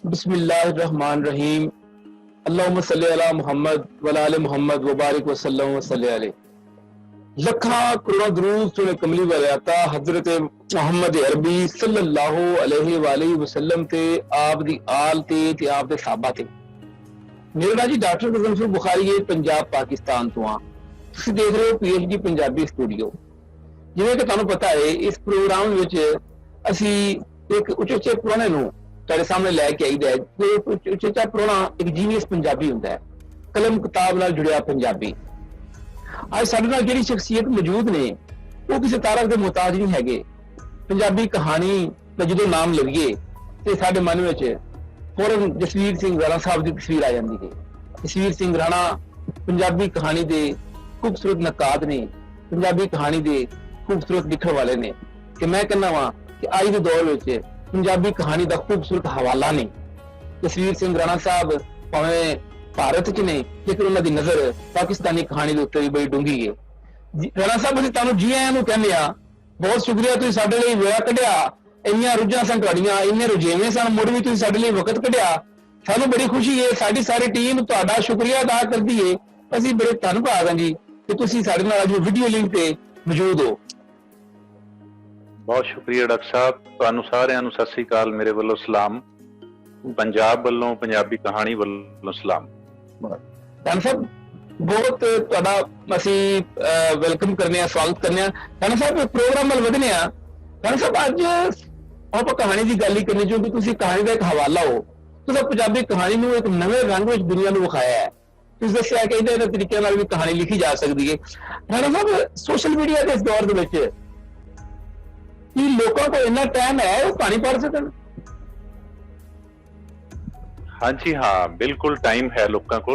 बिस्मिल्लाहिर्रहमानिर्रहीम। अल्लाहुम्मा सल्ली अला मुहम्मद वला आले मुहम्मद वबारिक वसल्लम वसल्ले अलैहि। लखा करोड़ दुरूद सुने कमली वाले आता हजरत मुहम्मद अरबी सल्लल्लाहु अलैहि वसल्लम ते आप दी आल ते आप दे साहबा ते। मेरा नाम जी डॉक्टर गजनफर बुखारी है, पंजाब पाकिस्तान तो हाँ। तुसीं देख रहे हो PhD पंजाबी स्टूडियो। जिवें कि तुहानूं पता है इस प्रोग्राम विच असीं एक उचेचे पुराणे नूं तुहाडे सामने लैके आईदा है। कोई उचेचा पुराणा एक जीनियस पंजाबी हुंदा है, कलम किताब नाल जुड़िया पंजाबी। आज साडे नाल जिहड़ी शख्सियत मौजूद ने वो किसी तारफ के मुहताज नहीं हैगे। पंजाबी कहानी का जो नाम लवीए तो साडे मन विच फौरन जसवीर सिंह राणा साहब की तस्वीर आ जाती है। जसवीर सिंह राणा पंजाबी कहानी के खूबसूरत नकाद ने, पंजाबी कहानी के खूबसूरत लिखण वाले ने। कि मैं कहना वा कि आज के दौर में पंजाबी कहानी का खूबसूरत हवाला ने। जसवीर सिंह राणा साहब भावें भारत च ने, लेकिन उन्होंने नजर पाकिस्तानी कहानी के उत्ते बड़ी डूंगी है। राणा साहब असीं तुहानूं जी आयां नूं कहने आ, बहुत शुक्रिया तुसीं साडे लई वेला कढिया। इन्नियां रुझां सन तुहाडीਆਂ, इन्ने रुझेवें सन, मुड़ भी तुसीं साडे लई वक्त कढिया। सानूं बड़ी खुशी है, साडी सारी टीम तुहाडा शुक्रिया अदा करदी है। असीं बड़े धन्नवाद हां जी कि तुसीं साडे नाल अज वीडियो लिंक ते मौजूद हो। बहुत शुक्रिया डॉक्टर साहब, तुहानूं सारिआं नूं सत श्री अकाल, मेरे वल्लों सलाम। पंजाब वल्लों, पंजाबी कहानी वल्लों सलाम। राणा साहब बहुत तुहाडा असीं वेलकम करने, स्वागत करने। राणा साहब प्रोग्राम वाल वधने आ। राणा साहब अज आप कहानी की गल ही करनी जो कि तुसीं कहानी का एक हवाला हो। तुसीं पंजाबी कहानी नूं एक नवे रंग विच दुनिया नूं विखाया है। तुसीं दस्सिआ कि इहदे तरीके नाल भी कहानी लिखी जा सकदी है। राणा साहब सोशल मीडिया के इस दौर दे विच कि लोगों को इन्ना टाइम है वो कहानी पढ़ सकन? हाँ जी हाँ, बिल्कुल टाइम है लोगों को।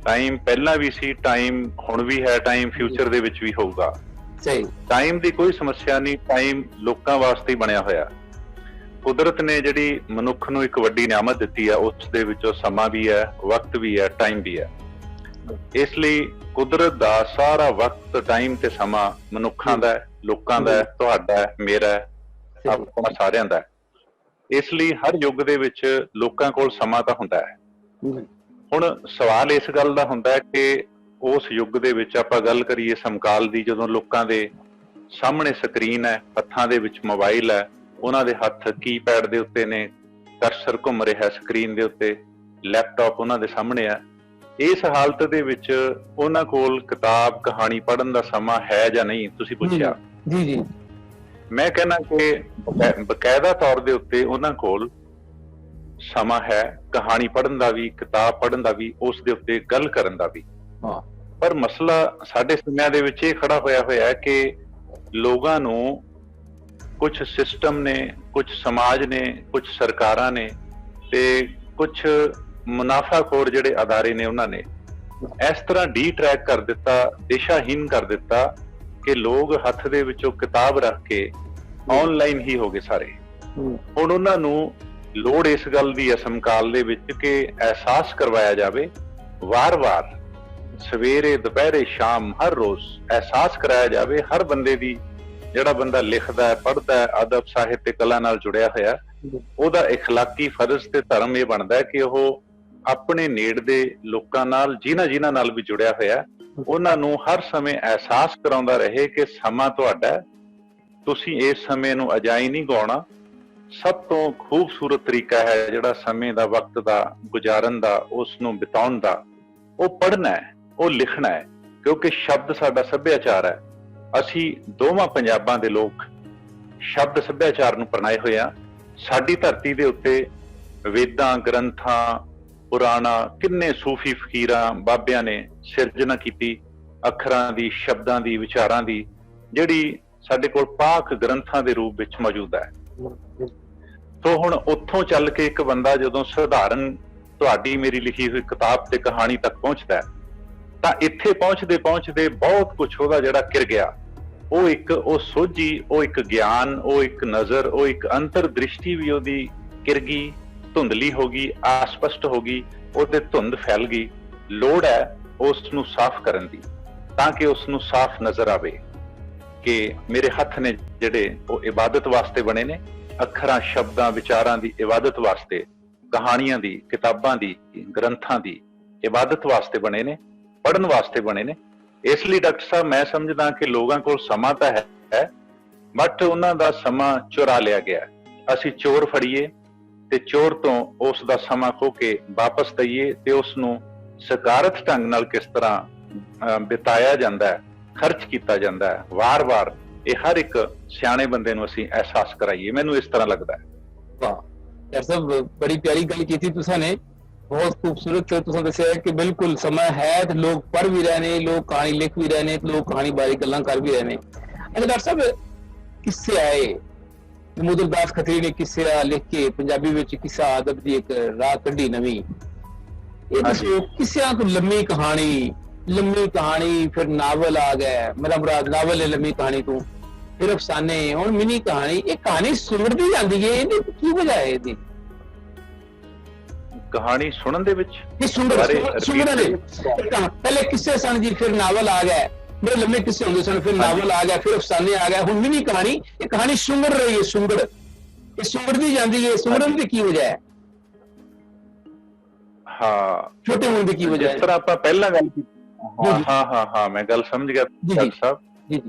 टाइम पहला भी सी, टाइम हुण भी है, टाइम फ्यूचर दे विच भी होगा। सही, टाइम की कोई समस्या नहीं, टाइम लोगों वास्ते ही बनया होया। कुदरत ने जिहड़ी मनुख नूं एक वड्डी नियामत दित्ती है, उस दे विचों समा भी है, वक्त भी है, टाइम भी है। इसलिए कुदरत दा सारा वक्त, टाइम ते समा मनुखां दा है, लोकां दा है, तुहाडा है, मेरा है, अपना सारिआं दा है। इसलिए हर युग दे विच लोकां कोल समा तां हुंदा है। हुण सवाल इस गल दा हुंदा है कि उस युग दे विच आपां गल करिए समकाल दी, जदों लोकां दे सामने स्क्रीन है, हत्थां दे विच मोबाइल है, उन्हां दे हत्थ कीपैड दे उत्ते ने, कर्सर घुम रिहा स्क्रीन दे उत्ते, लैपटॉप उन्हां दे सामने है। इस हालत दे विच उन्हां कोल किताब कहानी पढ़न दा समा है जां नहीं, तुसीं पुछिआ। जी जी, मैं कहना कि बकायदा तौर दे उत्ते उन्हां कोल समा है कहानी पढ़न दा भी, किताब पढ़न दा भी, उस दे उत्ते गल करन दा भी। पर मसला साडे समयां दे विच इह खड़ा होया होया है कि लोगां नूं कुछ सिस्टम ने, कुछ समाज ने, कुछ सरकारां ने ते कुछ मुनाफाखोर जिहड़े अदारे ने उन्हां ने इस तरह डी ट्रैक कर दिता, दिशाहीन कर दिता कि लोग हत्थ दे विचों किताब रख के ऑनलाइन ही हो गए सारे। हुण उन्हां नूं लोड़ इस गल दी असमकाल दे विच कि एहसास करवाया जावे, वार-वार सवेरे दोपहरे शाम हर रोज एहसास कराया जावे। हर बंदे दी जिहड़ा बंदा लिखदा है, पढ़दा है, अदब साहित्य कला नाल जुड़िया होया, ਉਹਦਾ इखलाकी फर्ज ते धर्म ये बनता है कि वह अपने नेड़ दे लोकां नाल, जिन्हां नाल भी जुड़िया होया, उन्हां नूं हर समय एहसास कराउंदा रहे कि समा तुहाडा है, तुसीं इस समय नूं अजाई नहीं गवाउणा। सब तो खूबसूरत तरीका है जिहड़ा समय दा, वक्त दा, गुजारन दा, उस नूं बिताउण दा, वो पढ़ना है, वो लिखना है, क्योंकि शब्द साडा सभ्याचार है। असीं दोवां पंजाबां दे लोक शब्द सभ्याचार नूं अपनाए होए आ। साडी धरती दे उत्ते वेदां, ग्रंथां, पुराणां, किन्ने सूफी फकीरां, बाबियां ने सिरजना कीती अखरां दी, शब्दां दी, विचारां दी, जिहड़ी साडे कोल पाक ग्रंथां दे रूप विच मौजूद है। तो हुण उत्थों चल के एक बंदा जदों सधारण तुहाडी मेरी लिखी हुई किताब ते कहानी तक पहुंचदा है, तां इत्थे पहुंचदे पहुंचदे बहुत कुछ ओहदा जिहड़ा किर गया। ਉਹ ਇੱਕ ਉਹ ਸੋਝੀ, ਉਹ ਇੱਕ ਗਿਆਨ, ਉਹ ਇੱਕ ਨਜ਼ਰ, ਉਹ ਇੱਕ ਅੰਤਰ ਦ੍ਰਿਸ਼ਟੀ ਵੀ ਉਹਦੀ ਕਿਰ ਗਈ, ਧੁੰਦਲੀ ਹੋ ਗਈ, ਅਸਪਸ਼ਟ ਹੋ ਗਈ, ਉਹਦੇ ਧੁੰਦ ਫੈਲ ਗਈ। ਲੋੜ ਹੈ ਉਸ ਨੂੰ ਸਾਫ਼ ਕਰਨ ਦੀ, ਤਾਂ ਕਿ ਉਸ ਨੂੰ ਸਾਫ਼ ਨਜ਼ਰ ਆਵੇ ਕਿ ਮੇਰੇ ਹੱਥ ਨੇ ਜਿਹੜੇ ਉਹ ਇਬਾਦਤ ਵਾਸਤੇ ਬਣੇ ਨੇ, ਅੱਖਰਾਂ, ਸ਼ਬਦਾਂ, ਵਿਚਾਰਾਂ ਦੀ ਇਬਾਦਤ ਵਾਸਤੇ। ਕਹਾਣੀਆਂ ਦੀ, ਕਿਤਾਬਾਂ ਦੀ, ਗ੍ਰੰਥਾਂ ਦੀ ਇਬਾਦਤ ਵਾਸਤੇ ਬਣੇ ਨੇ, ਪੜ੍ਹਨ ਵਾਸਤੇ ਬਣੇ ਨੇ। ਇਸ ਲਈ ਡਾਕਟਰ ਸਾਹਿਬ ਮੈਂ ਸਮਝਦਾ ਕਿ ਲੋਕਾਂ ਕੋਲ ਸਮਾਂ ਤਾਂ ਹੈ ਬਟ ਉਹਨਾਂ ਦਾ ਸਮਾਂ ਚੁਰਾ ਲਿਆ ਗਿਆ। ਅਸੀਂ ਚੋਰ ਫੜੀਏ ਤੇ ਚੋਰ ਤੋਂ ਉਸ ਦਾ ਸਮਾਂ ਖੋ ਕੇ ਵਾਪਸ ਦਈਏ ਤੇ ਉਸ ਨੂੰ ਸਕਾਰਤ ਢੰਗ ਨਾਲ ਕਿਸ ਤਰ੍ਹਾਂ ਬਿਤਾਇਆ ਜਾਂਦਾ ਹੈ, ਖਰਚ ਕੀਤਾ ਜਾਂਦਾ ਹੈ ਵਾਰ-ਵਾਰ, ਇਹ ਹਰ ਇੱਕ ਸਿਆਣੇ ਬੰਦੇ ਨੂੰ ਅਸੀਂ ਅਹਿਸਾਸ ਕਰਾਈਏ। ਮੈਨੂੰ ਇਸ ਤਰ੍ਹਾਂ ਲੱਗਦਾ ਹੈ। ਵਾਹ ਡਾਕਟਰ ਸਾਹਿਬ, ਬੜੀ ਪਿਆਰੀ ਗੱਲ ਕੀਤੀ ਤੁਸੀਂ ਨੇ, ਬਹੁਤ ਖੂਬਸੂਰਤ ਤੁਸੀਂ ਦੱਸਿਆ ਕਿ ਬਿਲਕੁਲ ਸਮਾਂ ਹੈ ਤੇ ਲੋਕ ਪੜ੍ਹ ਵੀ ਰਹੇ ਨੇ, ਲੋਕ ਕਹਾਣੀ ਲਿਖ ਵੀ ਰਹੇ ਨੇ, ਲੋਕ ਕਹਾਣੀ ਬਾਰੇ ਗੱਲਾਂ ਕਰ ਵੀ ਰਹੇ ਨੇ। ਅੱਛਾ ਡਾਕਟਰ ਸਾਹਿਬ, ਕਿੱਸੇ ਆਏ ਨਮੂਦਰ ਦਾਸ ਖੱਤਰੀ ਨੇ ਕਿੱਸੇ ਲਿਖ ਕੇ ਪੰਜਾਬੀ ਵਿੱਚ ਕਿੱਸਾ ਆਦਬ ਦੀ ਇੱਕ ਰਾਹ ਕੱਢੀ ਨਵੀਂ। ਇਹ ਦੱਸੋ ਕਿੱਸਿਆਂ ਤੋਂ ਲੰਮੀ ਕਹਾਣੀ ਫਿਰ ਨਾਵਲ ਆ ਗਿਆ, ਮੇਰਾ ਮੁਰਾਦ ਨਾਵਲ ਹੈ ਲੰਮੀ ਕਹਾਣੀ ਤੋਂ, ਫਿਰ ਅਫਸਾਨੇ, ਹੁਣ ਮਿਨੀ ਕਹਾਣੀ। ਇਹ ਕਹਾਣੀ ਸੁਣਦੀ ਜਾਂਦੀ ਹੈ, ਇਹਦੀ ਕੀ ਵਜ੍ਹਾ ਹੈ? ਇਹਦੀ ਕਹਾਣੀ ਸੁਣਨ ਦੇ ਵਿੱਚ ਪਹਿਲੇ ਕਿੱਸੇ ਸਨ ਜੀ, ਫਿਰ ਨਾਵਲ ਆ ਗਿਆ, ਬੜੇ ਲੰਮੇ ਕਿੱਸੇ ਹੁੰਦੇ ਸਨ, ਫਿਰ ਨਾਵਲ ਆ ਗਿਆ, ਫਿਰ ਅਫਸਾਨੇ ਆ ਗਿਆ, ਹੁਣ ਮਿਨੀ ਕਹਾਣੀ। ਇਹ ਕਹਾਣੀ ਸੁੰਗੜ ਰਹੀ ਹੈ, ਇਹ ਸੁੰਗੜਦੀ ਜਾਂਦੀ ਹੈ। ਸੁੰਗੜਨ ਦੀ ਕੀ ਵਜ੍ਹਾ ਹੈ? ਹਾਂ, ਛੋਟੇ ਹੋਣ ਦੀ ਕੀ ਵਜ੍ਹਾ ਹੈ? ਜਿਸ ਤਰ੍ਹਾਂ ਆਪਾਂ ਪਹਿਲਾਂ ਗੱਲ ਕੀਤੀ, ਹਾਂ ਮੈਂ ਗੱਲ ਸਮਝ ਗਿਆ ਡਾਕਟਰ ਸਾਹਿਬ ਜੀ।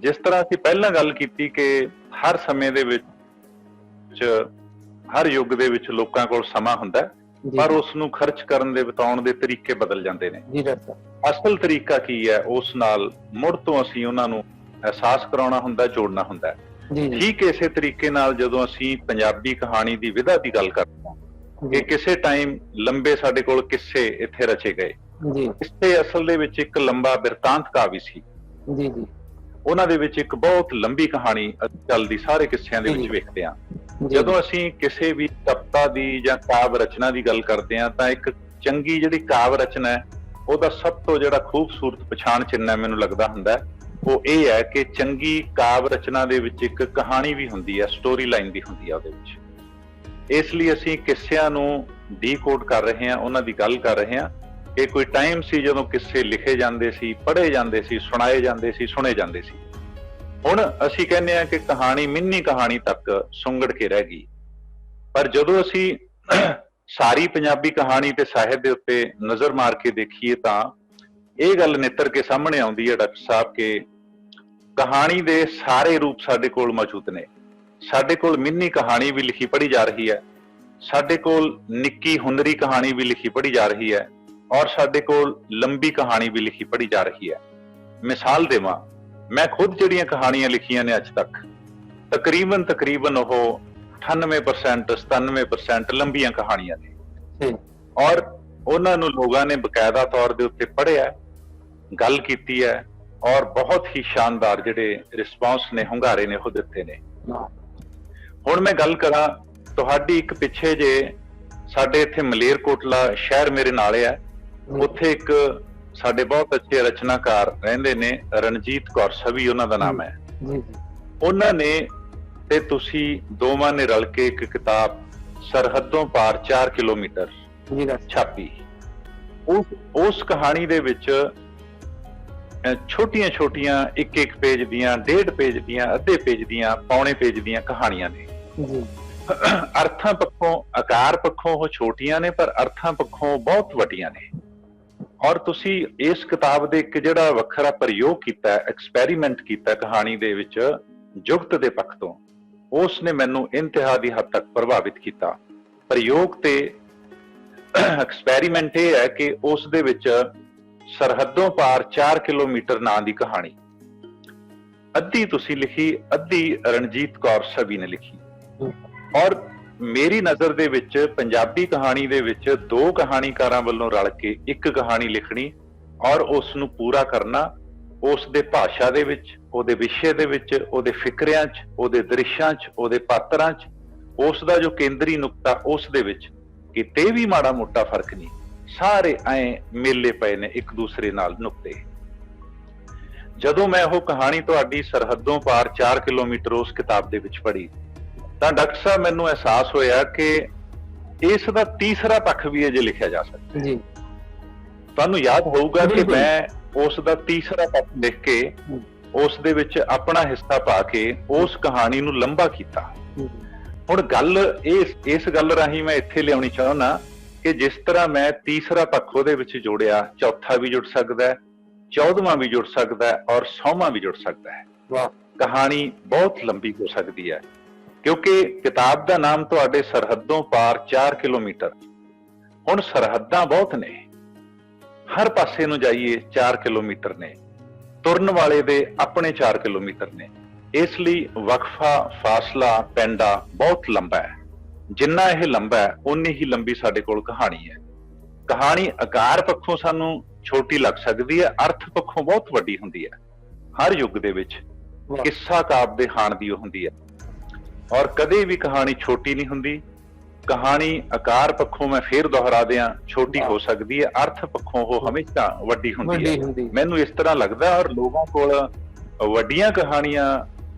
ਜਿਸ ਤਰ੍ਹਾਂ ਅਸੀਂ ਪਹਿਲਾਂ ਗੱਲ ਕੀਤੀ ਕਿ ਹਰ ਸਮੇਂ ਦੇ ਵਿੱਚ, ਹਰ ਯੁੱਗ ਦੇ ਵਿੱਚ ਲੋਕਾਂ ਕੋਲ ਸਮਾਂ ਹੁੰਦਾ ਹੈ, ਪਰ ਉਸ ਨੂੰ ਖਰਚ ਕਰਨ ਦੇ, ਬਿਤਾਉਣ ਦੇ ਤਰੀਕੇ ਬਦਲ ਜਾਂਦੇ ਨੇ। ਅਸਲ ਤਰੀਕਾ ਕੀ ਹੈ, ਉਸ ਨਾਲ ਮੁੜ ਤੋਂ ਅਸੀਂ ਉਹਨਾਂ ਨੂੰ ਅਹਿਸਾਸ ਕਰਾਉਣਾ ਹੁੰਦਾ, ਜੋੜਨਾ ਹੁੰਦਾ ਹੈ। ਠੀਕ ਇਸੇ ਤਰੀਕੇ ਨਾਲ ਜਦੋਂ ਅਸੀਂ ਪੰਜਾਬੀ ਕਹਾਣੀ ਦੀ ਵਿਧਾ ਦੀ ਗੱਲ ਕਰਦੇ ਹਾਂ ਕਿ ਕਿਸੇ ਟਾਈਮ ਲੰਬੇ ਸਾਡੇ ਕੋਲ ਕਿੱਸੇ ਇੱਥੇ ਰਚੇ ਗਏ, ਕਿੱਸੇ ਅਸਲ ਦੇ ਵਿੱਚ ਇੱਕ ਲੰਬਾ ਬਿਰਤਾਂਤ ਕਾਵਿ ਸੀ। ਉਹਨਾਂ ਦੇ ਵਿੱਚ ਇੱਕ ਬਹੁਤ ਲੰਬੀ ਕਹਾਣੀ ਚੱਲਦੀ ਸਾਰੇ ਕਿੱਸਿਆਂ ਦੇ ਵਿੱਚ ਵੇਖਦੇ ਹਾਂ। ਜਦੋਂ ਅਸੀਂ ਕਿਸੇ ਵੀ ਕਵਿਤਾ ਦੀ ਜਾਂ ਕਾਵਿ ਰਚਨਾ ਦੀ ਗੱਲ ਕਰਦੇ ਹਾਂ ਤਾਂ ਇੱਕ ਚੰਗੀ ਜਿਹੜੀ ਕਾਵਿ ਰਚਨਾ ਹੈ ਉਹਦਾ ਸਭ ਤੋਂ ਜਿਹੜਾ ਖੂਬਸੂਰਤ ਪਛਾਣ ਚਿੰਨ੍ਹ ਹੈ, ਮੈਨੂੰ ਲੱਗਦਾ ਹੁੰਦਾ, ਉਹ ਇਹ ਹੈ ਕਿ ਚੰਗੀ ਕਾਵਿ ਰਚਨਾ ਦੇ ਵਿੱਚ ਇੱਕ ਕਹਾਣੀ ਵੀ ਹੁੰਦੀ ਹੈ, ਸਟੋਰੀ ਲਾਈਨ ਵੀ ਹੁੰਦੀ ਹੈ ਉਹਦੇ ਵਿੱਚ। ਇਸ ਲਈ ਅਸੀਂ ਕਿੱਸਿਆਂ ਨੂੰ ਡੀਕੋਡ ਕਰ ਰਹੇ ਹਾਂ, ਉਹਨਾਂ ਦੀ ਗੱਲ ਕਰ ਰਹੇ ਹਾਂ ਕਿ ਕੋਈ ਟਾਈਮ ਸੀ ਜਦੋਂ ਕਿੱਸੇ ਲਿਖੇ ਜਾਂਦੇ ਸੀ, ਪੜ੍ਹੇ ਜਾਂਦੇ ਸੀ, ਸੁਣਾਏ ਜਾਂਦੇ ਸੀ, ਸੁਣੇ ਜਾਂਦੇ ਸੀ। ਹੁਣ ਅਸੀਂ ਕਹਿੰਦੇ ਹਾਂ ਕਿ ਕਹਾਣੀ ਮਿੰਨੀ ਕਹਾਣੀ ਤੱਕ ਸੁੰਗੜ ਕੇ ਰਹਿ ਗਈ। ਪਰ ਜਦੋਂ ਅਸੀਂ ਸਾਰੀ ਪੰਜਾਬੀ ਕਹਾਣੀ ਤੇ ਸਾਹਿਤ ਦੇ ਉੱਤੇ ਨਜ਼ਰ ਮਾਰ ਕੇ ਦੇਖੀਏ ਤਾਂ ਇਹ ਗੱਲ ਨਿੱਤਰ ਕੇ ਸਾਹਮਣੇ ਆਉਂਦੀ ਹੈ ਡਾਕਟਰ ਸਾਹਿਬ ਕਿ ਕਹਾਣੀ ਦੇ ਸਾਰੇ ਰੂਪ ਸਾਡੇ ਕੋਲ ਮੌਜੂਦ ਨੇ। ਸਾਡੇ ਕੋਲ ਮਿੰਨੀ ਕਹਾਣੀ ਵੀ ਲਿਖੀ ਪੜ੍ਹੀ ਜਾ ਰਹੀ ਹੈ, ਸਾਡੇ ਕੋਲ ਨਿੱਕੀ ਹੁਨਰੀ ਕਹਾਣੀ ਵੀ ਲਿਖੀ ਪੜ੍ਹੀ ਜਾ ਰਹੀ ਹੈ, ਔਰ ਸਾਡੇ ਕੋਲ ਲੰਬੀ ਕਹਾਣੀ ਵੀ ਲਿਖੀ ਪੜ੍ਹੀ ਜਾ ਰਹੀ ਹੈ। ਮਿਸਾਲ ਦੇਵਾਂ, ਮੈਂ ਖੁਦ ਜਿਹੜੀਆਂ ਕਹਾਣੀਆਂ ਲਿਖੀਆਂ ਨੇ ਅੱਜ ਤੱਕ, ਤਕਰੀਬਨ ਉਹ 98% 97% ਲੰਬੀਆਂ ਕਹਾਣੀਆਂ ਨੇ, ਔਰ ਉਹਨਾਂ ਨੂੰ ਲੋਕਾਂ ਨੇ ਬਕਾਇਦਾ ਤੌਰ ਦੇ ਉੱਤੇ ਪੜ੍ਹਿਆ, ਗੱਲ ਕੀਤੀ ਹੈ, ਔਰ ਬਹੁਤ ਹੀ ਸ਼ਾਨਦਾਰ ਜਿਹੜੇ ਰਿਸਪੌਂਸ ਨੇ, ਹੁੰਗਾਰੇ ਨੇ ਉਹ ਦਿੱਤੇ ਨੇ। ਹੁਣ ਮੈਂ ਗੱਲ ਕਰਾਂ ਤੁਹਾਡੀ, ਇੱਕ ਪਿੱਛੇ ਜੇ ਸਾਡੇ ਇੱਥੇ ਮਲੇਰਕੋਟਲਾ ਸ਼ਹਿਰ ਮੇਰੇ ਨਾਲ ਹੈ, ਉੱਥੇ ਇੱਕ ਸਾਡੇ ਬਹੁਤ ਅੱਛੇ ਰਚਨਾਕਾਰ ਰਹਿੰਦੇ ਨੇ, ਰਣਜੀਤ ਕੌਰ ਸਵੀ ਉਹਨਾਂ ਦਾ ਨਾਮ ਹੈ। ਉਹਨਾਂ ਨੇ ਤੇ ਤੁਸੀਂ ਦੋਵਾਂ ਨੇ ਰਲ ਕੇ ਇੱਕ ਕਿਤਾਬ ਸਰਹੱਦੋਂ ਪਾਰ 4 ਕਿਲੋਮੀਟਰ ਛਾਪੀ। ਉਸ ਕਹਾਣੀ ਦੇ ਵਿੱਚ ਛੋਟੀਆਂ ਇੱਕ ਪੇਜ ਦੀਆਂ, 1.5 ਪੇਜ ਦੀਆਂ, ਅੱਧੇ ਪੇਜ ਦੀਆਂ, ਪੌਣੇ ਪੇਜ ਦੀਆਂ ਕਹਾਣੀਆਂ ਨੇ। ਅਰਥਾਂ ਪੱਖੋਂ, ਆਕਾਰ ਪੱਖੋਂ ਉਹ ਛੋਟੀਆਂ ਨੇ, ਪਰ ਅਰਥਾਂ ਪੱਖੋਂ ਬਹੁਤ ਵੱਡੀਆਂ ਨੇ। ਔਰ ਤੁਸੀਂ ਇਸ ਕਿਤਾਬ ਦੇ ਇੱਕ ਜਿਹੜਾ ਵੱਖਰਾ ਪ੍ਰਯੋਗ ਕੀਤਾ, ਐਕਸਪੈਰੀਮੈਂਟ ਕੀਤਾ ਕਹਾਣੀ ਦੇ ਵਿੱਚ ਜੁਗਤ ਦੇ ਪੱਖ ਤੋਂ, ਉਸ ਨੇ ਮੈਨੂੰ ਇੰਤਹਾ ਦੀ ਹੱਦ ਤੱਕ ਪ੍ਰਭਾਵਿਤ ਕੀਤਾ। ਪ੍ਰਯੋਗ ਤੇ ਐਕਸਪੈਰੀਮੈਂਟ ਇਹ ਹੈ ਕਿ ਉਸ ਦੇ ਵਿੱਚ ਸਰਹੱਦੋਂ ਪਾਰ 4 ਕਿਲੋਮੀਟਰ ਨਾਂ ਦੀ ਕਹਾਣੀ ਅੱਧੀ ਤੁਸੀਂ ਲਿਖੀ, ਅੱਧੀ ਰਣਜੀਤ ਕੌਰ ਸਵੀ ਨੇ ਲਿਖੀ। ਔਰ ਮੇਰੀ ਨਜ਼ਰ ਦੇ ਵਿੱਚ ਪੰਜਾਬੀ ਕਹਾਣੀ ਦੇ ਵਿੱਚ 2 ਕਹਾਣੀਕਾਰਾਂ ਵੱਲੋਂ ਰਲ ਕੇ ਇੱਕ ਕਹਾਣੀ ਲਿਖਣੀ ਔਰ ਉਸ ਨੂੰ ਪੂਰਾ ਕਰਨਾ, ਉਸ ਦੇ ਭਾਸ਼ਾ ਦੇ ਵਿੱਚ, ਉਹਦੇ ਵਿਸ਼ੇ ਦੇ ਵਿੱਚ, ਉਹਦੇ ਫਿਕਰਿਆਂ 'ਚ, ਉਹਦੇ ਦ੍ਰਿਸ਼ਾਂ 'ਚ, ਉਹਦੇ ਪਾਤਰਾਂ 'ਚ, ਉਸ ਦਾ ਜੋ ਕੇਂਦਰੀ ਨੁਕਤਾ, ਉਸ ਦੇ ਵਿੱਚ ਕਿਤੇ ਵੀ ਮਾੜਾ ਮੋਟਾ ਫਰਕ ਨਹੀਂ, ਸਾਰੇ ਐਂ ਮੇਲੇ ਪਏ ਨੇ ਇੱਕ ਦੂਸਰੇ ਨਾਲ ਨੁਕਤੇ। ਜਦੋਂ ਮੈਂ ਉਹ ਕਹਾਣੀ ਤੁਹਾਡੀ ਸਰਹੱਦੋਂ ਪਾਰ 4 ਕਿਲੋਮੀਟਰ ਉਸ ਕਿਤਾਬ ਦੇ ਵਿੱਚ ਪੜ੍ਹੀ ਤਾਂ ਡਾਕਟਰ ਸਾਹਿਬ ਮੈਨੂੰ ਅਹਿਸਾਸ ਹੋਇਆ ਕਿ ਇਸ ਦਾ ਤੀਸਰਾ ਪੱਖ ਵੀ ਅਜੇ ਲਿਖਿਆ ਜਾ ਸਕਦਾ ਜੀ। ਤੁਹਾਨੂੰ ਯਾਦ ਹੋਊਗਾ ਕਿ ਮੈਂ ਉਸ ਦਾ ਤੀਸਰਾ ਪੱਖ ਲਿਖ ਕੇ ਉਸ ਦੇ ਵਿੱਚ ਆਪਣਾ ਹਿੱਸਾ ਪਾ ਕੇ ਉਸ ਕਹਾਣੀ ਨੂੰ ਲੰਬਾ ਕੀਤਾ। ਹੁਣ ਗੱਲ ਇਸ ਗੱਲ ਰਾਹੀਂ ਮੈਂ ਇੱਥੇ ਲਿਆਉਣੀ ਚਾਹੁੰਦਾ ਕਿ ਜਿਸ ਤਰ੍ਹਾਂ ਮੈਂ ਤੀਸਰਾ ਪੱਖ ਉਹਦੇ ਵਿੱਚ ਜੋੜਿਆ, ਚੌਥਾ ਵੀ ਜੁੜ ਸਕਦਾ ਹੈ, 14ਵਾਂ ਵੀ ਜੁੜ ਸਕਦਾ ਹੈ ਔਰ 100ਵਾਂ ਵੀ ਜੁੜ ਸਕਦਾ ਹੈ। ਵਾਹ। ਕਹਾਣੀ ਬਹੁਤ ਲੰਬੀ ਹੋ ਸਕਦੀ ਹੈ ਕਿਉਂਕਿ ਕਿਤਾਬ ਦਾ ਨਾਮ ਤੁਹਾਡੇ ਸਰਹੱਦੋਂ ਪਾਰ 4 ਕਿਲੋਮੀਟਰ। ਹੁਣ ਸਰਹੱਦਾਂ ਬਹੁਤ ਨੇ, ਹਰ ਪਾਸੇ ਨੂੰ ਜਾਈਏ 4 ਕਿਲੋਮੀਟਰ ਨੇ, ਤੁਰਨ ਵਾਲੇ ਦੇ ਆਪਣੇ 4 ਕਿਲੋਮੀਟਰ ਨੇ। ਇਸ ਲਈ ਵਕਫਾ, ਫਾਸਲਾ ਪੈਂਡਾ ਬਹੁਤ ਲੰਬਾ ਹੈ। ਜਿੰਨਾ ਇਹ ਲੰਬਾ ਹੈ ਉਨੀ ਹੀ ਲੰਬੀ ਸਾਡੇ ਕੋਲ ਕਹਾਣੀ ਹੈ। ਕਹਾਣੀ ਆਕਾਰ ਪੱਖੋਂ ਸਾਨੂੰ ਛੋਟੀ ਲੱਗ ਸਕਦੀ ਹੈ, ਅਰਥ ਪੱਖੋਂ ਬਹੁਤ ਵੱਡੀ ਹੁੰਦੀ ਹੈ। ਹਰ ਯੁੱਗ ਦੇ ਵਿੱਚ ਕਿੱਸਾ ਕਾਵਿ ਦੇ ਹਾਣ ਦੀ ਉਹ ਹੁੰਦੀ ਹੈ ਔਰ ਕਦੇ ਵੀ ਕਹਾਣੀ ਛੋਟੀ ਨਹੀਂ ਹੁੰਦੀ। ਕਹਾਣੀ ਆਕਾਰ ਪੱਖੋਂ ਮੈਂ ਫੇਰ ਦੁਹਰਾ ਦਿਆਂ ਛੋਟੀ ਹੋ ਸਕਦੀ ਹੈ, ਅਰਥ ਪੱਖੋਂ ਉਹ ਹਮੇਸ਼ਾ ਵੱਡੀ ਹੁੰਦੀ ਹੈ। ਮੈਨੂੰ ਇਸ ਤਰ੍ਹਾਂ ਲੱਗਦਾ ਔਰ ਲੋਕਾਂ ਕੋਲ ਵੱਡੀਆਂ ਕਹਾਣੀਆਂ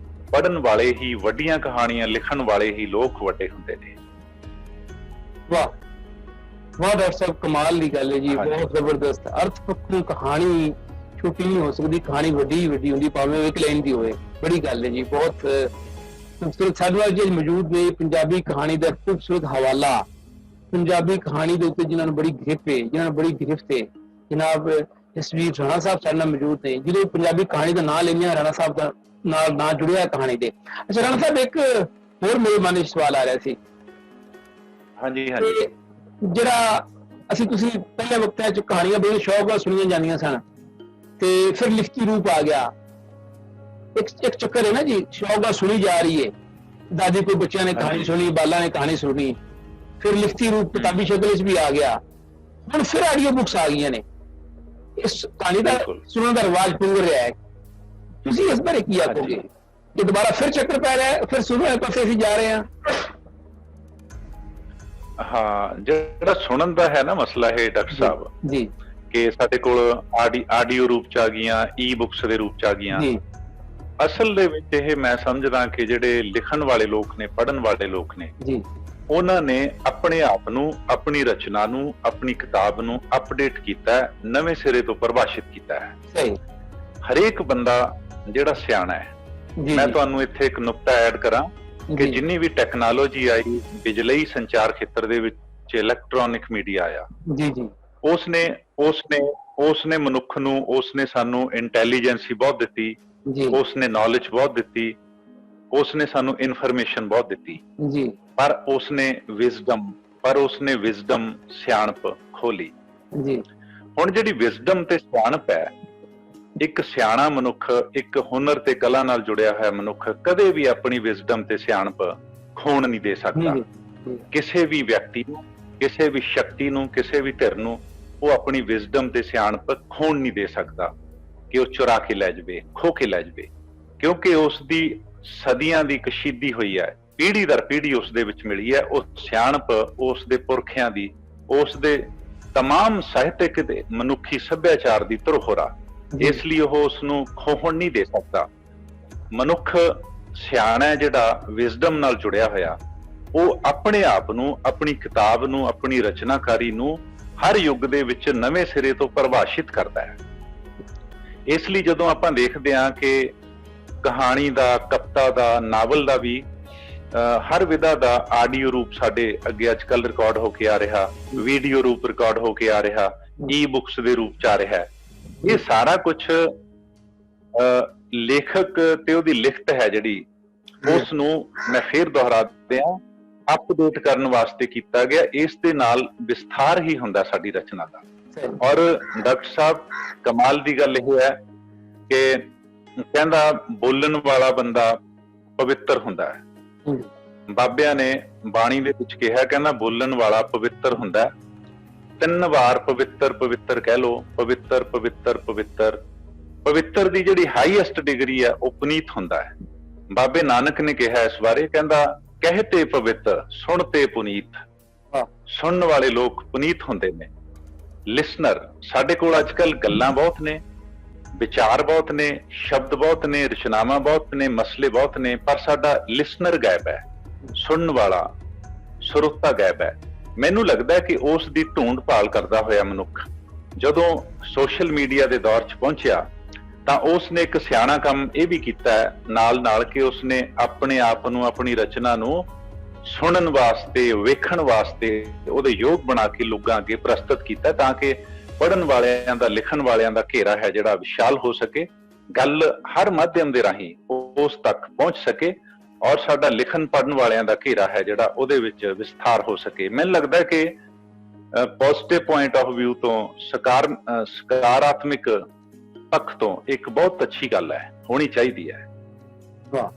ਪੜ੍ਹਨ ਵਾਲੇ ਹੀ, ਵੱਡੀਆਂ ਕਹਾਣੀਆਂ ਲਿਖਣ ਵਾਲੇ ਹੀ ਲੋਕ ਵੱਡੇ ਹੁੰਦੇ ਨੇ। ਵਾਹ ਵਾਹ ਡਾਕਟਰ ਸਾਹਿਬ, ਕਮਾਲ ਦੀ ਗੱਲ ਹੈ ਜੀ, ਬਹੁਤ ਜ਼ਬਰਦਸਤ। ਅਰਥ ਪੱਖੋਂ ਕਹਾਣੀ ਛੋਟੀ ਨਹੀਂ ਹੋ ਸਕਦੀ, ਕਹਾਣੀ ਵੱਡੀ ਹੁੰਦੀ, ਭਾਵੇਂ ਇੱਕ ਲਾਈਨ ਦੀ ਹੋਵੇ। ਬੜੀ ਗੱਲ ਹੈ ਜੀ, ਬਹੁਤ ਖੂਬਸੂਰਤ। ਸਾਡੇ ਨਾਲ ਜੀ ਮੌਜੂਦ ਨੇ ਪੰਜਾਬੀ ਕਹਾਣੀ ਦਾ ਖੂਬਸੂਰਤ ਹਵਾਲਾ, ਪੰਜਾਬੀ ਕਹਾਣੀ ਦੇ ਉੱਤੇ ਜਿਨ੍ਹਾਂ ਨੂੰ ਬੜੀ ਗ੍ਰਿਫਤ ਹੈ, ਜਨਾਬ ਜਸਵੀਰ ਰਾਣਾ ਸਾਹਿਬ ਸਾਡੇ ਨਾਲ ਮੌਜੂਦ ਨੇ, ਜਿਹੜੇ ਪੰਜਾਬੀ ਕਹਾਣੀ ਦਾ ਨਾਂ ਲੈਂਦੇ ਆ, ਰਾਣਾ ਸਾਹਿਬ ਦਾ ਨਾਲ ਨਾਂ ਜੁੜਿਆ ਕਹਾਣੀ ਦੇ। ਅੱਛਾ ਰਾਣਾ ਸਾਹਿਬ, ਇੱਕ ਹੋਰ ਮੇਰੇ ਮਨ ਵਿੱਚ ਸਵਾਲ ਆ ਰਿਹਾ ਸੀ। ਹਾਂਜੀ। ਜਿਹੜਾ ਤੁਸੀਂ ਪਹਿਲੇ ਵਕਤਾਂ 'ਚ ਕਹਾਣੀਆਂ ਬੜੇ ਸ਼ੌਕ ਨਾਲ ਸੁਣੀਆਂ ਜਾਂਦੀਆਂ ਸਨ ਤੇ ਫਿਰ ਲਿਖਤੀ ਰੂਪ ਆ ਗਿਆ। ਇੱਕ ਚੱਕਰ ਹੈ ਨਾ ਜੀ, ਸ਼ੌਕ ਨਾਲ ਸੁਣੀ ਜਾ ਰਹੀ ਹੈ। ਦਾਦੀ ਕੋਈ ਬੱਚਿਆਂ ਨੇ ਕਹਾਣੀ ਸੁਣੀ, ਬਾਲਾ ਨੇ ਕਹਾਣੀ ਸੁਣੀ, ਫਿਰ ਲਿਖਤੀ ਰੂਪ ਕਿਤਾਬੀ ਸ਼ਕਲ ਵਿੱਚ ਵੀ ਆ ਗਿਆ। ਹੁਣ ਫਿਰ ਆਡੀਓ ਬੁੱਕਸ ਆ ਗਈਆਂ ਨੇ। ਇਸ ਕਹਾਣੀ ਦਾ ਸੁਣਨ ਦਾ ਰਿਵਾਜ ਪੁੰਗ ਰਿਹਾ ਹੈ। ਤੁਸੀਂ ਇਸ ਬਾਰੇ ਕੀ ਆਖੋਗੇ ਕਿ ਦੁਬਾਰਾ ਫਿਰ ਚੱਕਰ ਪੈ ਰਿਹਾ ਹੈ, ਫਿਰ ਸੁਣਨ ਪਾਸੇ ਅਸੀਂ ਜਾ ਰਹੇ ਹਾਂ? ਹਾਂ, ਜਿਹੜਾ ਸੁਣਨ ਦਾ ਹੈ ਨਾ ਮਸਲਾ ਹੈ ਡਾਕਟਰ ਸਾਹਿਬ ਜੀ, ਕਿ ਸਾਡੇ ਕੋਲ ਆਡੀਓ ਰੂਪ ਚ ਆ ਗਈਆਂ, ਈ ਬੁੱਕਸ ਦੇ ਰੂਪ ਚ ਆ ਗਈਆਂ। ਅਸਲ ਦੇ ਵਿੱਚ ਇਹ ਮੈਂ ਸਮਝਦਾ ਕਿ ਜਿਹੜੇ ਲਿਖਣ ਵਾਲੇ ਲੋਕ ਨੇ, ਪੜ੍ਹਨ ਵਾਲੇ ਲੋਕ ਨੇ ਜੀ, ਉਹਨਾਂ ਨੇ ਆਪਣੇ ਆਪ ਨੂੰ, ਆਪਣੀ ਰਚਨਾ ਨੂੰ, ਆਪਣੀ ਕਿਤਾਬ ਨੂੰ ਅਪਡੇਟ ਕੀਤਾ ਹੈ, ਨਵੇਂ ਸਿਰੇ ਤੋਂ ਪਰਿਭਾਸ਼ਿਤ ਕੀਤਾ ਹੈ। ਸਹੀ। ਹਰੇਕ ਬੰਦਾ ਜਿਹੜਾ ਸਿਆਣਾ ਹੈ, ਮੈਂ ਤੁਹਾਨੂੰ ਇੱਥੇ ਇੱਕ ਨੁਕਤਾ ਐਡ ਕਰਾਂ ਕਿ ਜਿੰਨੀ ਵੀ ਟੈਕਨੋਲੋਜੀ ਆਈ ਬਿਜਲਈ ਸੰਚਾਰ ਖੇਤਰ ਦੇ ਵਿੱਚ, ਇਲੈਕਟ੍ਰੋਨਿਕ ਮੀਡੀਆ ਆਇਆ ਜੀ, ਉਸਨੇ ਮਨੁੱਖ ਨੂੰ, ਉਸਨੇ ਸਾਨੂੰ ਇੰਟੈਲੀਜੈਂਸੀ ਬਹੁਤ ਦਿੱਤੀ, ਉਸਨੇ ਨੌਲੇਜ ਬਹੁਤ ਦਿੱਤੀ, ਉਸਨੇ ਸਾਨੂੰ ਇਨਫੋਰਮੇਸ਼ਨ ਬਹੁਤ ਦਿੱਤੀ ਜੀ, ਪਰ ਉਸਨੇ ਵਿਜ਼ਡਮ ਸਿਆਣਪ ਖੋਲੀ ਜੀ। ਹੁਣ ਜਿਹੜੀ ਵਿਜ਼ਡਮ ਤੇ ਸਿਆਣਪ ਹੈ, ਇੱਕ ਸਿਆਣਾ ਮਨੁੱਖ, ਇੱਕ ਹੁਨਰ ਤੇ ਕਲਾ ਨਾਲ ਜੁੜਿਆ ਹੋਇਆ ਮਨੁੱਖ ਕਦੇ ਵੀ ਆਪਣੀ ਵਿਜ਼ਡਮ ਤੇ ਸਿਆਣਪ ਖੋਣ ਨਹੀਂ ਦੇ ਸਕਦਾ। ਕਿਸੇ ਵੀ ਵਿਅਕਤੀ ਨੂੰ, ਕਿਸੇ ਵੀ ਸ਼ਕਤੀ ਨੂੰ, ਕਿਸੇ ਵੀ ਧਿਰ ਨੂੰ ਉਹ ਆਪਣੀ ਵਿਜ਼ਡਮ ਤੇ ਸਿਆਣਪ ਖੋਣ ਨਹੀਂ ਦੇ ਸਕਦਾ ਕਿ ਉਹ ਚੁਰਾ ਕੇ ਲੈ ਜਾਵੇ, ਖੋ ਕੇ ਲੈ ਜਾਵੇ, ਕਿਉਂਕਿ ਉਸ ਦੀ ਸਦੀਆਂ ਦੀ ਕਸ਼ੀਦੀ ਹੋਈ ਹੈ, ਪੀੜ੍ਹੀ ਦਰ ਪੀੜ੍ਹੀ ਉਸ ਦੇ ਵਿੱਚ ਮਿਲੀ ਹੈ। ਉਹ ਸਿਆਣਪ ਉਸ ਦੇ ਪੁਰਖਿਆਂ ਦੀ, ਉਸ ਦੇ ਤਮਾਮ ਸਾਹਿਤਕ ਤੇ ਮਨੁੱਖੀ ਸੱਭਿਆਚਾਰ ਦੀ ਧਰੋਹਰ। ਇਸ ਲਈ ਉਹ ਉਸਨੂੰ ਖੋਹਣ ਨਹੀਂ ਦੇ ਸਕਦਾ। ਮਨੁੱਖ ਸਿਆਣਾ ਜਿਹੜਾ ਵਿਜ਼ਡਮ ਨਾਲ ਜੁੜਿਆ ਹੋਇਆ, ਉਹ ਆਪਣੇ ਆਪ ਨੂੰ, ਆਪਣੀ ਕਿਤਾਬ ਨੂੰ, ਆਪਣੀ ਰਚਨਾਕਾਰੀ ਨੂੰ ਹਰ ਯੁੱਗ ਦੇ ਵਿੱਚ ਨਵੇਂ ਸਿਰੇ ਤੋਂ ਪਰਿਭਾਸ਼ਿਤ ਕਰਦਾ ਹੈ। ਇਸ ਲਈ ਜਦੋਂ ਆਪਾਂ ਦੇਖਦੇ ਹਾਂ ਕਿ ਕਹਾਣੀ ਦਾ, ਕਵਿਤਾ ਦਾ, ਨਾਵਲ ਦਾ ਵੀ ਹਰ ਵਿਧਾ ਦਾ ਆਡੀਓ ਰੂਪ ਸਾਡੇ ਅੱਗੇ ਅੱਜ ਕੱਲ੍ਹ ਰਿਕਾਰਡ ਹੋ ਕੇ ਆ ਰਿਹਾ, ਵੀਡੀਓ ਰੂਪ ਰਿਕਾਰਡ ਹੋ ਕੇ ਆ ਰਿਹਾ, ਈ ਬੁੱਕਸ ਦੇ ਰੂਪ ਚ ਆ ਰਿਹਾ, ਇਹ ਸਾਰਾ ਕੁਛ ਲੇਖਕ ਤੇ ਉਹਦੀ ਲਿਖਤ ਹੈ ਜਿਹੜੀ, ਉਸ ਨੂੰ ਮੈਂ ਫੇਰ ਦੁਹਰਾ ਦਿਆਂ, ਅਪਡੇਟ ਕਰਨ ਵਾਸਤੇ ਕੀਤਾ ਗਿਆ। ਇਸ ਦੇ ਨਾਲ ਵਿਸਥਾਰ ਹੀ ਹੁੰਦਾ ਸਾਡੀ ਰਚਨਾ ਦਾ। ਔਰ ਡਾਕਟਰ ਸਾਹਿਬ, ਕਮਾਲ ਦੀ ਗੱਲ ਇਹ ਹੈ ਕਿ ਕਹਿੰਦਾ ਬੋਲਣ ਵਾਲਾ ਬੰਦਾ ਪਵਿੱਤਰ ਹੁੰਦਾ ਹੈ। ਬਾਬਿਆਂ ਨੇ ਬਾਣੀ ਦੇ ਵਿੱਚ ਕਿਹਾ, ਕਹਿੰਦਾ ਬੋਲਣ ਵਾਲਾ ਪਵਿੱਤਰ ਹੁੰਦਾ। 3 ਵਾਰ ਪਵਿੱਤਰ ਪਵਿੱਤਰ ਕਹਿ ਲੋ, ਪਵਿੱਤਰ ਪਵਿੱਤਰ ਪਵਿੱਤਰ। ਪਵਿੱਤਰ ਦੀ ਜਿਹੜੀ ਹਾਈਐਸਟ ਡਿਗਰੀ ਹੈ ਉਹ ਪੁਨੀਤ ਹੁੰਦਾ ਹੈ। ਬਾਬੇ ਨਾਨਕ ਨੇ ਕਿਹਾ ਇਸ ਬਾਰੇ, ਕਹਿੰਦਾ ਕਹਿਤੇ ਪਵਿੱਤਰ, ਸੁਣਤੇ ਪੁਨੀਤ। ਸੁਣਨ ਵਾਲੇ ਲੋਕ ਪੁਨੀਤ ਹੁੰਦੇ ਨੇ। ਲਿਸਨਰ, ਸਾਡੇ ਕੋਲ ਅੱਜ ਕੱਲ੍ਹ ਗੱਲਾਂ ਬਹੁਤ ਨੇ, ਵਿਚਾਰ ਬਹੁਤ ਨੇ, ਸ਼ਬਦ ਬਹੁਤ ਨੇ, ਰਚਨਾਵਾਂ ਬਹੁਤ ਨੇ, ਮਸਲੇ ਬਹੁਤ ਨੇ, ਪਰ ਸਾਡਾ ਲਿਸਨਰ ਗਾਇਬ ਹੈ, ਸੁਣਨ ਵਾਲਾ ਸਰੋਤਾ ਗਾਇਬ ਹੈ। ਮੈਨੂੰ ਲੱਗਦਾ ਕਿ ਉਸ ਦੀ ਢੂੰਡ ਭਾਲ ਕਰਦਾ ਹੋਇਆ ਮਨੁੱਖ ਜਦੋਂ ਸੋਸ਼ਲ ਮੀਡੀਆ ਦੇ ਦੌਰ 'ਚ ਪਹੁੰਚਿਆ ਤਾਂ ਉਸ ਨੇ ਇੱਕ ਸਿਆਣਾ ਕੰਮ ਇਹ ਵੀ ਕੀਤਾ ਹੈ ਨਾਲ ਨਾਲ ਕਿ ਉਸਨੇ ਆਪਣੇ ਆਪ ਨੂੰ, ਆਪਣੀ ਰਚਨਾ ਨੂੰ ਸੁਣਨ ਵਾਸਤੇ, ਵੇਖਣ ਵਾਸਤੇ ਉਹਦੇ ਯੋਗ ਬਣਾ ਕੇ ਲੋਕਾਂ ਅੱਗੇ ਪ੍ਰਸਤੁਤ ਕੀਤਾ, ਤਾਂ ਕਿ ਪੜ੍ਹਨ ਵਾਲਿਆਂ ਦਾ, ਲਿਖਣ ਵਾਲਿਆਂ ਦਾ ਘੇਰਾ ਹੈ ਜਿਹੜਾ ਵਿਸ਼ਾਲ ਹੋ ਸਕੇ, ਗੱਲ ਹਰ ਮਾਧਿਅਮ ਦੇ ਰਾਹੀਂ ਉਸ ਤੱਕ ਪਹੁੰਚ ਸਕੇ, ਔਰ ਸਾਡਾ ਲਿਖਣ ਪੜ੍ਹਨ ਵਾਲਿਆਂ ਦਾ ਘੇਰਾ ਹੈ ਜਿਹੜਾ ਉਹਦੇ ਵਿੱਚ ਵਿਸਥਾਰ ਹੋ ਸਕੇ। ਮੈਨੂੰ ਲੱਗਦਾ ਕਿ ਪੋਜ਼ਿਟਿਵ ਪੁਆਇੰਟ ਆਫ ਵਿਊ ਤੋਂ, ਸਕਾਰਾਤਮਕ ਪੱਖ ਤੋਂ ਇੱਕ ਬਹੁਤ ਅੱਛੀ ਗੱਲ ਹੈ, ਹੋਣੀ ਚਾਹੀਦੀ ਹੈ। ਵਾਹ,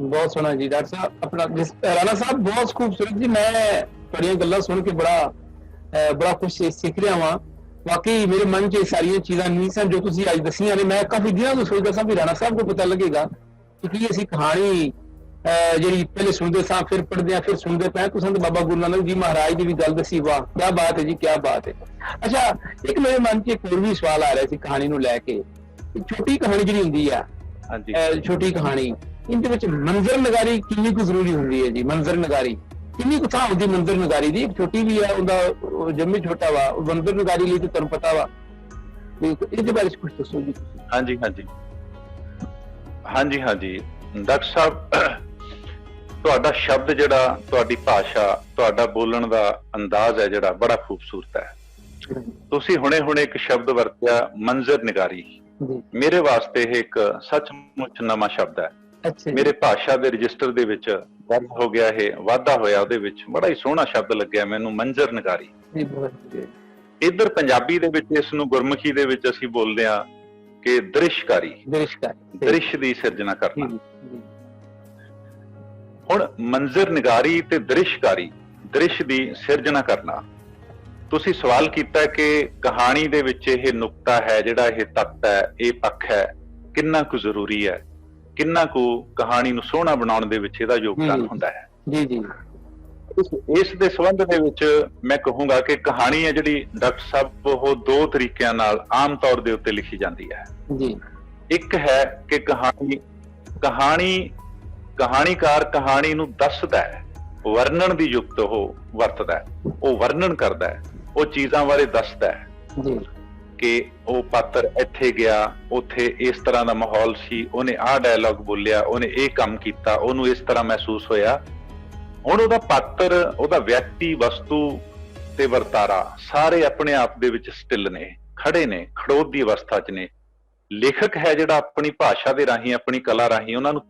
ਬਹੁਤ ਸੋਹਣਾ ਜੀ ਡਾਕਟਰ ਸਾਹਿਬ। ਆਪਣਾ ਰਾਣਾ ਸਾਹਿਬ ਬਹੁਤ ਖੂਬਸੂਰਤ ਜੀ। ਮੈਂ ਤੁਹਾਡੀਆਂ ਗੱਲਾਂ ਸੁਣ ਕੇ ਬੜਾ ਕੁਝ ਸਿੱਖ ਰਿਹਾ ਵਾਂ। ਵਾਕਈ ਮੇਰੇ ਮਨ 'ਚ ਇਹ ਸਾਰੀਆਂ ਚੀਜ਼ਾਂ ਨਹੀਂ ਸਨ ਜੋ ਤੁਸੀਂ ਅੱਜ ਦੱਸੀਆਂ ਨੇ। ਮੈਂ ਕਾਫੀ ਦਿਨਾਂ ਤੋਂ ਸੋਚਦਾ ਸਾਂ ਵੀ ਰਾਣਾ ਸਾਹਿਬ ਨੂੰ ਪਤਾ ਲੱਗੇਗਾ ਕਿ ਅਸੀਂ ਕਹਾਣੀ ਜਿਹੜੀ ਪਹਿਲੇ ਸੁਣਦੇ ਸਾਂ, ਫਿਰ ਪੜ੍ਹਦੇ ਆ, ਫਿਰ ਸੁਣਦੇ ਪਏ। ਤੁਸੀਂ ਤਾਂ ਬਾਬਾ ਗੁਰੂ ਨਾਨਕ ਜੀ ਮਹਾਰਾਜ ਦੀ ਵੀ ਗੱਲ ਦੱਸੀ। ਵਾਹ, ਕਿਆ ਬਾਤ ਹੈ ਜੀ, ਕਿਆ ਬਾਤ ਹੈ। ਅੱਛਾ, ਇੱਕ ਮੇਰੇ ਮਨ 'ਚ ਇੱਕ ਹੋਰ ਵੀ ਸਵਾਲ ਆ ਰਿਹਾ ਸੀ ਕਹਾਣੀ ਨੂੰ ਲੈ ਕੇ। ਛੋਟੀ ਕਹਾਣੀ ਜਿਹੜੀ ਹੁੰਦੀ ਆ, ਛੋਟੀ ਕਹਾਣੀ, ਇਹਦੇ ਵਿੱਚ ਮੰਜ਼ਰ ਨਗਾਰੀ ਕਿੰਨੀ ਕੁ ਜ਼ਰੂਰੀ ਹੁੰਦੀ ਹੈ ਜੀ? ਮੰਜ਼ਰ ਨਗਾਰੀ ਕਿੰਨੀ ਕੁ ਥਾਂ ਹੁੰਦੀ ਮੰਜ਼ਰ ਨਗਾਰੀ ਦੀ? ਇੱਕ ਛੋਟੀ ਵੀ ਆ, ਉਹਦਾ ਜੰਮੀ ਛੋਟਾ ਵਾ, ਮੰਜ਼ਰ ਨਗਾਰੀ ਲਈ ਤਾਂ ਤੁਹਾਨੂੰ ਪਤਾ ਵਾ, ਇਹਦੇ ਬਾਰੇ ਕੁਝ ਦੱਸੋ ਜੀ। ਹਾਂਜੀ ਡਾਕਟਰ ਸਾਹਿਬ, ਤੁਹਾਡਾ ਸ਼ਬਦ ਜਿਹੜਾ, ਤੁਹਾਡੀ ਭਾਸ਼ਾ, ਤੁਹਾਡਾ ਬੋਲਣ ਦਾ ਅੰਦਾਜ਼ ਹੈ ਜਿਹੜਾ ਬੜਾ ਖੂਬਸੂਰਤ ਹੈ। ਤੁਸੀਂ ਹੁਣੇ ਇੱਕ ਸ਼ਬਦ ਵਰਤਿਆ, ਮੰਜ਼ਰ ਨਿਗਾਰੀ। ਮੇਰੇ ਵਾਸਤੇ ਇਹ ਇੱਕ ਸੱਚਮੁੱਚ ਨਵਾਂ ਸ਼ਬਦ ਹੈ। ਮੇਰੇ ਭਾਸ਼ਾ ਦੇ ਰਜਿਸਟਰ ਦੇ ਵਿੱਚ ਦਰਜ ਹੋ ਗਿਆ, ਇਹ ਵਾਧਾ ਹੋਇਆ ਉਹਦੇ ਵਿੱਚ। ਬੜਾ ਹੀ ਸੋਹਣਾ ਸ਼ਬਦ ਲੱਗਿਆ ਮੈਨੂੰ, ਮੰਜ਼ਰ ਨਿਗਾਰੀ। ਇੱਧਰ ਪੰਜਾਬੀ ਦੇ ਵਿੱਚ ਇਸ ਨੂੰ ਗੁਰਮੁਖੀ ਦੇ ਵਿੱਚ ਅਸੀਂ ਬੋਲਦੇ ਹਾਂ ਕਿ ਦ੍ਰਿਸ਼ਕਾਰੀ, ਦ੍ਰਿਸ਼ ਦੀ ਸਿਰਜਣਾ ਕਰਨਾ। ਹੁਣ ਮੰਜ਼ਰ ਨਿਗਾਰੀ ਤੇ ਦ੍ਰਿਸ਼ਕਾਰੀ, ਦ੍ਰਿਸ਼ ਦੀ ਸਿਰਜਣਾ ਕਰਨਾ। ਤੁਸੀਂ ਸਵਾਲ ਕੀਤਾ ਕਿ ਕਹਾਣੀ ਦੇ ਵਿੱਚ ਇਹ ਨੁਕਤਾ ਹੈ, ਜਿਹੜਾ ਇਹ ਤੱਤ ਹੈ, ਇਹ ਪੱਖ ਹੈ, ਕਿੰਨਾ ਕੁ ਜ਼ਰੂਰੀ ਹੈ, ਕਿੰਨਾ ਕੁ ਕਹਾਣੀ ਨੂੰ ਸੋਹਣਾ ਬਣਾਉਣ ਦੇ ਵਿੱਚ ਇਹਦਾ ਯੋਗਦਾਨ ਹੁੰਦਾ ਹੈ। ਇਸ ਦੇ ਸੰਬੰਧ ਦੇ ਵਿੱਚ ਮੈਂ ਕਹੂੰਗਾ ਕਿ ਕਹਾਣੀ ਹੈ ਜਿਹੜੀ ਡਾਕਟਰ ਸਾਹਿਬ, ਉਹ ਦੋ ਤਰੀਕਿਆਂ ਨਾਲ ਆਮ ਤੌਰ ਦੇ ਉੱਤੇ ਲਿਖੀ ਜਾਂਦੀ ਹੈ। ਇੱਕ ਹੈ ਕਿ ਕਹਾਣੀਕਾਰ ਕਹਾਣੀ ਨੂੰ ਦੱਸਦਾ ਹੈ, ਵਰਣਨ ਦੀ ਯੁਕਤ ਉਹ ਵਰਤਦਾ ਹੈ, ਉਹ ਵਰਣਨ ਕਰਦਾ ਹੈ, ਉਹ ਚੀਜ਼ਾਂ ਬਾਰੇ ਦੱਸਦਾ ਹੈ ਕਿ ਉਹ ਪਾਤਰ ਇੱਥੇ ਗਿਆ, ਉੱਥੇ ਇਸ ਤਰ੍ਹਾਂ ਦਾ ਮਾਹੌਲ ਸੀ, ਉਹਨੇ ਆਹ ਡਾਇਲੌਗ ਬੋਲਿਆ, ਉਹਨੇ ਇਹ ਕੰਮ ਕੀਤਾ, ਉਹਨੂੰ ਇਸ ਤਰ੍ਹਾਂ ਮਹਿਸੂਸ ਹੋਇਆ। ਹੁਣ ਉਹਦਾ ਪਾਤਰ, ਉਹਦਾ ਵਿਅਕਤੀ, ਵਸਤੂ ਤੇ ਵਰਤਾਰਾ ਸਾਰੇ ਆਪਣੇ ਆਪ ਦੇ ਵਿੱਚ ਸਟਿਲ ਨੇ, ਖੜੇ ਨੇ, ਖੜੋਤ ਦੀ ਅਵਸਥਾ 'ਚ ਨੇ। ਲੇਖਕ ਹੈ ਜਿਹੜਾ ਆਪਣੀ ਭਾਸ਼ਾ ਦੇ ਰਾਹੀਂ, ਆਪਣੀ ਕਲਾ ਰਾਹੀਂ ਉਹਨਾਂ ਨੂੰ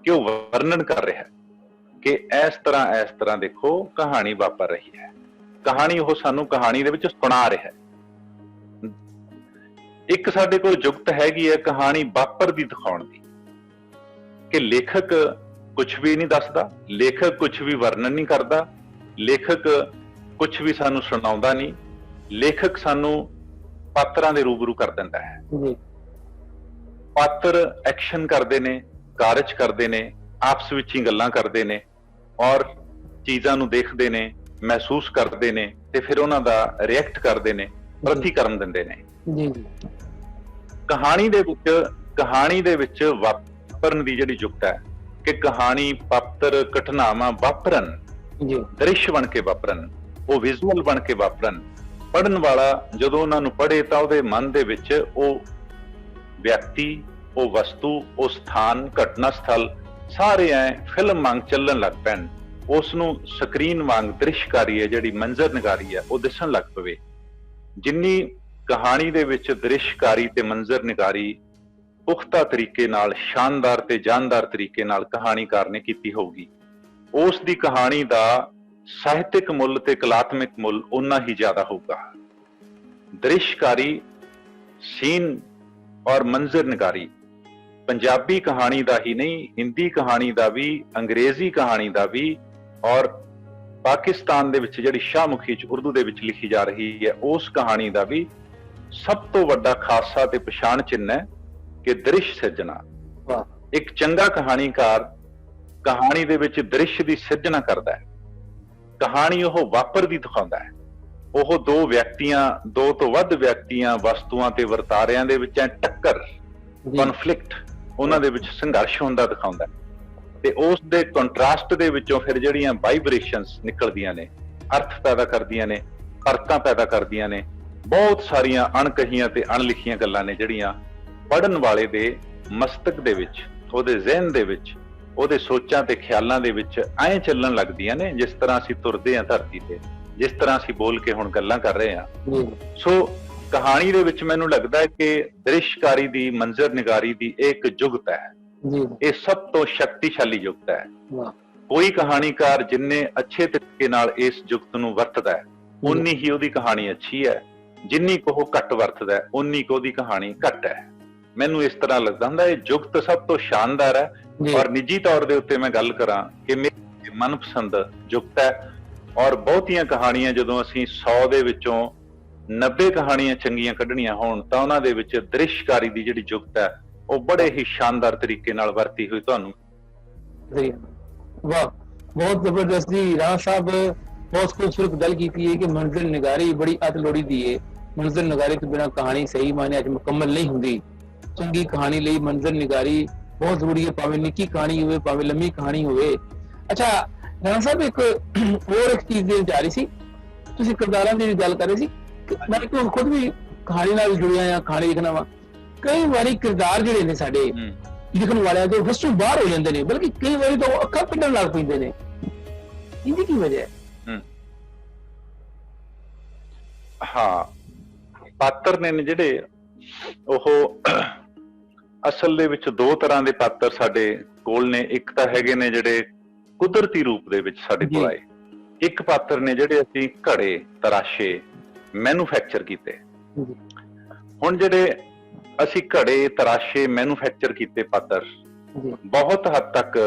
ਕਿ ਉਹ ਵਰਣਨ ਕਰ ਰਿਹਾ ਕਿ ਇਸ ਤਰ੍ਹਾਂ ਦੇਖੋ ਕਹਾਣੀ ਵਾਪਰ ਰਹੀ ਹੈ। ਕਹਾਣੀ ਉਹ ਸਾਨੂੰ ਕਹਾਣੀ ਦੇ ਵਿੱਚ ਸੁਣਾ ਰਿਹਾ ਹੈ। ਇੱਕ ਸਾਡੇ ਕੋਲ ਜੁਗਤ ਹੈਗੀ ਹੈ ਕਹਾਣੀ ਵਾਪਰਦੀ ਦਿਖਾਉਣ ਦੀ, ਕਿ ਲੇਖਕ ਕੁਝ ਵੀ ਨਹੀਂ ਦੱਸਦਾ, ਲੇਖਕ ਕੁਝ ਵੀ ਵਰਣਨ ਨਹੀਂ ਕਰਦਾ, ਲੇਖਕ ਕੁਝ ਵੀ ਸਾਨੂੰ ਸੁਣਾਉਂਦਾ ਨਹੀਂ, ਲੇਖਕ ਸਾਨੂੰ ਪਾਤਰਾਂ ਦੇ ਰੂਬਰੂ ਕਰ ਦਿੰਦਾ ਹੈ। ਪਾਤਰ ਐਕਸ਼ਨ ਕਰਦੇ ਨੇ, ਕਾਰਜ ਕਰਦੇ ਨੇ, ਆਪਸ ਵਿੱਚ ਹੀ ਗੱਲਾਂ ਕਰਦੇ ਨੇ, ਔਰ ਚੀਜ਼ਾਂ ਨੂੰ ਦੇਖਦੇ ਨੇ, ਮਹਿਸੂਸ ਕਰਦੇ ਨੇ, ਤੇ ਫਿਰ ਉਹਨਾਂ ਦਾ ਰਿਐਕਟ ਕਰਦੇ ਨੇ, ਪ੍ਰਤੀਕਰਮ ਦਿੰਦੇ ਨੇ। ਕਹਾਣੀ ਦੇ ਵਿੱਚ ਵਾਪਰਨ ਦੀ ਜਿਹੜੀ ਯੁਕਤ ਹੈ ਕਿ ਕਹਾਣੀ, ਪਾਤਰ, ਘਟਨਾਵਾਂ ਵਾਪਰਨ, ਦ੍ਰਿਸ਼ ਬਣ ਕੇ ਵਾਪਰਨ, ਉਹ ਵਿਜ਼ੂਅਲ ਬਣ ਕੇ ਵਾਪਰਨ। ਪੜ੍ਹਨ ਵਾਲਾ ਜਦੋਂ ਉਹਨਾਂ ਨੂੰ ਪੜ੍ਹੇ ਤਾਂ ਉਹਦੇ ਮਨ ਦੇ ਵਿੱਚ ਉਹ ਵਿਅਕਤੀ, ਉਹ ਵਸਤੂ, ਉਹ ਸਥਾਨ, ਘਟਨਾ ਸਥਲ ਸਾਰੇ ਐ ਫਿਲਮ ਵਾਂਗ ਚੱਲਣ ਲੱਗ ਪੈਣ। ਉਸ ਨੂੰ ਸਕਰੀਨ ਵਾਂਗ ਦ੍ਰਿਸ਼ਕਾਰੀ ਹੈ, ਜਿਹੜੀ ਮੰਜ਼ਰ ਨਿਗਾਰੀ ਹੈ, ਉਹ ਦਿਸਣ ਲੱਗ ਪਵੇ। ਜਿੰਨੀ ਕਹਾਣੀ ਦੇ ਵਿੱਚ ਦ੍ਰਿਸ਼ਕਾਰੀ ਤੇ ਮੰਜ਼ਰ ਨਿਗਾਰੀ ਪੁਖਤਾ ਤਰੀਕੇ ਨਾਲ, ਸ਼ਾਨਦਾਰ ਤੇ ਜਾਨਦਾਰ ਤਰੀਕੇ ਨਾਲ ਕਹਾਣੀਕਾਰ ਨੇ ਕੀਤੀ ਹੋਊਗੀ, ਉਸ ਦੀ ਕਹਾਣੀ ਦਾ ਸਾਹਿਤਿਕ ਮੁੱਲ ਤੇ ਕਲਾਤਮਿਕ ਮੁੱਲ ਉਨਾ ਹੀ ਜ਼ਿਆਦਾ ਹੋਊਗਾ। ਦ੍ਰਿਸ਼ਕਾਰੀ, ਸੀਨ ਔਰ ਮੰਜ਼ਰ ਨਿਗਾਰੀ ਪੰਜਾਬੀ ਕਹਾਣੀ ਦਾ ਹੀ ਨਹੀਂ, ਹਿੰਦੀ ਕਹਾਣੀ ਦਾ ਵੀ, ਅੰਗਰੇਜ਼ੀ ਕਹਾਣੀ ਦਾ ਵੀ, ਔਰ ਪਾਕਿਸਤਾਨ ਦੇ ਵਿੱਚ ਜਿਹੜੀ ਸ਼ਾਹਮੁਖੀ 'ਚ ਉਰਦੂ ਦੇ ਵਿੱਚ ਲਿਖੀ ਜਾ ਰਹੀ ਹੈ, ਉਸ ਕਹਾਣੀ ਦਾ ਵੀ ਸਭ ਤੋਂ ਵੱਡਾ ਖਾਸਾ ਤੇ ਪਛਾਣ ਚਿੰਨ੍ਹ ਹੈ ਕਿ ਦ੍ਰਿਸ਼ ਸਿਰਜਣਾ। ਇੱਕ ਚੰਗਾ ਕਹਾਣੀਕਾਰ ਕਹਾਣੀ ਦੇ ਵਿੱਚ ਦ੍ਰਿਸ਼ ਦੀ ਸਿਰਜਣਾ ਕਰਦਾ ਹੈ। ਕਹਾਣੀ ਉਹ ਵਾਪਰਦੀ ਦਿਖਾਉਂਦਾ ਹੈ। ਉਹ ਦੋ ਵਿਅਕਤੀਆਂ, ਦੋ ਤੋਂ ਵੱਧ ਵਿਅਕਤੀਆਂ, ਵਸਤੂਆਂ ਤੇ ਵਰਤਾਰਿਆਂ ਦੇ ਵਿੱਚ ਟੱਕਰ, ਕਨਫਲਿਕਟ, ਉਹਨਾਂ ਦੇ ਵਿੱਚ ਸੰਘਰਸ਼ ਹੁੰਦਾ ਦਿਖਾਉਂਦਾ ਹੈ। ਤੇ ਉਸ ਦੇ ਕੰਟਰਾਸਟ ਦੇ ਵਿੱਚੋਂ ਫਿਰ ਜਿਹੜੀਆਂ ਵਾਈਬ੍ਰੇਸ਼ਨਸ ਨਿਕਲਦੀਆਂ ਨੇ, ਅਰਥ ਪੈਦਾ ਕਰਦੀਆਂ ਨੇ, ਫਰਕਾਂ ਪੈਦਾ ਕਰਦੀਆਂ ਨੇ। ਬਹੁਤ ਸਾਰੀਆਂ ਅਣਕਹੀਆਂ ਤੇ ਅਣਲਿਖੀਆਂ ਗੱਲਾਂ ਨੇ ਜਿਹੜੀਆਂ ਪੜ੍ਹਨ ਵਾਲੇ ਦੇ ਮਸਤਕ ਦੇ ਵਿੱਚ, ਉਹਦੇ ਜ਼ਿਹਨ ਦੇ ਵਿੱਚ, ਉਹਦੇ ਸੋਚਾਂ ਤੇ ਖਿਆਲਾਂ ਦੇ ਵਿੱਚ ਐਂ ਚੱਲਣ ਲੱਗਦੀਆਂ ਨੇ ਜਿਸ ਤਰ੍ਹਾਂ ਅਸੀਂ ਤੁਰਦੇ ਹਾਂ ਧਰਤੀ ਤੇ, ਜਿਸ ਤਰ੍ਹਾਂ ਅਸੀਂ ਬੋਲ ਕੇ ਹੁਣ ਗੱਲਾਂ ਕਰ ਰਹੇ ਹਾਂ। ਸੋ ਕਹਾਣੀ ਦੇ ਵਿੱਚ ਮੈਨੂੰ ਲੱਗਦਾ ਹੈ ਕਿ ਦ੍ਰਿਸ਼ਕਾਰੀ ਦੀ, ਮੰਜ਼ਰ ਨਿਗਾਰੀ ਦੀ ਇਹ ਇੱਕ ਜੁਗਤ ਹੈ, ਇਹ ਸਭ ਤੋਂ ਸ਼ਕਤੀਸ਼ਾਲੀ ਜੁਗਤ ਹੈ। ਕੋਈ ਕਹਾਣੀਕਾਰ ਜਿੰਨੇ ਅੱਛੇ ਤਰੀਕੇ ਨਾਲ ਇਸ ਜੁਗਤ ਨੂੰ ਵਰਤਦਾ ਹੈ, ਉਨੀ ਹੀ ਉਹਦੀ ਕਹਾਣੀ ਅੱਛੀ ਹੈ। ਜਿੰਨੀ ਕੁ ਉਹ ਘੱਟ ਵਰਤਦਾ ਹੈ, ਉਨੀ ਕੁ ਉਹਦੀ ਕਹਾਣੀ ਘੱਟ ਹੈ। ਮੈਨੂੰ ਇਸ ਤਰ੍ਹਾਂ ਲੱਗਦਾ ਹੁੰਦਾ ਇਹ ਜੁਗਤ ਸਭ ਤੋਂ ਸ਼ਾਨਦਾਰ ਹੈ। ਔਰ ਨਿੱਜੀ ਤੌਰ ਦੇ ਉੱਤੇ ਮੈਂ ਗੱਲ ਕਰਾਂ ਕਿ ਮੇਰੀ ਮਨਪਸੰਦ ਜੁਗਤ ਹੈ। ਔਰ ਬਹੁਤੀਆਂ ਕਹਾਣੀਆਂ ਜਦੋਂ ਅਸੀਂ 100 ਦੇ ਵਿੱਚੋਂ 90 ਕਹਾਣੀਆਂ ਚੰਗੀਆਂ ਕੱਢਣੀਆਂ ਹੋਣ ਤਾਂ ਉਹਨਾਂ ਦੇ ਵਿੱਚ ਦ੍ਰਿਸ਼ਕਾਰੀ ਦੀ ਜਿਹੜੀ ਜੁਗਤ ਹੈ ਉਹ ਬੜੇ ਹੀ ਸ਼ਾਨਦਾਰ ਤਰੀਕੇ ਨਾਲ ਵਰਤੀ ਹੋਈ ਤੁਹਾਨੂੰ। ਵਾਹ, ਬਹੁਤ ਜ਼ਬਰਦਸਤ ਜੀ। ਰਾਣਾ ਸਾਹਿਬ ਬਹੁਤ ਖੂਬਸੂਰਤ ਗੱਲ ਕੀਤੀ ਹੈ ਕਿ ਮੰਜ਼ਿਲ ਨਿਗਾਰੀ ਬੜੀ ਅਤ ਲੋੜੀਦੀ ਹੈ। ਮੰਜ਼ਿਲ ਨਿਗਾਰੀ ਤੋਂ ਬਿਨਾਂ ਕਹਾਣੀ ਸਹੀ ਮਾਇਨੇ ਚ ਮੁਕੰਮਲ ਨਹੀਂ ਹੁੰਦੀ। ਚੰਗੀ ਕਹਾਣੀ ਲਈ ਮੰਜ਼ਿਲ ਨਿਗਾਰੀ ਬਹੁਤ ਜ਼ਰੂਰੀ ਹੈ, ਭਾਵੇਂ ਨਿੱਕੀ ਕਹਾਣੀ ਹੋਵੇ ਭਾਵੇਂ ਲੰਮੀ ਕਹਾਣੀ ਹੋਵੇ। ਅੱਛਾ ਰਾਣਾ ਸਾਹਿਬ, ਇੱਕ ਹੋਰ ਇੱਕ ਚੀਜ਼ ਦੇ ਜਾ ਰਹੀ ਸੀ, ਤੁਸੀਂ ਕਿਰਦਾਰਾਂ ਦੀ ਗੱਲ ਕਰ ਰਹੇ ਸੀ। ਮੈਂ ਖੁਦ ਵੀ ਕਹਾਣੀ ਨਾਲ ਜੁੜਿਆ ਆ, ਕਹਾਣੀ ਲਿਖਣਾ ਵਾ। ਕਈ ਵਾਰੀ ਕਿਰਦਾਰ ਜਿਹੜੇ ਨੇ ਸਾਡੇ ਲਿਖਣ ਵਾਲਿਆਂ ਤੋਂ ਵਸੋਂ ਬਾਹਰ ਹੋ ਜਾਂਦੇ ਨੇ, ਬਲਕਿ ਕਈ ਵਾਰੀ ਤਾਂ ਅੱਖਾਂ ਕੱਢਣ ਲੱਗ ਪੈਂਦੇ ਨੇ। ਇਹਦੀ ਕੀ ਵਜ੍ਹਾ ਹੈ? ਹਾਂ, ਪਾਤਰ ਨੇ ਜਿਹੜੇ ਉਹ ਅਸਲ ਦੇ ਵਿੱਚ ਦੋ ਤਰ੍ਹਾਂ ਦੇ ਪਾਤਰ ਸਾਡੇ ਕੋਲ ਨੇ। ਇੱਕ ਤਾਂ ਹੈਗੇ ਨੇ ਜਿਹੜੇ ਕੁਦਰਤੀ ਰੂਪ ਦੇ ਵਿੱਚ ਸਾਡੇ ਕੋਲ ਆਏ, ਇੱਕ ਪਾਤਰ ਨੇ ਜਿਹੜੇ ਅਸੀਂ ਘੜੇ ਤਰਾਸ਼ੇ, ਮੈਨੂਫੈਕਚਰ ਕੀਤੇ। ਹੁਣ ਜਿਹੜੇ ਅਸੀਂ ਘੜੇ ਤਰਾਸ਼ੇ ਮੈਨੂਫੈਕਚਰ ਕੀਤੇ ਪਾਤਰ ਬਹੁਤ ਹੱਦ ਤੱਕ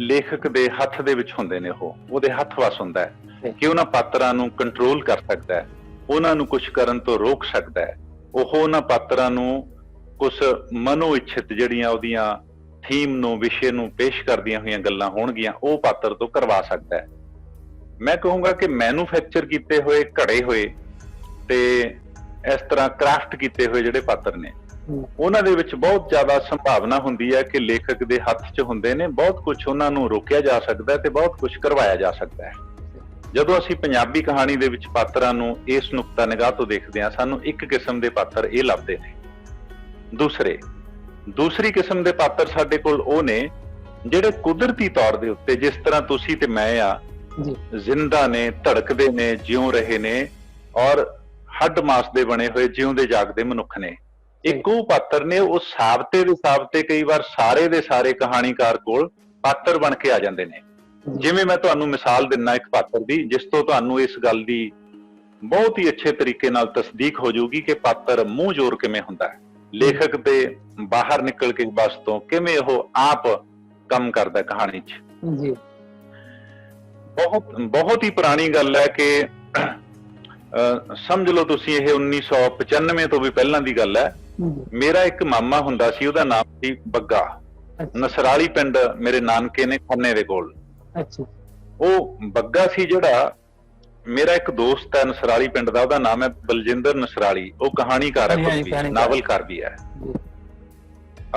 ਲੇਖਕ ਦੇ ਹੱਥ ਦੇ ਵਿੱਚ ਹੁੰਦੇ ਨੇ। ਉਹਦੇ ਹੱਥ ਵਸ ਹੁੰਦਾ ਹੈ ਕਿ ਉਹਨਾਂ ਪਾਤਰਾਂ ਨੂੰ ਕੰਟਰੋਲ ਕਰ ਸਕਦਾ ਹੈ, ਉਹਨਾਂ ਨੂੰ ਕੁਝ ਕਰਨ ਤੋਂ ਰੋਕ ਸਕਦਾ ਹੈ। ਉਹ ਉਹਨਾਂ ਪਾਤਰਾਂ ਨੂੰ ਕੁਝ ਮਨੋ ਇੱਛਿਤ ਜਿਹੜੀਆਂ ਉਹਦੀਆਂ ਥੀਮ ਨੂੰ, ਵਿਸ਼ੇ ਨੂੰ ਪੇਸ਼ ਕਰਦੀਆਂ ਹੋਈਆਂ ਗੱਲਾਂ ਹੋਣਗੀਆਂ, ਉਹ ਪਾਤਰ ਤੋਂ ਕਰਵਾ ਸਕਦਾ ਹੈ। ਮੈਂ ਕਹੂੰਗਾ ਕਿ ਮੈਨੂਫੈਕਚਰ ਕੀਤੇ ਹੋਏ, ਘੜੇ ਹੋਏ ਤੇ ਇਸ ਤਰ੍ਹਾਂ ਕ੍ਰਾਫਟ ਕੀਤੇ ਹੋਏ ਜਿਹੜੇ ਪਾਤਰ ਨੇ, ਉਹਨਾਂ ਦੇ ਵਿੱਚ ਬਹੁਤ ਜ਼ਿਆਦਾ ਸੰਭਾਵਨਾ ਹੁੰਦੀ ਹੈ ਕਿ ਲੇਖਕ ਦੇ ਹੱਥ 'ਚ ਹੁੰਦੇ ਨੇ। ਬਹੁਤ ਕੁਝ ਉਹਨਾਂ ਨੂੰ ਰੋਕਿਆ ਜਾ ਸਕਦਾ ਤੇ ਬਹੁਤ ਕੁਝ ਕਰਵਾਇਆ ਜਾ ਸਕਦਾ ਹੈ। ਜਦੋਂ ਅਸੀਂ ਪੰਜਾਬੀ ਕਹਾਣੀ ਦੇ ਵਿੱਚ ਪਾਤਰਾਂ ਨੂੰ ਇਸ ਨੁਕਤਾ ਨਿਗਾਹ ਤੋਂ ਦੇਖਦੇ ਹਾਂ, ਸਾਨੂੰ ਇੱਕ ਕਿਸਮ ਦੇ ਪਾਤਰ ਇਹ ਲੱਭਦੇ ਨੇ। ਦੂਸਰੀ ਕਿਸਮ ਦੇ ਪਾਤਰ ਸਾਡੇ ਕੋਲ ਉਹ ਨੇ ਜਿਹੜੇ ਕੁਦਰਤੀ ਤੌਰ ਦੇ ਉੱਤੇ, ਜਿਸ ਤਰ੍ਹਾਂ ਤੁਸੀਂ ਤੇ ਮੈਂ ਆ, ਜ਼ਿੰਦਾ ਨੇ, ਧੜਕਦੇ ਨੇ, ਜਿਉਂ ਰਹੇ ਨੇ ਔਰ ਹੱਡ ਮਾਸ ਦੇ ਬਣੇ ਹੋਏ ਜਿਉਂਦੇ ਜਾਗਦੇ ਮਨੁੱਖ ਨੇ। ਇੱਕ ਉਹ ਪਾਤਰ ਨੇ, ਉਹ ਸਾਬਤੇ ਦੇ ਸਾਬਤੇ ਕਈ ਵਾਰ ਸਾਰੇ ਦੇ ਸਾਰੇ ਕਹਾਣੀਕਾਰ ਕੋਲ ਪਾਤਰ ਬਣ ਕੇ ਆ ਜਾਂਦੇ ਨੇ। ਜਿਵੇਂ ਮੈਂ ਤੁਹਾਨੂੰ ਮਿਸਾਲ ਦਿੰਨਾ ਇੱਕ ਪਾਤਰ ਦੀ, ਜਿਸ ਤੋਂ ਤੁਹਾਨੂੰ ਇਸ ਗੱਲ ਦੀ ਬਹੁਤ ਹੀ ਅੱਛੇ ਤਰੀਕੇ ਨਾਲ ਤਸਦੀਕ ਹੋ ਜਾਊਗੀ ਕਿ ਪਾਤਰ ਮੂੰਹ ਜ਼ੋਰ ਕਿਵੇਂ ਹੁੰਦਾ ਹੈ, ਲੇਖਕ ਦੇ ਬਾਹਰ ਨਿਕਲ ਕੇ ਬਸ ਤੋਂ ਕਿਵੇਂ ਉਹ ਆਪ ਕੰਮ ਕਰਦਾ ਕਹਾਣੀ 'ਚ। ਬਹੁਤ ਹੀ ਪੁਰਾਣੀ ਗੱਲ ਹੈ ਕਿ ਸਮਝ ਲਓ ਤੁਸੀਂ ਇਹ 1995 ਤੋਂ ਵੀ ਪਹਿਲਾਂ ਦੀ ਗੱਲ ਹੈ। ਮੇਰਾ ਇੱਕ ਮਾਮਾ ਹੁੰਦਾ ਸੀ, ਉਹਦਾ ਨਾਮ ਸੀ ਬੱਗਾ। ਨਸਰਾਲੀ ਪਿੰਡ ਮੇਰੇ ਨਾਨਕੇ ਨੇ, ਖੰਨੇ ਦੇ ਕੋਲ। ਉਹ ਬੱਗਾ ਸੀ ਜਿਹੜਾ ਮੇਰਾ ਇੱਕ ਦੋਸਤ ਹੈ ਨਸਰਾਲੀ ਪਿੰਡ ਦਾ, ਉਹਦਾ ਨਾਮ ਹੈ ਬਲਜਿੰਦਰ ਨਸਰਾਲੀ। ਉਹ ਕਹਾਣੀਕਾਰ ਹੈ, ਖੁਦ ਵੀ ਨਾਵਲਕਾਰ ਵੀ ਹੈ।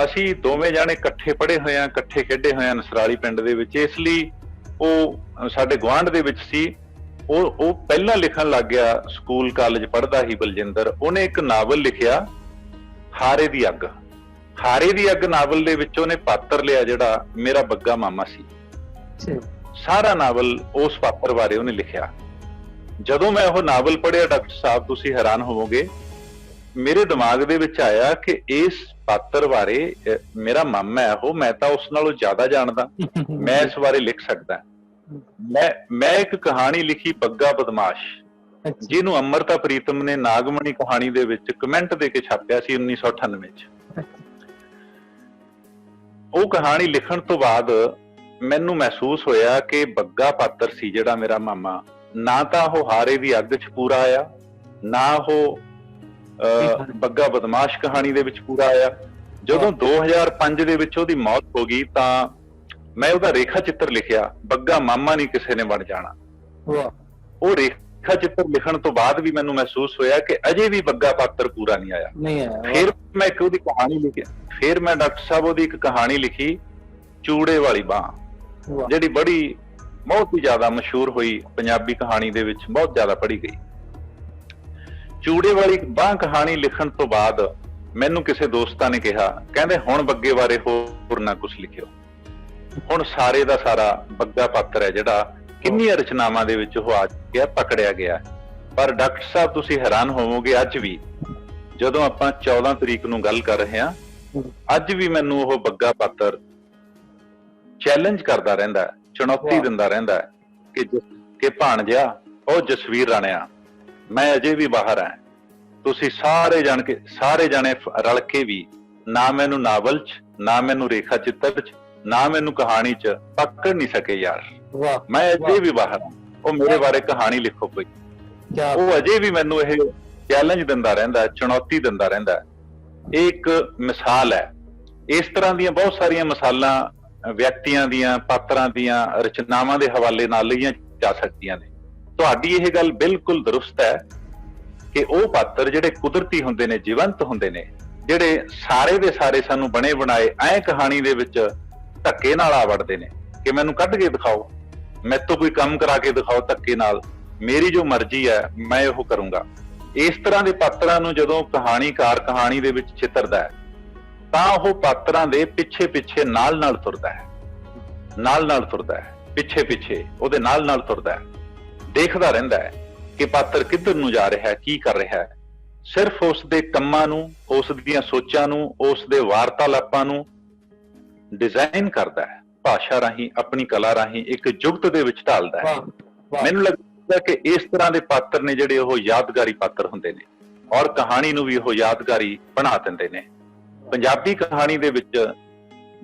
ਅਸੀਂ ਦੋਵੇਂ ਜਾਣੇ ਇਕੱਠੇ ਪੜ੍ਹੇ ਹੋਏ ਆ, ਇਕੱਠੇ ਖੇਡੇ ਹੋਏ ਆ ਨਸਰਾਲੀ ਪਿੰਡ ਦੇ ਵਿੱਚ। ਇਸ ਲਈ ਉਹ ਸਾਡੇ ਗੁਆਂਢ ਦੇ ਵਿੱਚ ਸੀ। ਉਹ ਪਹਿਲਾਂ ਲਿਖਣ ਲੱਗ ਗਿਆ, ਸਕੂਲ ਕਾਲਜ ਪੜ੍ਹਦਾ ਹੀ ਬਲਜਿੰਦਰ। ਉਹਨੇ ਇੱਕ ਨਾਵਲ ਲਿਖਿਆ, ਹਾਰੇ ਦੀ ਅੱਗ। ਹਾਰੇ ਦੀ ਅੱਗ ਨਾਵਲ ਦੇ ਵਿੱਚ ਉਹਨੇ ਪਾਤਰ ਲਿਆ ਜਿਹੜਾ ਮੇਰਾ ਬੱਗਾ ਮਾਮਾ ਸੀ। ਸਾਰਾ ਨਾਵਲ ਉਸ ਪਾਤਰ ਬਾਰੇ ਉਹਨੇ ਲਿਖਿਆ। ਜਦੋਂ ਮੈਂ ਉਹ ਨਾਵਲ ਪੜ੍ਹਿਆ ਡਾਕਟਰ ਸਾਹਿਬ, ਤੁਸੀਂ ਹੈਰਾਨ ਹੋਵੋਗੇ, ਮੇਰੇ ਦਿਮਾਗ ਦੇ ਵਿੱਚ ਆਇਆ ਕਿ ਇਸ ਪਾਤਰ ਬਾਰੇ, ਮੇਰਾ ਮਾਮਾ ਹੈ ਉਹ, ਮੈਂ ਤਾਂ ਉਸ ਨਾਲੋਂ ਜ਼ਿਆਦਾ ਜਾਣਦਾ, ਮੈਂ ਇਸ ਬਾਰੇ ਲਿਖ ਸਕਦਾ। ਮੈਂ ਇੱਕ ਕਹਾਣੀ ਲਿਖੀ, ਬੱਗਾ ਬਦਮਾਸ਼, ਜਿਹਨੂੰ ਅੰਮ੍ਰਿਤਾ ਪ੍ਰੀਤਮ ਨੇ ਨਾਗਮਣੀ ਕਹਾਣੀ ਦੇ ਵਿੱਚ ਕਮੈਂਟ ਦੇ ਕੇ ਛਾਪਿਆ ਸੀ 1998 ਚ। ਉਹ ਕਹਾਣੀ ਲਿਖਣ ਤੋਂ ਬਾਅਦ ਮੈਨੂੰ ਮਹਿਸੂਸ ਹੋਇਆ ਕਿ ਬੱਗਾ ਪਾਤਰ ਸੀ ਜਿਹੜਾ ਮੇਰਾ ਮਾਮਾ, ਨਾ ਤਾਂ ਉਹ ਹਾਰੇ ਦੀ ਅੱਗ 'ਚ ਪੂਰਾ ਆਇਆ, ਨਾ ਉਹ ਬੱਗਾ ਬਦਮਾਸ਼ ਕਹਾਣੀ ਦੇ ਵਿੱਚ ਪੂਰਾ ਆਇਆ। ਜਦੋਂ 2005 ਦੇ ਵਿੱਚ ਉਹਦੀ ਮੌਤ ਹੋ ਗਈ ਤਾਂ ਮੈਂ ਉਹਦਾ ਰੇਖਾ ਚਿੱਤਰ ਲਿਖਿਆ, ਬੱਗਾ ਮਾਮਾ ਨਹੀਂ ਕਿਸੇ ਨੇ ਬਣ ਜਾਣਾ। ਉਹ ਰੇਖਾ ਚਿੱਤਰ ਲਿਖਣ ਤੋਂ ਬਾਅਦ ਵੀ ਮੈਨੂੰ ਮਹਿਸੂਸ ਹੋਇਆ ਕਿ ਅਜੇ ਵੀ ਬੱਗਾ ਪਾਤਰ ਪੂਰਾ ਨਹੀਂ ਆਇਆ। ਫਿਰ ਮੈਂ ਇੱਕ ਉਹਦੀ ਕਹਾਣੀ ਲਿਖੀ, ਫਿਰ ਮੈਂ ਡਾਕਟਰ ਸਾਹਿਬ ਉਹਦੀ ਇੱਕ ਕਹਾਣੀ ਲਿਖੀ, ਚੂੜੇ ਵਾਲੀ ਬਾਂਹ, ਜਿਹੜੀ ਬਹੁਤ ਹੀ ਜ਼ਿਆਦਾ ਮਸ਼ਹੂਰ ਹੋਈ, ਪੰਜਾਬੀ ਕਹਾਣੀ ਦੇ ਵਿੱਚ ਬਹੁਤ ਜ਼ਿਆਦਾ ਪੜ੍ਹੀ ਗਈ। ਚੂੜੇ ਵਾਲੀ ਬਾਂਹ ਕਹਾਣੀ ਲਿਖਣ ਤੋਂ ਬਾਅਦ ਮੈਨੂੰ ਕਿਸੇ ਦੋਸਤਾਂ ਨੇ ਕਿਹਾ, ਕਹਿੰਦੇ ਹੁਣ ਬੱਗੇ ਬਾਰੇ ਹੋਰ ਨਾ ਕੁਝ ਲਿਖਿਓ। ਹੁਣ ਸਾਰੇ ਦਾ ਸਾਰਾ ਬੱਗਾ ਪਾਤਰ ਹੈ ਜਿਹੜਾ ਕਿੰਨੀਆਂ ਰਚਨਾਵਾਂ ਦੇ ਵਿੱਚ ਉਹ ਆ ਚੁੱਕਿਆ, ਪਕੜਿਆ ਗਿਆ। ਪਰ ਡਾਕਟਰ ਸਾਹਿਬ ਤੁਸੀਂ ਹੈਰਾਨ ਹੋਵੋਗੇ, ਅੱਜ ਵੀ ਜਦੋਂ ਆਪਾਂ 14 ਤਰੀਕ ਨੂੰ ਗੱਲ ਕਰ ਰਹੇ ਹਾਂ, ਅੱਜ ਵੀ ਮੈਨੂੰ ਉਹ ਬੱਗਾ ਪਾਤਰ ਚੈਲੰਜ ਕਰਦਾ ਰਹਿੰਦਾ, ਚੁਣੌਤੀ ਦਿੰਦਾ ਰਹਿੰਦਾ ਕਿ ਭਾਣਜਿਆ ਉਹ ਜਸਵੀਰ ਰਾਣਿਆ, ਮੈਂ ਅਜੇ ਵੀ ਬਾਹਰ ਹਾਂ। ਤੁਸੀਂ ਸਾਰੇ ਜਾਣੇ ਰਲ ਕੇ ਵੀ ਨਾ ਮੈਨੂੰ ਨਾਵਲ 'ਚ, ਨਾ ਮੈਨੂੰ ਰੇਖਾ ਚਿੱਤਰ 'ਚ, ਨਾ ਮੈਨੂੰ ਕਹਾਣੀ 'ਚ ਪਕੜ ਨਹੀਂ ਸਕੇ ਯਾਰ। ਮੈਂ ਅਜੇ ਵੀ ਬਾਹਰ ਹਾਂ, ਉਹ ਮੇਰੇ ਬਾਰੇ ਕਹਾਣੀ ਲਿਖੋ ਕੋਈ। ਉਹ ਅਜੇ ਵੀ ਮੈਨੂੰ ਇਹ ਚੈਲੰਜ ਦਿੰਦਾ ਰਹਿੰਦਾ, ਚੁਣੌਤੀ ਦਿੰਦਾ ਰਹਿੰਦਾ। ਇਹ ਇੱਕ ਮਿਸਾਲ ਹੈ। ਇਸ ਤਰ੍ਹਾਂ ਦੀਆਂ ਬਹੁਤ ਸਾਰੀਆਂ ਮਿਸਾਲਾਂ ਵਿਅਕਤੀਆਂ ਦੀਆਂ, ਪਾਤਰਾਂ ਦੀਆਂ, ਰਚਨਾਵਾਂ ਦੇ ਹਵਾਲੇ ਨਾਲ ਲਈਆਂ ਜਾ ਸਕਦੀਆਂ ਨੇ। ਤੁਹਾਡੀ ਇਹ ਗੱਲ ਬਿਲਕੁਲ ਦਰੁਸਤ ਹੈ ਕਿ ਉਹ ਪਾਤਰ ਜਿਹੜੇ ਕੁਦਰਤੀ ਹੁੰਦੇ ਨੇ, ਜੀਵੰਤ ਹੁੰਦੇ ਨੇ, ਜਿਹੜੇ ਸਾਰੇ ਦੇ ਸਾਰੇ ਸਾਨੂੰ ਬਣੇ ਬਣਾਏ ਐ ਕਹਾਣੀ ਦੇ ਵਿੱਚ ਧੱਕੇ ਨਾਲ ਆ ਵੜਦੇ ਨੇ ਕਿ ਮੈਨੂੰ ਕੱਢ ਕੇ ਦਿਖਾਓ, ਮੇਰੇ ਤੋਂ ਕੋਈ ਕੰਮ ਕਰਾ ਕੇ ਦਿਖਾਓ ਧੱਕੇ ਨਾਲ, ਮੇਰੀ ਜੋ ਮਰਜ਼ੀ ਹੈ ਮੈਂ ਉਹ ਕਰੂੰਗਾ। ਇਸ ਤਰ੍ਹਾਂ ਦੇ ਪਾਤਰਾਂ ਨੂੰ ਜਦੋਂ ਕਹਾਣੀਕਾਰ ਕਹਾਣੀ ਦੇ ਵਿੱਚ ਚਿੱਤਰਦਾ ਹੈ ਤਾਂ ਉਹ ਪਾਤਰਾਂ ਦੇ ਪਿੱਛੇ ਨਾਲ ਤੁਰਦਾ ਹੈ, ਪਿੱਛੇ ਉਹਦੇ ਨਾਲ ਤੁਰਦਾ ਹੈ, ਦੇਖਦਾ ਰਹਿੰਦਾ ਹੈ ਕਿ ਪਾਤਰ ਕਿੱਧਰ ਨੂੰ ਜਾ ਰਿਹਾ ਹੈ, ਕੀ ਕਰ ਰਿਹਾ ਹੈ। ਸਿਰਫ ਉਸ ਦੇ ਕੰਮਾਂ ਨੂੰ, ਉਸ ਦੀਆਂ ਸੋਚਾਂ ਨੂੰ, ਉਸ ਦੇ ਵਾਰਤਾਲਾਪਾਂ ਨੂੰ ਡਿਜ਼ਾਈਨ ਕਰਦਾ ਹੈ, ਭਾਸ਼ਾ ਰਾਹੀਂ, ਆਪਣੀ ਕਲਾ ਰਾਹੀਂ ਇੱਕ ਜੁਗਤ ਦੇ ਵਿੱਚ ਢਾਲਦਾ ਹੈ। ਮੈਨੂੰ ਲੱਗਦਾ ਕਿ ਇਸ ਤਰ੍ਹਾਂ ਦੇ ਪਾਤਰ ਨੇ ਜਿਹੜੇ ਉਹ ਯਾਦਗਾਰੀ ਪਾਤਰ ਹੁੰਦੇ ਨੇ, ਔਰ ਕਹਾਣੀ ਨੂੰ ਵੀ ਉਹ ਯਾਦਗਾਰੀ ਬਣਾ ਦਿੰਦੇ ਨੇ। ਪੰਜਾਬੀ ਕਹਾਣੀ ਦੇ ਵਿੱਚ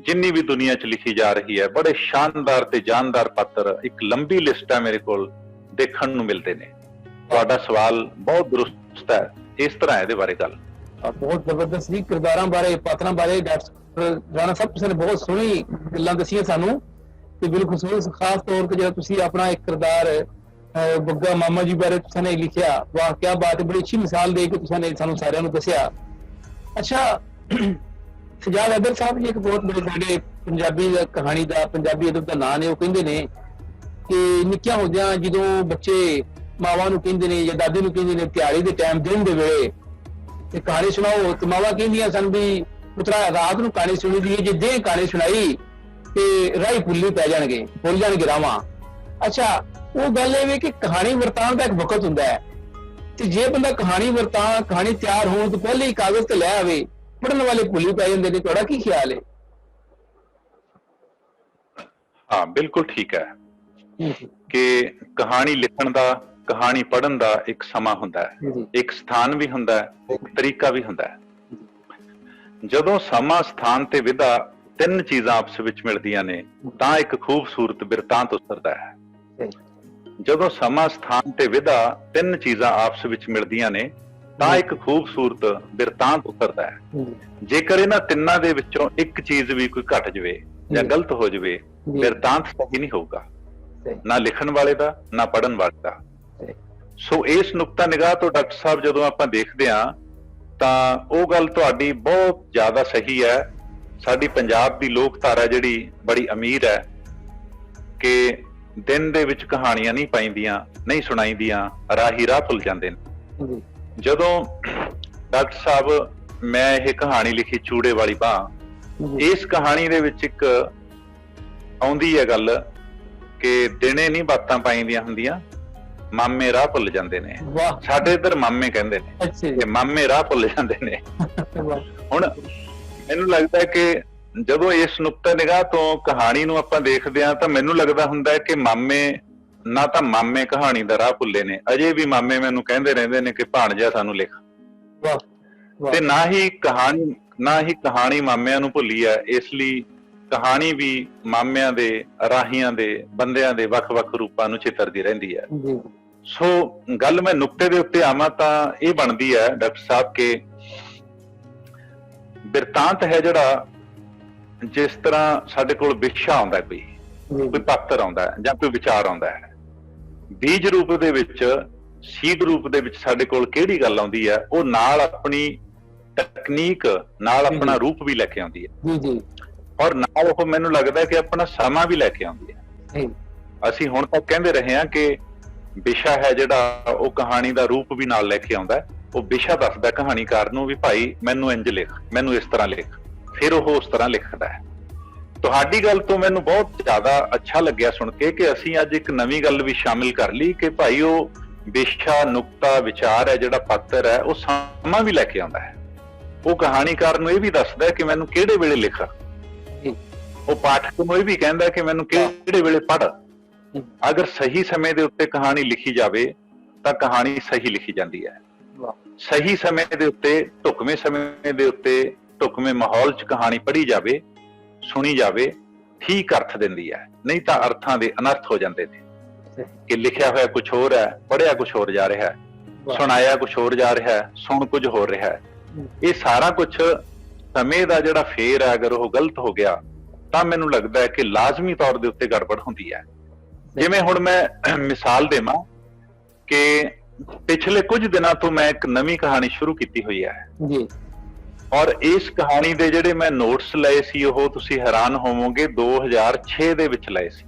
ਜਿੰਨੀ ਵੀ ਦੁਨੀਆ 'ਚ ਲਿਖੀ ਜਾ ਰਹੀ ਹੈ, ਬੜੇ ਸ਼ਾਨਦਾਰ ਤੇ ਜਾਨਦਾਰ ਪਾਤਰ, ਇੱਕ ਲੰਬੀ ਲਿਸਟ ਹੈ ਮੇਰੇ ਕੋਲ, ਦੇਖਣ ਨੂੰ ਮਿਲਦੇ ਨੇ। ਤੁਹਾਡਾ ਸਵਾਲ ਬਹੁਤ ਦਰੁਸਤ ਹੈ। ਇਸ ਤਰ੍ਹਾਂ ਇਹਦੇ ਬਾਰੇ ਗੱਲ ਬਹੁਤ ਜ਼ਬਰਦਸਤ ਸੀ। ਕਿਰਦਾਰਾਂ ਬਾਰੇ, ਪਾਤਰਾਂ ਬਾਰੇ ਡਾਕਟਰ ਰਾਣਾ ਸਾਹਿਬ ਤੁਸੀਂ ਨੇ ਬਹੁਤ ਸੋਹਣੀ ਗੱਲਾਂ ਦੱਸੀਆਂ ਸਾਨੂੰ, ਤੇ ਬਿਲਕੁਲ ਖਾਸ ਤੌਰ ਤੇ ਜਿਹੜਾ ਤੁਸੀਂ ਆਪਣਾ ਇੱਕ ਕਿਰਦਾਰ ਬੱਗਾ ਮਾਮਾ ਜੀ ਬਾਰੇ ਤੁਸੀਂ ਨੇ ਲਿਖਿਆ, ਵਾਹ ਕਿਆ ਬਾਤ ਹੈ, ਬੜੀ ਅੱਛੀ ਮਿਸਾਲ ਦੇ ਕੇ ਤੁਸੀਂ ਨੇ ਸਾਨੂੰ ਸਾਰਿਆਂ ਨੂੰ ਦੱਸਿਆ। ਅੱਛਾ, ਸਜਾਦ ਅਦਰ ਸਾਹਿਬ ਜੀ ਇੱਕ ਬਹੁਤ ਬੜੇ ਸਾਡੇ ਪੰਜਾਬੀ ਕਹਾਣੀ ਦਾ, ਪੰਜਾਬੀ ਅਦਬ ਦਾ ਨਾਂ ਨੇ। ਉਹ ਕਹਿੰਦੇ ਨੇ ਕਿ ਨਿੱਕਿਆਂ ਹੁੰਦਿਆਂ ਜਦੋਂ ਬੱਚੇ ਮਾਵਾਂ ਨੂੰ ਕਹਿੰਦੇ ਨੇ ਜਾਂ ਦਾਦੀ ਨੂੰ ਕਹਿੰਦੇ ਨੇ ਤਿਆਰੀ ਦੇ ਟਾਈਮ, ਦਿਨ ਦੇ ਵੇਲੇ ਤੇ ਕਹਾਣੀ ਸੁਣਾਓ, ਤੇ ਮਾਵਾਂ ਕਹਿੰਦੀਆਂ ਸਨ ਵੀ ਪੁੱਤਰਾ ਰਾਤ ਨੂੰ ਕਹਾਣੀ ਸੁਣੀ ਦੀ, ਜੇ ਦੇ ਕਹਾਣੀ ਸੁਣਾਈ ਤੇ ਰਾਹੀ ਭੁੱਲ ਜਾਣਗੇ ਰਾਵਾਂ। ਅੱਛਾ, ਉਹ ਗੱਲ ਇਹ ਵੇ ਕਿ ਕਹਾਣੀ ਵਰਤਾਉਣ ਦਾ ਇੱਕ ਵਕਤ ਹੁੰਦਾ ਹੈ, ਤੇ ਜੇ ਬੰਦਾ ਕਹਾਣੀ ਤਿਆਰ ਹੋਣ ਤੋਂ ਪਹਿਲੇ ਹੀ ਕਾਗਜ਼ ਤੇ ਲੈ ਆਵੇ, ਪੜ੍ਹਨ ਵਾਲੇ ਭੁੱਲੀ ਪੈ ਜਾਂਦੇ ਨੇ। ਤੁਹਾਡਾ ਕੀ ਖਿਆਲ ਹੈ? ਹਾਂ, ਬਿਲਕੁਲ ਠੀਕ ਹੈ ਕਿ ਕਹਾਣੀ ਲਿਖਣ ਦਾ, ਕਹਾਣੀ ਪੜ੍ਹਨ ਦਾ ਇੱਕ ਸਮਾਂ ਹੁੰਦਾ ਹੈ, ਇੱਕ ਸਥਾਨ ਵੀ ਹੁੰਦਾ ਹੈ, ਇੱਕ ਤਰੀਕਾ ਵੀ ਹੁੰਦਾ ਹੈ। ਜਦੋਂ ਸਮਾਂ, ਸਥਾਨ ਤੇ ਵਿਧਾ ਤਿੰਨ ਚੀਜ਼ਾਂ ਆਪਸ ਵਿੱਚ ਮਿਲਦੀਆਂ ਨੇ ਤਾਂ ਇੱਕ ਖੂਬਸੂਰਤ ਬਿਰਤਾਂਤ ਉਸਰਦਾ ਹੈ। ਜਦੋਂ ਸਮਾਂ, ਸਥਾਨ ਤੇ ਵਿਧਾ ਤਿੰਨ ਚੀਜ਼ਾਂ ਆਪਸ ਵਿੱਚ ਮਿਲਦੀਆਂ ਨੇ ਤਾਂ ਇੱਕ ਖੂਬਸੂਰਤ ਬਿਰਤਾਂਤ ਉਸਰਦਾ ਹੈ। ਜੇਕਰ ਇਹਨਾਂ ਤਿੰਨਾਂ ਦੇ ਵਿੱਚੋਂ ਇੱਕ ਚੀਜ਼ ਵੀ ਕੋਈ ਘਟ ਜਾਵੇ ਜਾਂ ਗਲਤ ਹੋ ਜਾਵੇ, ਬਿਰਤਾਂਤ ਸਹੀ ਨਹੀਂ ਹੋਊਗਾ, ਨਾ ਲਿਖਣ ਵਾਲੇ ਦਾ, ਨਾ ਪੜ੍ਹਨ ਵਾਲੇ ਦਾ। ਸੋ ਇਸ ਨੁਕਤਾ ਨਿਗਾਹ ਤੋਂ ਡਾਕਟਰ ਸਾਹਿਬ ਜਦੋਂ ਆਪਾਂ ਦੇਖਦੇ ਹਾਂ ਤਾਂ ਉਹ ਗੱਲ ਤੁਹਾਡੀ ਬਹੁਤ ਜ਼ਿਆਦਾ ਸਹੀ ਹੈ। ਸਾਡੀ ਪੰਜਾਬ ਦੀ ਲੋਕ ਧਾਰਾ ਜਿਹੜੀ ਬੜੀ ਅਮੀਰ ਹੈ ਕਿ ਦਿਨ ਦੇ ਵਿੱਚ ਕਹਾਣੀਆਂ ਨਹੀਂ ਪਾਈਦੀਆਂ, ਨਹੀਂ ਸੁਣਾਈਦੀਆਂ, ਰਾਹੀ ਰਾਹ ਭੁੱਲ ਜਾਂਦੇ ਨੇ। ਜਦੋਂ ਡਾਕਟਰ ਸਾਹਿਬ ਮੈਂ ਇਹ ਕਹਾਣੀ ਲਿਖੀ ਚੂੜੇ ਵਾਲੀ ਬਾਂਹ, ਇਸ ਕਹਾਣੀ ਦੇ ਵਿੱਚ ਇੱਕ ਆਉਂਦੀ ਹੈ ਗੱਲ ਕਿ ਦਿਨੇ ਨਹੀਂ ਬਾਤਾਂ ਪਾਈਦੀਆਂ ਹੁੰਦੀਆਂ, ਮਾਮੇ ਰਾਹ ਭੁੱਲ ਜਾਂਦੇ ਨੇ। ਸਾਡੇ ਇੱਧਰ ਮਾਮੇ ਕਹਿੰਦੇ ਨੇ ਕਿ ਮਾਮੇ ਰਾਹ ਭੁੱਲ ਜਾਂਦੇ ਨੇ। ਹੁਣ ਮੈਨੂੰ ਲੱਗਦਾ ਕਿ ਜਦੋਂ ਇਸ ਨੁਕਤਾ ਨਿਗਾਹ ਤੋਂ ਕਹਾਣੀ ਨੂੰ ਆਪਾਂ ਦੇਖਦੇ ਹਾਂ ਤਾਂ ਮੈਨੂੰ ਲੱਗਦਾ ਹੁੰਦਾ ਕਿ ਮਾਮੇ ਨਾ ਤਾਂ ਮਾਮੇ ਕਹਾਣੀ ਦਾ ਰਾਹ ਭੁੱਲੇ ਨੇ, ਅਜੇ ਵੀ ਮਾਮੇ ਮੈਨੂੰ ਕਹਿੰਦੇ ਰਹਿੰਦੇ ਨੇ ਕਿ ਭਾਣਜਾ ਸਾਨੂੰ ਲਿਖ, ਤੇ ਨਾ ਹੀ ਕਹਾਣੀ ਮਾਮਿਆਂ ਨੂੰ ਭੁੱਲੀ ਹੈ। ਇਸ ਲਈ ਕਹਾਣੀ ਵੀ ਮਾਮਿਆਂ ਦੇ, ਰਾਹੀਆਂ ਦੇ, ਬੰਦਿਆਂ ਦੇ ਵੱਖ-ਵੱਖ ਰੂਪਾਂ ਨੂੰ ਚਿੱਤਰਦੀ ਰਹਿੰਦੀ ਹੈ। ਸੋ ਗੱਲ ਮੈਂ ਨੁਕਤੇ ਦੇ ਉੱਤੇ ਆਵਾਂ ਤਾਂ ਇਹ ਬਣਦੀ ਹੈ ਡਾਕਟਰ ਸਾਹਿਬ ਕਿ ਬਿਰਤਾਂਤ ਹੈ ਜਿਹੜਾ, ਜਿਸ ਤਰ੍ਹਾਂ ਸਾਡੇ ਕੋਲ ਵਿਸ਼ਾ ਆਉਂਦਾ, ਕੋਈ ਪਾਤਰ ਆਉਂਦਾ ਜਾਂ ਕੋਈ ਵਿਚਾਰ ਆਉਂਦਾ ਹੈ, ਬੀਜ ਰੂਪ ਦੇ ਵਿੱਚ, ਸੀਡ ਰੂਪ ਦੇ ਵਿੱਚ ਸਾਡੇ ਕੋਲ ਕਿਹੜੀ ਗੱਲ ਆਉਂਦੀ ਹੈ, ਉਹ ਨਾਲ ਆਪਣੀ ਤਕਨੀਕ, ਨਾਲ ਆਪਣਾ ਰੂਪ ਵੀ ਲੈ ਕੇ ਆਉਂਦੀ ਹੈ, ਔਰ ਨਾਲ ਉਹ ਮੈਨੂੰ ਲੱਗਦਾ ਕਿ ਆਪਣਾ ਸਮਾਂ ਵੀ ਲੈ ਕੇ ਆਉਂਦੀ ਹੈ। ਅਸੀਂ ਹੁਣ ਤੱਕ ਕਹਿੰਦੇ ਰਹੇ ਹਾਂ ਕਿ ਵਿਸ਼ਾ ਹੈ ਜਿਹੜਾ ਉਹ ਕਹਾਣੀ ਦਾ ਰੂਪ ਵੀ ਨਾਲ ਲੈ ਕੇ ਆਉਂਦਾ ਹੈ, ਉਹ ਵਿਸ਼ਾ ਦੱਸਦਾ ਕਹਾਣੀਕਾਰ ਨੂੰ ਵੀ ਭਾਈ ਮੈਨੂੰ ਇੰਜ ਲਿਖ, ਮੈਨੂੰ ਇਸ ਤਰ੍ਹਾਂ ਲਿਖ, ਫਿਰ ਉਹ ਉਸ ਤਰ੍ਹਾਂ ਲਿਖਦਾ ਹੈ। ਤੁਹਾਡੀ ਗੱਲ ਤੋਂ ਮੈਨੂੰ ਬਹੁਤ ਜ਼ਿਆਦਾ ਅੱਛਾ ਲੱਗਿਆ ਸੁਣ ਕੇ ਕਿ ਅਸੀਂ ਅੱਜ ਇੱਕ ਨਵੀਂ ਗੱਲ ਵੀ ਸ਼ਾਮਿਲ ਕਰ ਲਈ ਕਿ ਭਾਈ ਉਹ ਵਿਸ਼ਾ, ਨੁਕਤਾ, ਵਿਚਾਰ ਹੈ, ਜਿਹੜਾ ਪਾਤਰ ਹੈ, ਉਹ ਸਮਾਂ ਵੀ ਲੈ ਕੇ ਆਉਂਦਾ ਹੈ। ਉਹ ਕਹਾਣੀਕਾਰ ਨੂੰ ਇਹ ਵੀ ਦੱਸਦਾ ਹੈ ਕਿ ਮੈਨੂੰ ਕਿਹੜੇ ਵੇਲੇ ਲਿਖਾਂ, ਉਹ ਪਾਠਕ ਨੂੰ ਇਹ ਵੀ ਕਹਿੰਦਾ ਕਿ ਮੈਨੂੰ ਕਿਹੜੇ ਵੇਲੇ ਪੜ੍ਹ। ਅਗਰ ਸਹੀ ਸਮੇਂ ਦੇ ਉੱਤੇ ਕਹਾਣੀ ਲਿਖੀ ਜਾਵੇ ਤਾਂ ਕਹਾਣੀ ਸਹੀ ਲਿਖੀ ਜਾਂਦੀ ਹੈ। ਸਹੀ ਸਮੇਂ ਦੇ ਉੱਤੇ, ਢੁਕਵੇਂ ਸਮੇਂ ਦੇ ਉੱਤੇ, ਢੁਕਵੇਂ ਮਾਹੌਲ 'ਚ ਕਹਾਣੀ ਪੜ੍ਹੀ ਜਾਵੇ, ਸੁਣੀ ਜਾਵੇ, ਠੀਕ ਅਰਥ ਦਿੰਦੀ ਹੈ। ਨਹੀਂ ਤਾਂ ਅਰਥਾਂ ਦੇ ਅਨਰਥ ਹੋ ਜਾਂਦੇ ਨੇ ਕਿ ਲਿਖਿਆ ਹੋਇਆ ਕੁਝ ਹੋਰ ਹੈ, ਪੜ੍ਹਿਆ ਕੁਝ ਹੋਰ ਜਾ ਰਿਹਾ ਹੈ, ਸੁਣਾਇਆ ਕੁਝ ਹੋਰ ਜਾ ਰਿਹਾ ਹੈ, ਸੁਣ ਕੁਝ ਹੋਰ ਰਿਹਾ ਹੈ। ਇਹ ਸਾਰਾ ਕੁਝ ਸਮੇਂ ਦਾ ਜਿਹੜਾ ਫੇਰ ਹੈ, ਅਗਰ ਉਹ ਗਲਤ ਹੋ ਗਿਆ ਤਾਂ ਮੈਨੂੰ ਲੱਗਦਾ ਹੈ ਕਿ ਲਾਜ਼ਮੀ ਤੌਰ ਦੇ ਉੱਤੇ ਗੜਬੜ ਹੁੰਦੀ ਹੈ। ਜਿਵੇਂ ਹੁਣ ਮੈਂ ਮਿਸਾਲ ਦੇਵਾਂ ਕਿ ਪਿਛਲੇ ਕੁਝ ਦਿਨਾਂ ਤੋਂ ਮੈਂ ਇੱਕ ਨਵੀਂ ਕਹਾਣੀ ਸ਼ੁਰੂ ਕੀਤੀ ਹੋਈ ਹੈ ਜੀ, ਔਰ ਇਸ ਕਹਾਣੀ ਦੇ ਜਿਹੜੇ ਮੈਂ ਨੋਟਸ ਲਏ ਸੀ ਉਹ ਤੁਸੀਂ ਹੈਰਾਨ ਹੋਵੋਗੇ 2006 ਦੇ ਵਿੱਚ ਲਏ ਸੀ।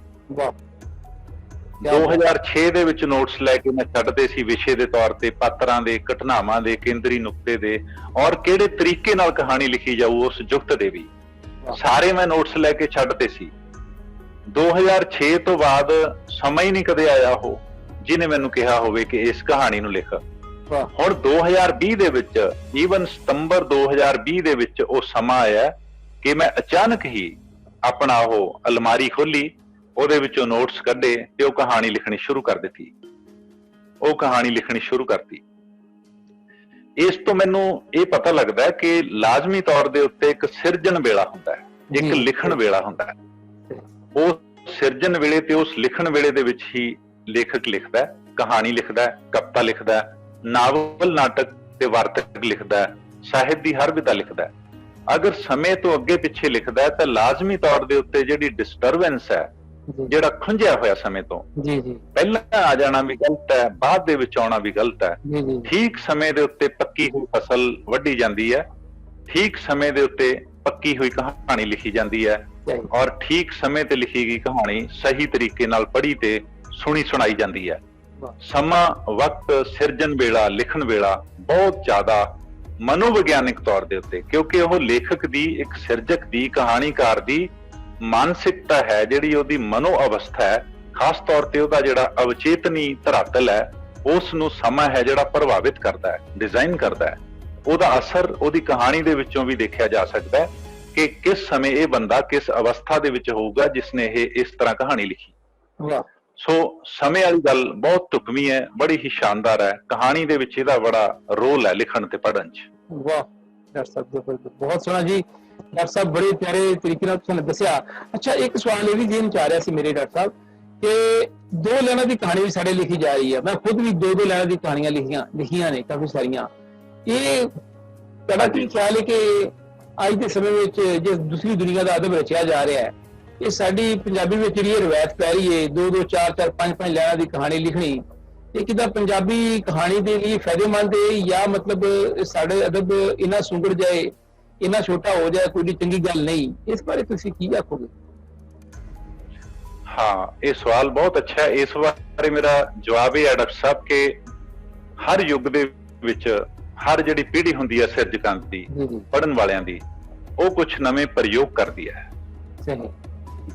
2006 ਦੇ ਵਿੱਚ ਨੋਟਸ ਲੈ ਕੇ ਮੈਂ ਛੱਡਦੇ ਸੀ ਵਿਸ਼ੇ ਦੇ ਤੌਰ ਤੇ, ਪਾਤਰਾਂ ਦੇ, ਘਟਨਾਵਾਂ ਦੇ, ਕੇਂਦਰੀ ਨੁਕਤੇ ਦੇ, ਔਰ ਕਿਹੜੇ ਤਰੀਕੇ ਨਾਲ ਕਹਾਣੀ ਲਿਖੀ ਜਾਊ ਉਸ ਜੁਗਤ ਦੇ ਵੀ ਸਾਰੇ ਮੈਂ ਨੋਟਸ ਲੈ ਕੇ ਛੱਡਦੇ ਸੀ। 2006 ਤੋਂ ਬਾਅਦ ਸਮਾਂ ਹੀ ਨਹੀਂ ਕਦੇ ਆਇਆ ਉਹ ਜਿਹਨੇ ਮੈਨੂੰ ਕਿਹਾ ਹੋਵੇ ਕਿ ਇਸ ਕਹਾਣੀ ਨੂੰ ਲਿਖ। ਹੁਣ 2020 ਦੇ ਵਿੱਚ, ਈਵਨ ਸਤੰਬਰ 2020 ਦੇ ਵਿੱਚ ਉਹ ਸਮਾਂ ਆਇਆ ਕਿ ਮੈਂ ਅਚਾਨਕ ਹੀ ਆਪਣਾ ਉਹ ਅਲਮਾਰੀ ਖੋਲੀ, ਉਹਦੇ ਵਿੱਚੋਂ ਨੋਟਸ ਕੱਢੇ ਤੇ ਉਹ ਕਹਾਣੀ ਲਿਖਣੀ ਸ਼ੁਰੂ ਕਰ ਦਿੱਤੀ। ਉਹ ਕਹਾਣੀ ਲਿਖਣੀ ਸ਼ੁਰੂ ਕਰਤੀ। ਇਸ ਤੋਂ ਮੈਨੂੰ ਇਹ ਪਤਾ ਲੱਗਦਾ ਹੈ ਕਿ ਲਾਜ਼ਮੀ ਤੌਰ ਦੇ ਉੱਤੇ ਇੱਕ ਸਿਰਜਣ ਵੇਲਾ ਹੁੰਦਾ ਹੈ, ਇੱਕ ਲਿਖਣ ਵੇਲਾ ਹੁੰਦਾ ਹੈ। ਉਹ ਸਿਰਜਣ ਵੇਲੇ ਤੇ ਉਸ ਲਿਖਣ ਵੇਲੇ ਦੇ ਵਿੱਚ ਹੀ ਲੇਖਕ ਲਿਖਦਾ ਹੈ, ਕਹਾਣੀ ਲਿਖਦਾ ਹੈ, ਕਵਿਤਾ ਲਿਖਦਾ ਹੈ, ਨਾਵਲ, ਨਾਟਕ ਤੇ ਵਾਰਤਕ ਲਿਖਦਾ ਹੈ, ਸਾਹਿਤ ਦੀ ਹਰ ਵਿਧਾ ਲਿਖਦਾ ਹੈ। ਅਗਰ ਸਮੇਂ ਤੋਂ ਅੱਗੇ ਪਿੱਛੇ ਲਿਖਦਾ ਹੈ ਤਾਂ ਲਾਜ਼ਮੀ ਤੌਰ ਦੇ ਉੱਤੇ ਜਿਹੜੀ ਡਿਸਟਰਬੈਂਸ ਹੈ, ਜਿਹੜਾ ਖੁੰਝਿਆ ਹੋਇਆ ਸਮੇਂ ਤੋਂ ਪਹਿਲਾਂ ਆ ਜਾਣਾ ਵੀ ਗਲਤ ਹੈ, ਬਾਅਦ ਦੇ ਵਿੱਚ ਆਉਣਾ ਵੀ ਗਲਤ ਹੈ। ਠੀਕ ਸਮੇਂ ਦੇ ਉੱਤੇ ਪੱਕੀ ਹੋਈ ਫਸਲ ਵੱਢੀ ਜਾਂਦੀ ਹੈ, ਠੀਕ ਸਮੇਂ ਦੇ ਉੱਤੇ ਪੱਕੀ ਹੋਈ ਕਹਾਣੀ ਲਿਖੀ ਜਾਂਦੀ ਹੈ, ਔਰ ਠੀਕ ਸਮੇਂ ਤੇ ਲਿਖੀ ਗਈ ਕਹਾਣੀ ਸਹੀ ਤਰੀਕੇ ਨਾਲ ਪੜ੍ਹੀ ਤੇ ਸੁਣੀ ਸੁਣਾਈ ਜਾਂਦੀ ਹੈ। ਸਮਾਂ, ਵਕਤ, ਸਿਰਜਣ ਵੇਲਾ, ਲਿਖਣ ਵੇਲਾ ਬਹੁਤ ਜ਼ਿਆਦਾ ਮਨੋਵਿਗਿਆਨਿਕ ਤੌਰ ਦੇ ਉੱਤੇ, ਕਿਉਂਕਿ ਉਹ ਲੇਖਕ ਦੀ, ਇੱਕ ਸਿਰਜਕ ਦੀ, ਕਹਾਣੀਕਾਰ ਦੀ ਮਾਨਸਿਕਤਾ ਹੈ, ਜਿਹੜੀ ਉਹਦੀ ਮਨੋ ਅਵਸਥਾ ਹੈ, ਖਾਸ ਤੌਰ ਤੇ ਉਹਦਾ ਜਿਹੜਾ ਅਵਚੇਤਨੀ ਧਰਾਤਲ ਹੈ, ਉਸ ਨੂੰ ਸਮਾਂ ਹੈ ਜਿਹੜਾ ਪ੍ਰਭਾਵਿਤ ਕਰਦਾ ਹੈ, ਡਿਜ਼ਾਈਨ ਕਰਦਾ ਹੈ। ਉਹਦਾ ਅਸਰ ਉਹਦੀ ਕਹਾਣੀ ਦੇ ਵਿੱਚੋਂ ਵੀ ਦੇਖਿਆ ਜਾ ਸਕਦਾ ਹੈ ਕਿ ਕਿਸ ਸਮੇਂ ਇਹ ਬੰਦਾ ਕਿਸ ਅਵਸਥਾ ਦੇ ਵਿੱਚ ਹੋਊਗਾ ਜਿਸਨੇ ਇਹ ਇਸ ਤਰ੍ਹਾਂ ਕਹਾਣੀ ਲਿਖੀ। ਸੋ ਸਮੇਂ ਵਾਲੀ ਗੱਲ ਬਹੁਤ ਢੁਕਵੀਂ ਹੈ, ਬੜੀ ਹੀ ਸ਼ਾਨਦਾਰ ਹੈ। ਕਹਾਣੀ ਦੇ ਵਿੱਚ ਇਹਦਾ ਬੜਾ ਰੋਲ ਹੈ ਲਿਖਣ ਤੇ ਪੜ੍ਹਨ 'ਚ। ਵਾਹ ਡਾਕਟਰ ਸਾਹਿਬ, ਬਹੁਤ ਸੋਹਣਾ ਜੀ। ਡਾਕਟਰ ਸਾਹਿਬ ਬੜੇ ਪਿਆਰੇ ਤਰੀਕੇ ਨਾਲ ਤੁਹਾਨੂੰ ਦੱਸਿਆ। ਅੱਛਾ, ਇੱਕ ਸਵਾਲ ਇਹ ਵੀ ਜੇਨ ਚ ਆ ਰਿਹਾ ਸੀ ਮੇਰੇ ਡਾਕਟਰ ਸਾਹਿਬ ਕਿ 2 ਲਾਈਨਾਂ ਦੀ ਕਹਾਣੀ ਵੀ ਸਾਡੇ ਲਿਖੀ ਜਾ ਰਹੀ ਹੈ। ਮੈਂ ਖੁਦ ਵੀ 2 ਲਾਈਨਾਂ ਦੀ ਕਹਾਣੀਆਂ ਲਿਖੀਆਂ ਨੇ ਕਾਫੀ ਸਾਰੀਆਂ। ਇਹ ਤੁਹਾਡਾ ਕੀ ਖਿਆਲ ਹੈ ਕਿ ਅੱਜ ਦੇ ਸਮੇਂ ਵਿੱਚ ਜਿਸ ਦੂਸਰੀ ਦੁਨੀਆ ਦਾ ਅਦਬ ਰਚਿਆ ਜਾ ਰਿਹਾ ਹੈ, ਇਹ ਸਾਡੀ ਪੰਜਾਬੀ ਵਿੱਚ ਜਿਹੜੀ ਰਵਾਇਤ ਪੈ ਰਹੀ ਹੈ 2-2, 4-4, 5-5 ਲਾਈਨਾਂ ਦੀ ਕਹਾਣੀ ਲਿਖਣੀ, ਇਹ ਕਿੱਦਾਂ ਪੰਜਾਬੀ ਕਹਾਣੀ ਦੇ ਲਈ ਫਾਇਦੇਮੰਦ ਹੈ ਜਾਂ ਮਤਲਬ ਸਾਡੇ ਅਦਬ ਇੰਨਾ ਸੁੰਗੜ ਜਾਏ, ਇੰਨਾ ਛੋਟਾ ਹੋ ਜਾਏ, ਕੋਈ ਚੰਗੀ ਗੱਲ ਨਹੀਂ? ਇਸ ਬਾਰੇ ਤੁਸੀਂ ਕੀ ਆਖੋਗੇ? ਹਾਂ, ਇਹ ਸਵਾਲ ਬਹੁਤ ਅੱਛਾ ਹੈ। ਇਸ ਬਾਰੇ ਮੇਰਾ ਜਵਾਬ ਇਹ ਹੈ ਡਾਕਟਰ ਸਾਹਿਬ ਕਿ ਹਰ ਯੁੱਗ ਦੇ ਵਿੱਚ ਹਰ ਜਿਹੜੀ ਪੀੜ੍ਹੀ ਹੁੰਦੀ ਹੈ ਸਿਰਜਕਾਂ ਦੀ, ਪੜ੍ਹਨ ਵਾਲਿਆਂ ਦੀ, ਉਹ ਕੁਝ ਨਵੇਂ ਪ੍ਰਯੋਗ ਕਰਦੀ ਹੈ,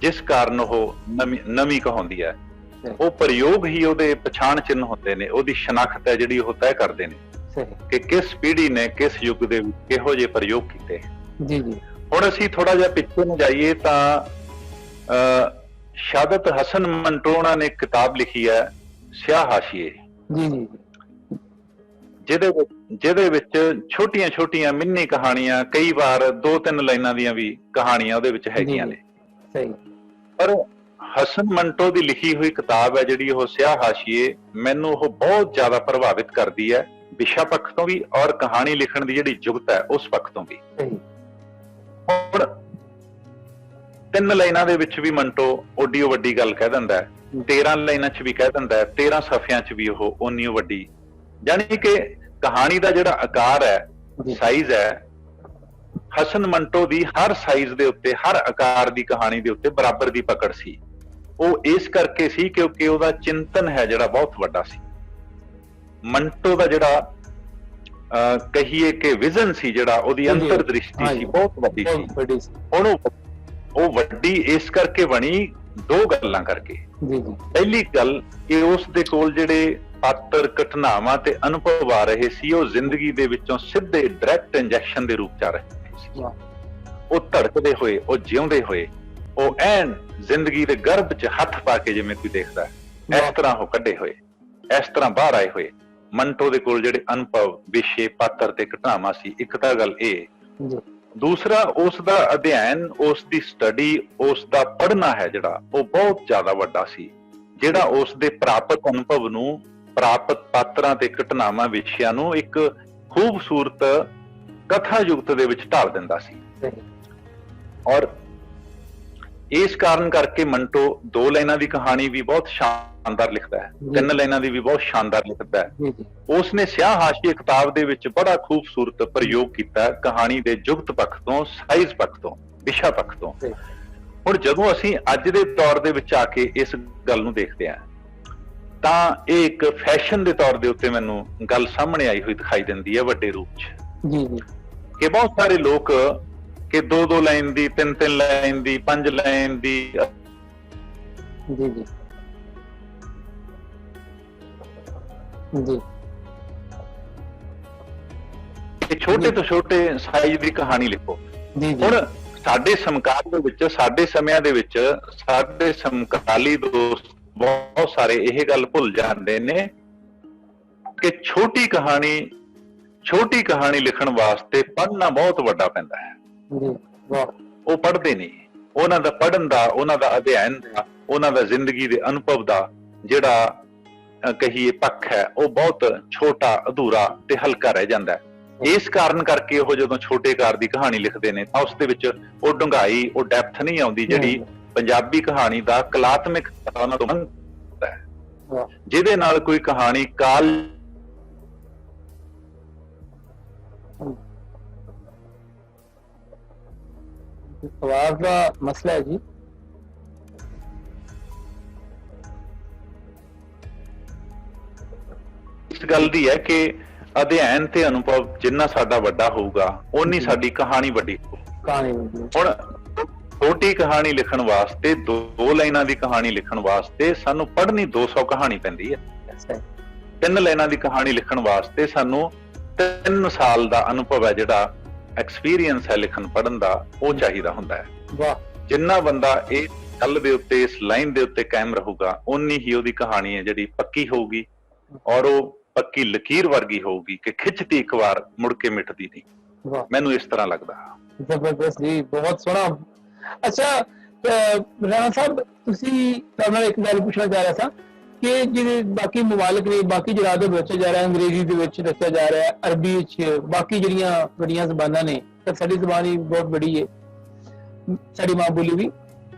ਜਿਸ ਕਾਰਨ ਉਹ ਨਵੀਂ ਕਹਾਉਂਦੀ ਹੈ। ਉਹ ਪ੍ਰਯੋਗ ਹੀ ਉਹਦੇ ਪਛਾਣ ਚਿੰਨ੍ਹ ਹੁੰਦੇ ਨੇ, ਉਹਦੀ ਸ਼ਨਾਖਤ ਹੈ ਜਿਹੜੀ ਉਹ ਤੈਅ ਕਰਦੇ ਨੇ ਕਿ ਕਿਸ ਪੀੜ੍ਹੀ ਨੇ ਕਿਸ ਯੁੱਗ ਦੇ ਵਿੱਚ ਕਿਹੋ ਜਿਹੇ ਪ੍ਰਯੋਗ ਕੀਤੇ। ਹੁਣ ਅਸੀਂ ਥੋੜਾ ਜਿਹਾ ਪਿੱਛੇ ਨੂੰ ਜਾਈਏ ਤਾਂ ਸ਼ਹਾਦਤ ਹਸਨ ਮੰਟੋਣਾ ਨੇ ਕਿਤਾਬ ਲਿਖੀ ਹੈ ਸਿਆਹ ਹਾਸ਼ੀਏ, ਜਿਹਦੇ ਵਿੱਚ ਛੋਟੀਆਂ ਮਿੰਨੀ ਕਹਾਣੀਆਂ, ਕਈ ਵਾਰ 2-3 ਲਾਈਨਾਂ ਦੀਆਂ ਵੀ ਕਹਾਣੀਆਂ ਉਹਦੇ ਵਿੱਚ ਹੈਗੀਆਂ ਨੇ। ਪਰ ਹਸਨ ਮੰਟੋ ਦੀ ਲਿਖੀ ਹੋਈ ਕਿਤਾਬ ਹੈ ਜਿਹੜੀ ਉਹ ਸਿਆਹ ਹਾਸ਼ੀਏ, ਮੈਨੂੰ ਉਹ ਬਹੁਤ ਜ਼ਿਆਦਾ ਪ੍ਰਭਾਵਿਤ ਕਰਦੀ ਹੈ, ਵਿਸ਼ਾ ਪੱਖ ਤੋਂ ਵੀ ਔਰ ਕਹਾਣੀ ਲਿਖਣ ਦੀ ਜਿਹੜੀ ਜੁਗਤ ਹੈ ਉਸ ਪੱਖ ਤੋਂ ਵੀ। ਹੁਣ 3 ਲਾਈਨਾਂ ਦੇ ਵਿੱਚ ਵੀ ਮੰਟੋ ਓਡੀ ਵੱਡੀ ਗੱਲ ਕਹਿ ਦਿੰਦਾ ਹੈ, 13 ਲਾਈਨਾਂ 'ਚ ਵੀ ਕਹਿ ਦਿੰਦਾ ਹੈ, 13 ਸਫ਼ਿਆਂ 'ਚ ਵੀ ਉਹ ਓਨੀ ਵੱਡੀ। ਜਾਣੀ ਕਿ ਕਹਾਣੀ ਦਾ ਜਿਹੜਾ ਆਕਾਰ ਹੈ, ਸਾਈਜ਼ ਹੈ, ਹਸਨ ਮੰਟੋ ਦੀ ਹਰ ਸਾਈਜ਼ ਦੇ ਉੱਤੇ, ਹਰ ਆਕਾਰ ਦੀ ਕਹਾਣੀ ਦੇ ਉੱਤੇ ਬਰਾਬਰ ਦੀ ਪਕੜ ਸੀ। ਉਹ ਇਸ ਕਰਕੇ ਸੀ ਕਿਉਂਕਿ ਉਹਦਾ ਚਿੰਤਨ ਹੈ ਜਿਹੜਾ ਬਹੁਤ ਵੱਡਾ ਸੀ। ਮੰਟੋ ਦਾ ਜਿਹੜਾ ਕਹੀਏ ਕਿ ਵਿਜ਼ਨ ਸੀ ਜਿਹੜਾ, ਉਹਦੀ ਅੰਤਰਦ੍ਰਿਸ਼ਟੀ ਸੀ, ਬਹੁਤ ਵੱਡੀ ਸੀ। ਹੁਣ ਉਹ ਵੱਡੀ ਇਸ ਕਰਕੇ ਬਣੀ ਦੋ ਗੱਲਾਂ ਕਰਕੇ। ਪਹਿਲੀ ਗੱਲ, ਇਹ ਉਸ ਦੇ ਕੋਲ ਜਿਹੜੇ ਪਾਤਰ, ਘਟਨਾਵਾਂ ਤੇ ਅਨੁਭਵ ਆ ਰਹੇ ਸੀ, ਉਹ ਜ਼ਿੰਦਗੀ ਦੇ ਵਿੱਚੋਂ ਸਿੱਧੇ ਡਾਇਰੈਕਟ ਇੰਜੈਕਸ਼ਨ ਦੇ ਰੂਪ ਚ ਆ ਰਹੇ ਸੀ। ਉਹ ਧੜਕਦੇ ਹੋਏ, ਉਹ ਜਿਉਂਦੇ ਹੋਏ, ਉਹ ਐਨ ਜ਼ਿੰਦਗੀ ਦੇ ਗਰਭ ਚ ਹੱਥ ਪਾ ਕੇ, ਜਿਵੇਂ ਕੋਈ ਦੇਖਦਾ ਇਸ ਤਰ੍ਹਾਂ ਉਹ ਕੱਢੇ ਹੋਏ, ਇਸ ਤਰ੍ਹਾਂ ਬਾਹਰ ਆਏ ਹੋਏ। ਮੰਟੋ ਦੇ ਕੋਲ ਜਿਹੜੇ ਅਨੁਭਵ, ਵਿਸ਼ੇ, ਪਾਤਰ ਤੇ ਘਟਨਾਵਾਂ ਸੀ, ਇੱਕ ਤਾਂ ਗੱਲ ਇਹ। ਦੂਸਰਾ, ਉਸ ਦਾ ਅਧਿਐਨ, ਉਸ ਦੀ ਸਟੱਡੀ, ਉਸ ਦਾ ਪੜ੍ਹਨਾ ਹੈ ਜਿਹੜਾ, ਉਹ ਬਹੁਤ ਜ਼ਿਆਦਾ ਵੱਡਾ ਸੀ, ਜਿਹੜਾ ਉਸ ਦੇ ਪ੍ਰਾਪਤ ਅਨੁਭਵ ਨੂੰ, ਪ੍ਰਾਪਤ ਪਾਤਰਾਂ ਤੇ ਘਟਨਾਵਾਂ, ਵਿਸ਼ਿਆਂ ਨੂੰ ਇੱਕ ਖੂਬਸੂਰਤ ਕਥਾ ਯੁਗਤ ਦੇ ਵਿੱਚ ਢਾਲ ਦਿੰਦਾ ਸੀ। ਔਰ ਇਸ ਕਾਰਨ ਕਰਕੇ ਮੰਟੋ 2 ਲਾਈਨਾਂ ਦੀ ਕਹਾਣੀ ਵੀ ਬਹੁਤ ਸ਼ਾਨਦਾਰ ਲਿਖਦਾ ਹੈ, 3 ਲਾਈਨਾਂ ਦੀ ਵੀ ਬਹੁਤ ਸ਼ਾਨਦਾਰ ਲਿਖਦਾ ਹੈ। ਉਸਨੇ ਸਿਆਹ ਹਾਸ਼ੀਏ ਕਿਤਾਬ ਦੇ ਵਿੱਚ ਬੜਾ ਖੂਬਸੂਰਤ ਪ੍ਰਯੋਗ ਕੀਤਾ ਕਹਾਣੀ ਦੇ ਜੁਗਤ ਪੱਖ ਤੋਂ, ਸਾਈਜ਼ ਪੱਖ ਤੋਂ, ਵਿਸ਼ਾ ਪੱਖ ਤੋਂ। ਹੁਣ ਜਦੋਂ ਅਸੀਂ ਅੱਜ ਦੇ ਦੌਰ ਦੇ ਵਿੱਚ ਆ ਕੇ ਇਸ ਗੱਲ ਨੂੰ ਦੇਖਦੇ ਹਾਂ, ਤਾਂ ਇਹ ਇੱਕ ਫੈਸ਼ਨ ਦੇ ਤੌਰ ਦੇ ਉੱਤੇ ਮੈਨੂੰ ਗੱਲ ਸਾਹਮਣੇ ਆਈ ਹੋਈ ਦਿਖਾਈ ਦਿੰਦੀ ਹੈ ਵੱਡੇ ਰੂਪ 'ਚ, ਕਿ ਬਹੁਤ ਸਾਰੇ ਲੋਕ ਕਿ 2-2 ਲਾਈਨ ਦੀ, 3-3 ਲਾਈਨ ਦੀ, 5 ਲਾਈਨ ਦੀ ਛੋਟੇ ਤੋਂ ਛੋਟੇ ਸਾਈਜ਼ ਦੀ ਕਹਾਣੀ ਲਿਖੋ। ਹੁਣ ਸਾਡੇ ਸਮਕਾਲ ਦੇ ਵਿੱਚ, ਸਾਡੇ ਸਮਿਆਂ ਦੇ ਵਿੱਚ, ਸਾਡੇ ਸਮਕਾਲੀ ਦੋਸਤ ਬਹੁਤ ਸਾਰੇ ਇਹ ਗੱਲ ਭੁੱਲ ਜਾਂਦੇ ਨੇ ਕਿ ਛੋਟੀ ਕਹਾਣੀ ਲਿਖਣ ਵਾਸਤੇ ਪੜ੍ਹਨਾ ਬਹੁਤ ਵੱਡਾ ਪੈਂਦਾ ਹੈ। ਉਹ ਪੜ੍ਹਦੇ ਨਹੀਂ। ਉਹਨਾਂ ਦਾ ਪੜ੍ਹਨ ਦਾ, ਉਹਨਾਂ ਦਾ ਅਧਿਐਨ ਦਾ, ਉਹਨਾਂ ਦਾ ਜ਼ਿੰਦਗੀ ਦੇ ਅਨੁਭਵ ਦਾ ਜਿਹੜਾ ਕਹੀਏ ਪੱਖ ਹੈ, ਉਹ ਬਹੁਤ ਛੋਟਾ, ਅਧੂਰਾ ਤੇ ਹਲਕਾ ਰਹਿ ਜਾਂਦਾ ਹੈ। ਇਸ ਕਾਰਨ ਕਰਕੇ ਉਹ ਜਦੋਂ ਛੋਟੇ ਕਾਰ ਦੀ ਕਹਾਣੀ ਲਿਖਦੇ ਨੇ ਤਾਂ ਉਸ ਦੇ ਵਿੱਚ ਉਹ ਡੂੰਘਾਈ, ਉਹ ਡੈਪਥ ਨਹੀਂ ਆਉਂਦੀ ਜਿਹੜੀ ਪੰਜਾਬੀ ਕਹਾਣੀ ਦਾ ਕਲਾਤਮਿਕ ਉਹਨਾਂ ਤੋਂ ਮੰਗਦਾ ਹੈ, ਜਿਹਦੇ ਨਾਲ ਕੋਈ ਕਹਾਣੀ ਕਾਲ ਆਵਾਜ਼ ਦਾ ਮਸਲਾ ਹੈ ਜੀ। ਇਸ ਗੱਲ ਦੀ ਹੈ ਕਿ ਅਧਿਐਨ ਤੇ ਅਨੁਭਵ ਜਿੰਨਾ ਸਾਡਾ ਵੱਡਾ ਹੋਊਗਾ, ਓਨੀ ਸਾਡੀ ਕਹਾਣੀ ਵੱਡੀ ਹੋਊਗੀ। ਹੁਣ ਛੋਟੀ ਕਹਾਣੀ ਲਿਖਣ ਵਾਸਤੇ, 2 ਲਾਈਨਾਂ ਦੀ ਕਹਾਣੀ ਲਿਖਣ ਵਾਸਤੇ ਸਾਨੂੰ ਪੜ੍ਹਨੀ 200 ਕਹਾਣੀ ਪੈਂਦੀ ਹੈ। 3 ਲਾਈਨਾਂ ਦੀ ਕਹਾਣੀ ਲਿਖਣ ਵਾਸਤੇ ਸਾਨੂੰ 3 ਸਾਲ ਦਾ ਅਨੁਭਵ ਹੈ, ਜਿਹੜਾ ਐਕਸਪੀਰੀਅੰਸ ਹੈ ਲਿਖਣ ਪੜ੍ਹਨ ਦਾ, ਉਹ ਚਾਹੀਦਾ ਹੁੰਦਾ ਹੈ। ਜਿੰਨਾ ਬੰਦਾ ਇਹ ਗੱਲ ਦੇ ਉੱਤੇ, ਇਸ ਲਾਈਨ ਦੇ ਉੱਤੇ ਕਾਇਮ ਰਹੂਗਾ, ਓਨੀ ਹੀ ਉਹਦੀ ਕਹਾਣੀ ਹੈ ਜਿਹੜੀ ਪੱਕੀ ਹੋਊਗੀ, ਔਰ ਉਹ ਪੱਕੀ ਲਕੀਰ ਵਰਗੀ ਹੋਊਗੀ ਕਿ ਖਿੱਚਤੀ ਇੱਕ ਵਾਰ ਮੁੜ ਕੇ ਮਿਟਦੀ ਨਹੀਂ। ਮੈਨੂੰ ਇਸ ਤਰ੍ਹਾਂ ਲੱਗਦਾ। ਜ਼ਬਰਦਸਤ ਜੀ, ਬਹੁਤ ਸੋਹਣਾ। ਅੱਛਾ ਰਾਣਾ ਸਾਹਿਬ, ਤੁਸੀਂ ਤੁਹਾਡੇ ਨਾਲ ਇੱਕ ਗੱਲ ਪੁੱਛਣਾ ਚਾਹ ਰਿਹਾ ਸਾਂ ਕਿ ਜਿਹੜੇ ਬਾਕੀ ਮਮਾਲਕ ਨੇ, ਬਾਕੀ ਜਗ੍ਹਾ ਦੇ ਵਿੱਚ ਜਾ ਰਿਹਾ, ਅੰਗਰੇਜ਼ੀ ਦੇ ਵਿੱਚ ਦੱਸਿਆ ਜਾ ਰਿਹਾ, ਅਰਬੀ ਵਿੱਚ, ਬਾਕੀ ਜਿਹੜੀਆਂ ਵੱਡੀਆਂ ਜ਼ਬਾਨਾਂ ਨੇ, ਤਾਂ ਸਾਡੀ ਜ਼ਬਾਨ ਹੀ ਬਹੁਤ ਬੜੀ ਹੈ, ਸਾਡੀ ਮਾਂ ਬੋਲੀ ਵੀ।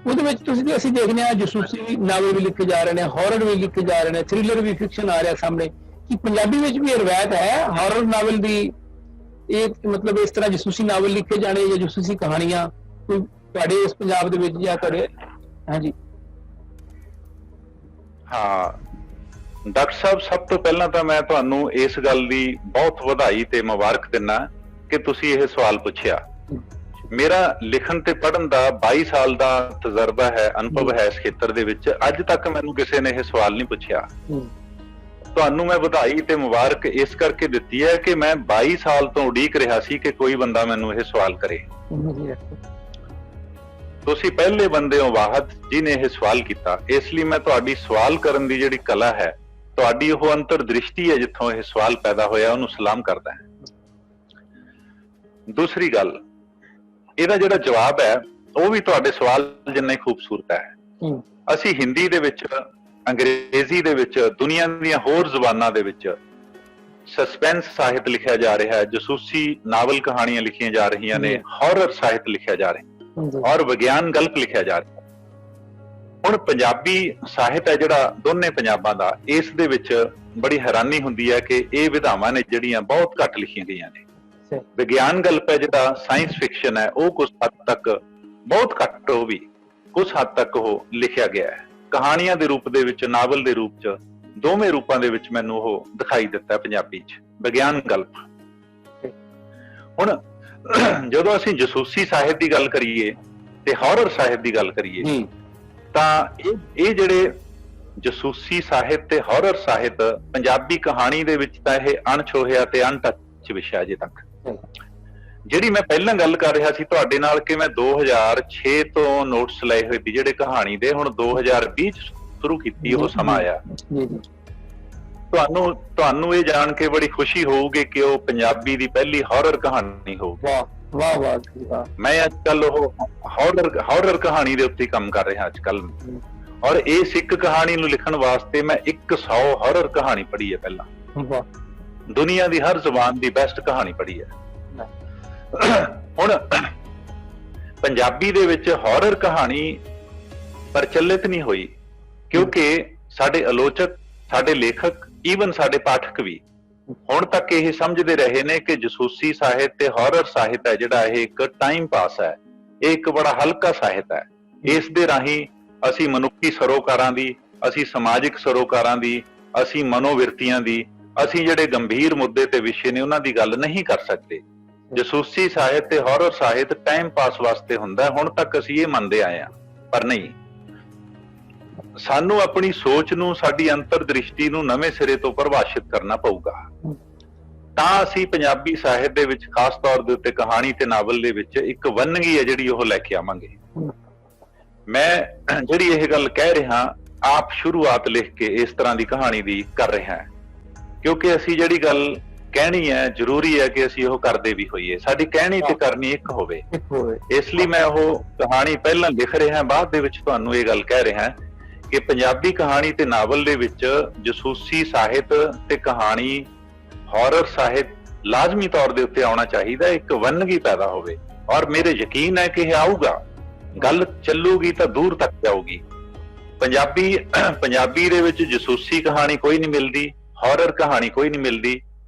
ਉਹਦੇ ਵਿੱਚ ਤੁਸੀਂ ਅਸੀਂ ਦੇਖਦੇ ਹਾਂ ਜਸੂਸੀ ਨਾਵਲ ਵੀ ਲਿਖੇ ਜਾ ਰਹੇ ਨੇ, ਹੌਰਰ ਵੀ ਲਿਖੇ ਜਾ ਰਹੇ ਨੇ, ਥ੍ਰਿਲਰ ਵੀ, ਫਿਕਸ਼ਨ ਆ ਰਿਹਾ ਸਾਹਮਣੇ। ਕਿ ਪੰਜਾਬੀ ਵਿੱਚ ਵੀ ਰਵਾਇਤ ਹੈ ਹੌਰਰ ਨਾਵਲ ਦੀ? ਇਹ ਮਤਲਬ ਇਸ ਤਰ੍ਹਾਂ ਜਸੂਸੀ ਨਾਵਲ ਲਿਖੇ ਜਾਣੇ ਜਾਂ ਜਸੂਸੀ ਕਹਾਣੀਆਂ ਕੋਈ ਤੁਹਾਡੇ ਇਸ ਪੰਜਾਬ ਦੇ ਵਿੱਚ ਜਾਂ ਤੁਹਾਡੇ? ਹਾਂਜੀ ਹਾਂ ਡਾਕਟਰ ਸਾਹਿਬ, ਸਭ ਤੋਂ ਪਹਿਲਾਂ ਤਾਂ ਮੈਂ ਤੁਹਾਨੂੰ ਇਸ ਗੱਲ ਦੀ ਬਹੁਤ ਵਧਾਈ ਤੇ ਮੁਬਾਰਕ ਦਿੰਦਾ ਕਿ ਤੁਸੀਂ ਇਹ ਸਵਾਲ ਪੁੱਛਿਆ। ਮੇਰਾ ਲਿਖਣ ਤੇ ਪੜ੍ਹਨ ਦਾ 22 ਸਾਲ ਦਾ ਤਜਰਬਾ ਹੈ, ਅਨੁਭਵ ਹੈ ਇਸ ਖੇਤਰ ਦੇ ਵਿੱਚ। ਅੱਜ ਤੱਕ ਮੈਨੂੰ ਕਿਸੇ ਨੇ ਇਹ ਸਵਾਲ ਨਹੀਂ ਪੁੱਛਿਆ। ਤੁਹਾਨੂੰ ਮੈਂ ਵਧਾਈ ਤੇ ਮੁਬਾਰਕ ਇਸ ਕਰਕੇ ਦਿੱਤੀ ਹੈ ਕਿ ਮੈਂ 22 ਸਾਲ ਤੋਂ ਉਡੀਕ ਰਿਹਾ ਸੀ ਕਿ ਕੋਈ ਬੰਦਾ ਮੈਨੂੰ ਇਹ ਸਵਾਲ ਕਰੇ। ਤੁਸੀਂ ਪਹਿਲੇ ਬੰਦੇ ਹੋ ਵਾਹਦ ਜਿਹਨੇ ਇਹ ਸਵਾਲ ਕੀਤਾ। ਇਸ ਲਈ ਮੈਂ ਤੁਹਾਡੀ ਸਵਾਲ ਕਰਨ ਦੀ ਜਿਹੜੀ ਕਲਾ ਹੈ, ਤੁਹਾਡੀ ਉਹ ਅੰਤਰਦ੍ਰਿਸ਼ਟੀ ਹੈ ਜਿੱਥੋਂ ਇਹ ਸਵਾਲ ਪੈਦਾ ਹੋਇਆ, ਉਹਨੂੰ ਸਲਾਮ ਕਰਦਾ ਹੈ। ਦੂਸਰੀ ਗੱਲ, ਇਹਦਾ ਜਿਹੜਾ ਜਵਾਬ ਹੈ ਉਹ ਵੀ ਤੁਹਾਡੇ ਸਵਾਲ ਜਿੰਨਾ ਹੀ ਖੂਬਸੂਰਤ ਹੈ। ਅਸੀਂ ਹਿੰਦੀ ਦੇ ਵਿੱਚ, ਅੰਗਰੇਜ਼ੀ ਦੇ ਵਿੱਚ, ਦੁਨੀਆ ਦੀਆਂ ਹੋਰ ਜ਼ੁਬਾਨਾਂ ਦੇ ਵਿੱਚ ਸਸਪੈਂਸ ਸਾਹਿਤ ਲਿਖਿਆ ਜਾ ਰਿਹਾ ਹੈ, ਜਸੂਸੀ ਨਾਵਲ ਕਹਾਣੀਆਂ ਲਿਖੀਆਂ ਜਾ ਰਹੀਆਂ ਨੇ, ਹੌਰਰ ਸਾਹਿਤ ਲਿਖਿਆ ਜਾ ਰਿਹਾ ਔਰ ਵਿਗਿਆਨ ਗਲਪ ਲਿਖਿਆ ਜਾ ਰਿਹਾ। ਹੁਣ ਪੰਜਾਬੀ ਸਾਹਿਤ ਹੈ ਜਿਹੜਾ ਦੋਨੇ ਪੰਜਾਬਾਂ ਦਾ, ਇਸ ਦੇ ਵਿੱਚ ਬੜੀ ਹੈਰਾਨੀ ਹੁੰਦੀ ਹੈ ਕਿ ਇਹ ਵਿਧਾਵਾਂ ਨੇ ਜਿਹੜੀਆਂ ਬਹੁਤ ਘੱਟ ਲਿਖੀਆਂ ਗਈਆਂ ਨੇ। ਵਿਗਿਆਨ ਗਲਪ ਹੈ ਜਿਹੜਾ ਸਾਇੰਸ ਫਿਕਸ਼ਨ ਹੈ, ਉਹ ਕੁਝ ਹੱਦ ਤੱਕ, ਬਹੁਤ ਘੱਟ ਉਹ ਵੀ, ਕੁਝ ਹੱਦ ਤੱਕ ਉਹ ਲਿਖਿਆ ਗਿਆ ਹੈ। ਕਹਾਣੀਆਂ ਦੇ ਰੂਪ ਦੇ ਵਿੱਚ, ਨਾਵਲ ਦੇ ਰੂਪ ਚ, ਦੋਵੇਂ ਰੂਪਾਂ ਦੇ ਵਿੱਚ ਮੈਨੂੰ ਉਹ ਦਿਖਾਈ ਦਿੱਤਾ ਪੰਜਾਬੀ ਚ। ਵਿਗਿਆਨ ਗਲਪ ਹੁਣ ਜਦੋਂ ਅਸੀਂ ਜਸੂਸੀ ਸਾਹਿਤ ਦੀ ਗੱਲ ਕਰੀਏ ਤੇ ਹੌਰਰ ਸਾਹਿਤ ਦੀ ਗੱਲ ਕਰੀਏ ਤਾਂ ਇਹ ਜਿਹੜੇ ਜਸੂਸੀ ਸਾਹਿਤ ਤੇ ਹੌਰਰ ਸਾਹਿਤ ਪੰਜਾਬੀ ਕਹਾਣੀ ਦੇ ਵਿੱਚ ਤਾਂ ਇਹ ਅਣਛੋਹਿਆ ਤੇ ਅਨਟੱਚ ਵਿਸ਼ਾ ਅਜੇ ਤੱਕ। ਜਿਹੜੀ ਮੈਂ ਪਹਿਲਾਂ ਗੱਲ ਕਰ ਰਿਹਾ ਸੀ ਤੁਹਾਡੇ ਨਾਲ ਕਿ ਮੈਂ 2006 ਤੋਂ ਨੋਟਸ ਲਏ ਹੋਏ ਸੀ ਜਿਹੜੇ ਕਹਾਣੀ ਦੇ, ਹੁਣ 2020 ਚ ਸ਼ੁਰੂ ਕੀਤੀ ਉਹ ਸਮਾਂ ਆਇਆ। ਤੁਹਾਨੂੰ ਇਹ ਜਾਣ ਕੇ ਬੜੀ ਖੁਸ਼ੀ ਹੋਊਗੀ ਕਿ ਉਹ ਪੰਜਾਬੀ ਦੀ ਪਹਿਲੀ ਹੌਰਰ ਕਹਾਣੀ ਹੋਊਗੀ। ਵਾਹ ਵਾਹ। ਮੈਂ ਅੱਜ ਕੱਲ ਉਹ ਹੌਰਰ ਕਹਾਣੀ ਦੇ ਉੱਤੇ ਕੰਮ ਕਰ ਰਿਹਾ ਅੱਜ ਕੱਲ, ਔਰ ਇਸ ਇੱਕ ਕਹਾਣੀ ਨੂੰ ਲਿਖਣ ਵਾਸਤੇ ਮੈਂ 100 ਹੌਰਰ ਕਹਾਣੀ ਪੜ੍ਹੀ ਹੈ ਪਹਿਲਾਂ। ਦੁਨੀਆ ਦੀ ਹਰ ਜ਼ੁਬਾਨ ਦੀ ਬੈਸਟ ਕਹਾਣੀ ਪੜ੍ਹੀ ਹੈ। ਹੁਣ ਪੰਜਾਬੀ ਦੇ ਵਿੱਚ ਹੌਰਰ ਕਹਾਣੀ ਪ੍ਰਚਲਿਤ ਨਹੀਂ ਹੋਈ ਕਿਉਂਕਿ ਸਾਡੇ ਆਲੋਚਕ, ਸਾਡੇ ਲੇਖਕ, ਈਵਨ ਸਾਡੇ ਪਾਠਕ ਵੀ ਹੁਣ ਤੱਕ ਇਹ ਸਮਝਦੇ ਰਹੇ ਨੇ ਕਿ ਜਸੂਸੀ ਸਾਹਿਤ ਤੇ ਹੌਰਰ ਸਾਹਿਤ ਹੈ ਜਿਹੜਾ ਇਹ ਇੱਕ ਟਾਈਮ ਪਾਸ ਹੈ, ਇਹ ਇੱਕ ਬੜਾ ਹਲਕਾ ਸਾਹਿਤ ਹੈ। ਇਸ ਦੇ ਰਾਹੀਂ ਅਸੀਂ ਮਨੁੱਖੀ ਸਰੋਕਾਰਾਂ ਦੀ, ਅਸੀਂ ਸਮਾਜਿਕ ਸਰੋਕਾਰਾਂ ਦੀ, ਅਸੀਂ ਮਨੋਵਿਰਤੀਆਂ ਦੀ, ਅਸੀਂ ਜਿਹੜੇ ਗੰਭੀਰ ਮੁੱਦੇ ਤੇ ਵਿਸ਼ੇ ਨੇ ਉਹਨਾਂ ਦੀ ਗੱਲ ਨਹੀਂ ਕਰ ਸਕਦੇ। ਜਸੂਸੀ ਸਾਹਿਤ ਤੇ ਹੌਰਰ ਸਾਹਿਤ ਟਾਈਮ ਪਾਸ ਵਾਸਤੇ ਹੁੰਦਾ, ਹੁਣ ਤੱਕ ਅਸੀਂ ਇਹ ਮੰਨਦੇ ਆਏ ਹਾਂ। ਪਰ ਨਹੀਂ, ਸਾਨੂੰ ਆਪਣੀ ਸੋਚ ਨੂੰ, ਸਾਡੀ ਅੰਤਰ ਦ੍ਰਿਸ਼ਟੀ ਨੂੰ ਨਵੇਂ ਸਿਰੇ ਤੋਂ ਪਰਿਭਾਸ਼ਿਤ ਕਰਨਾ ਪਊਗਾ, ਤਾਂ ਅਸੀਂ ਪੰਜਾਬੀ ਸਾਹਿਤ ਦੇ ਵਿੱਚ ਖਾਸ ਤੌਰ ਦੇ ਉੱਤੇ ਕਹਾਣੀ ਤੇ ਨਾਵਲ ਦੇ ਵਿੱਚ ਇੱਕ ਵੰਨਗੀ ਹੈ ਜਿਹੜੀ ਉਹ ਲੈ ਕੇ ਆਵਾਂਗੇ। ਮੈਂ ਜਿਹੜੀ ਇਹ ਗੱਲ ਕਹਿ ਰਿਹਾ ਆਪ ਸ਼ੁਰੂਆਤ ਲਿਖ ਕੇ ਇਸ ਤਰ੍ਹਾਂ ਦੀ ਕਹਾਣੀ ਦੀ ਕਰ ਰਿਹਾ ਕਿਉਂਕਿ ਅਸੀਂ ਜਿਹੜੀ ਗੱਲ ਕਹਿਣੀ ਹੈ ਜ਼ਰੂਰੀ ਹੈ ਕਿ ਅਸੀਂ ਉਹ ਕਰਦੇ ਵੀ ਹੋਈਏ, ਸਾਡੀ ਕਹਿਣੀ ਤੇ ਕਰਨੀ ਇੱਕ ਹੋਵੇ। ਇਸ ਲਈ ਮੈਂ ਉਹ ਕਹਾਣੀ ਪਹਿਲਾਂ ਲਿਖ ਰਿਹਾ, ਬਾਅਦ ਦੇ ਵਿੱਚ ਤੁਹਾਨੂੰ ਇਹ ਗੱਲ ਕਹਿ ਰਿਹਾ ਕਿ ਪੰਜਾਬੀ ਕਹਾਣੀ ਤੇ ਨਾਵਲ ਦੇ ਵਿੱਚ ਜਸੂਸੀ ਸਾਹਿਤ ਤੇ ਕਹਾਣੀ, ਹੌਰਰ ਸਾਹਿਤ ਲਾਜ਼ਮੀ ਤੌਰ ਦੇ ਉੱਤੇ ਆਉਣਾ ਚਾਹੀਦਾ, ਇੱਕ ਵੰਨਗੀ ਪੈਦਾ ਹੋਵੇ। ਔਰ ਮੇਰੇ ਯਕੀਨ ਹੈ ਕਿ ਇਹ ਆਊਗਾ, ਗੱਲ ਚੱਲੂਗੀ ਤਾਂ ਦੂਰ ਤੱਕ ਜਾਊਗੀ। ਪੰਜਾਬੀ ਦੇ ਵਿੱਚ ਜਸੂਸੀ ਕਹਾਣੀ ਕੋਈ ਨਹੀਂ ਮਿਲਦੀ, ਹੌਰਰ ਕਹਾਣੀ ਕੋਈ ਨਹੀਂ ਮਿਲਦੀ,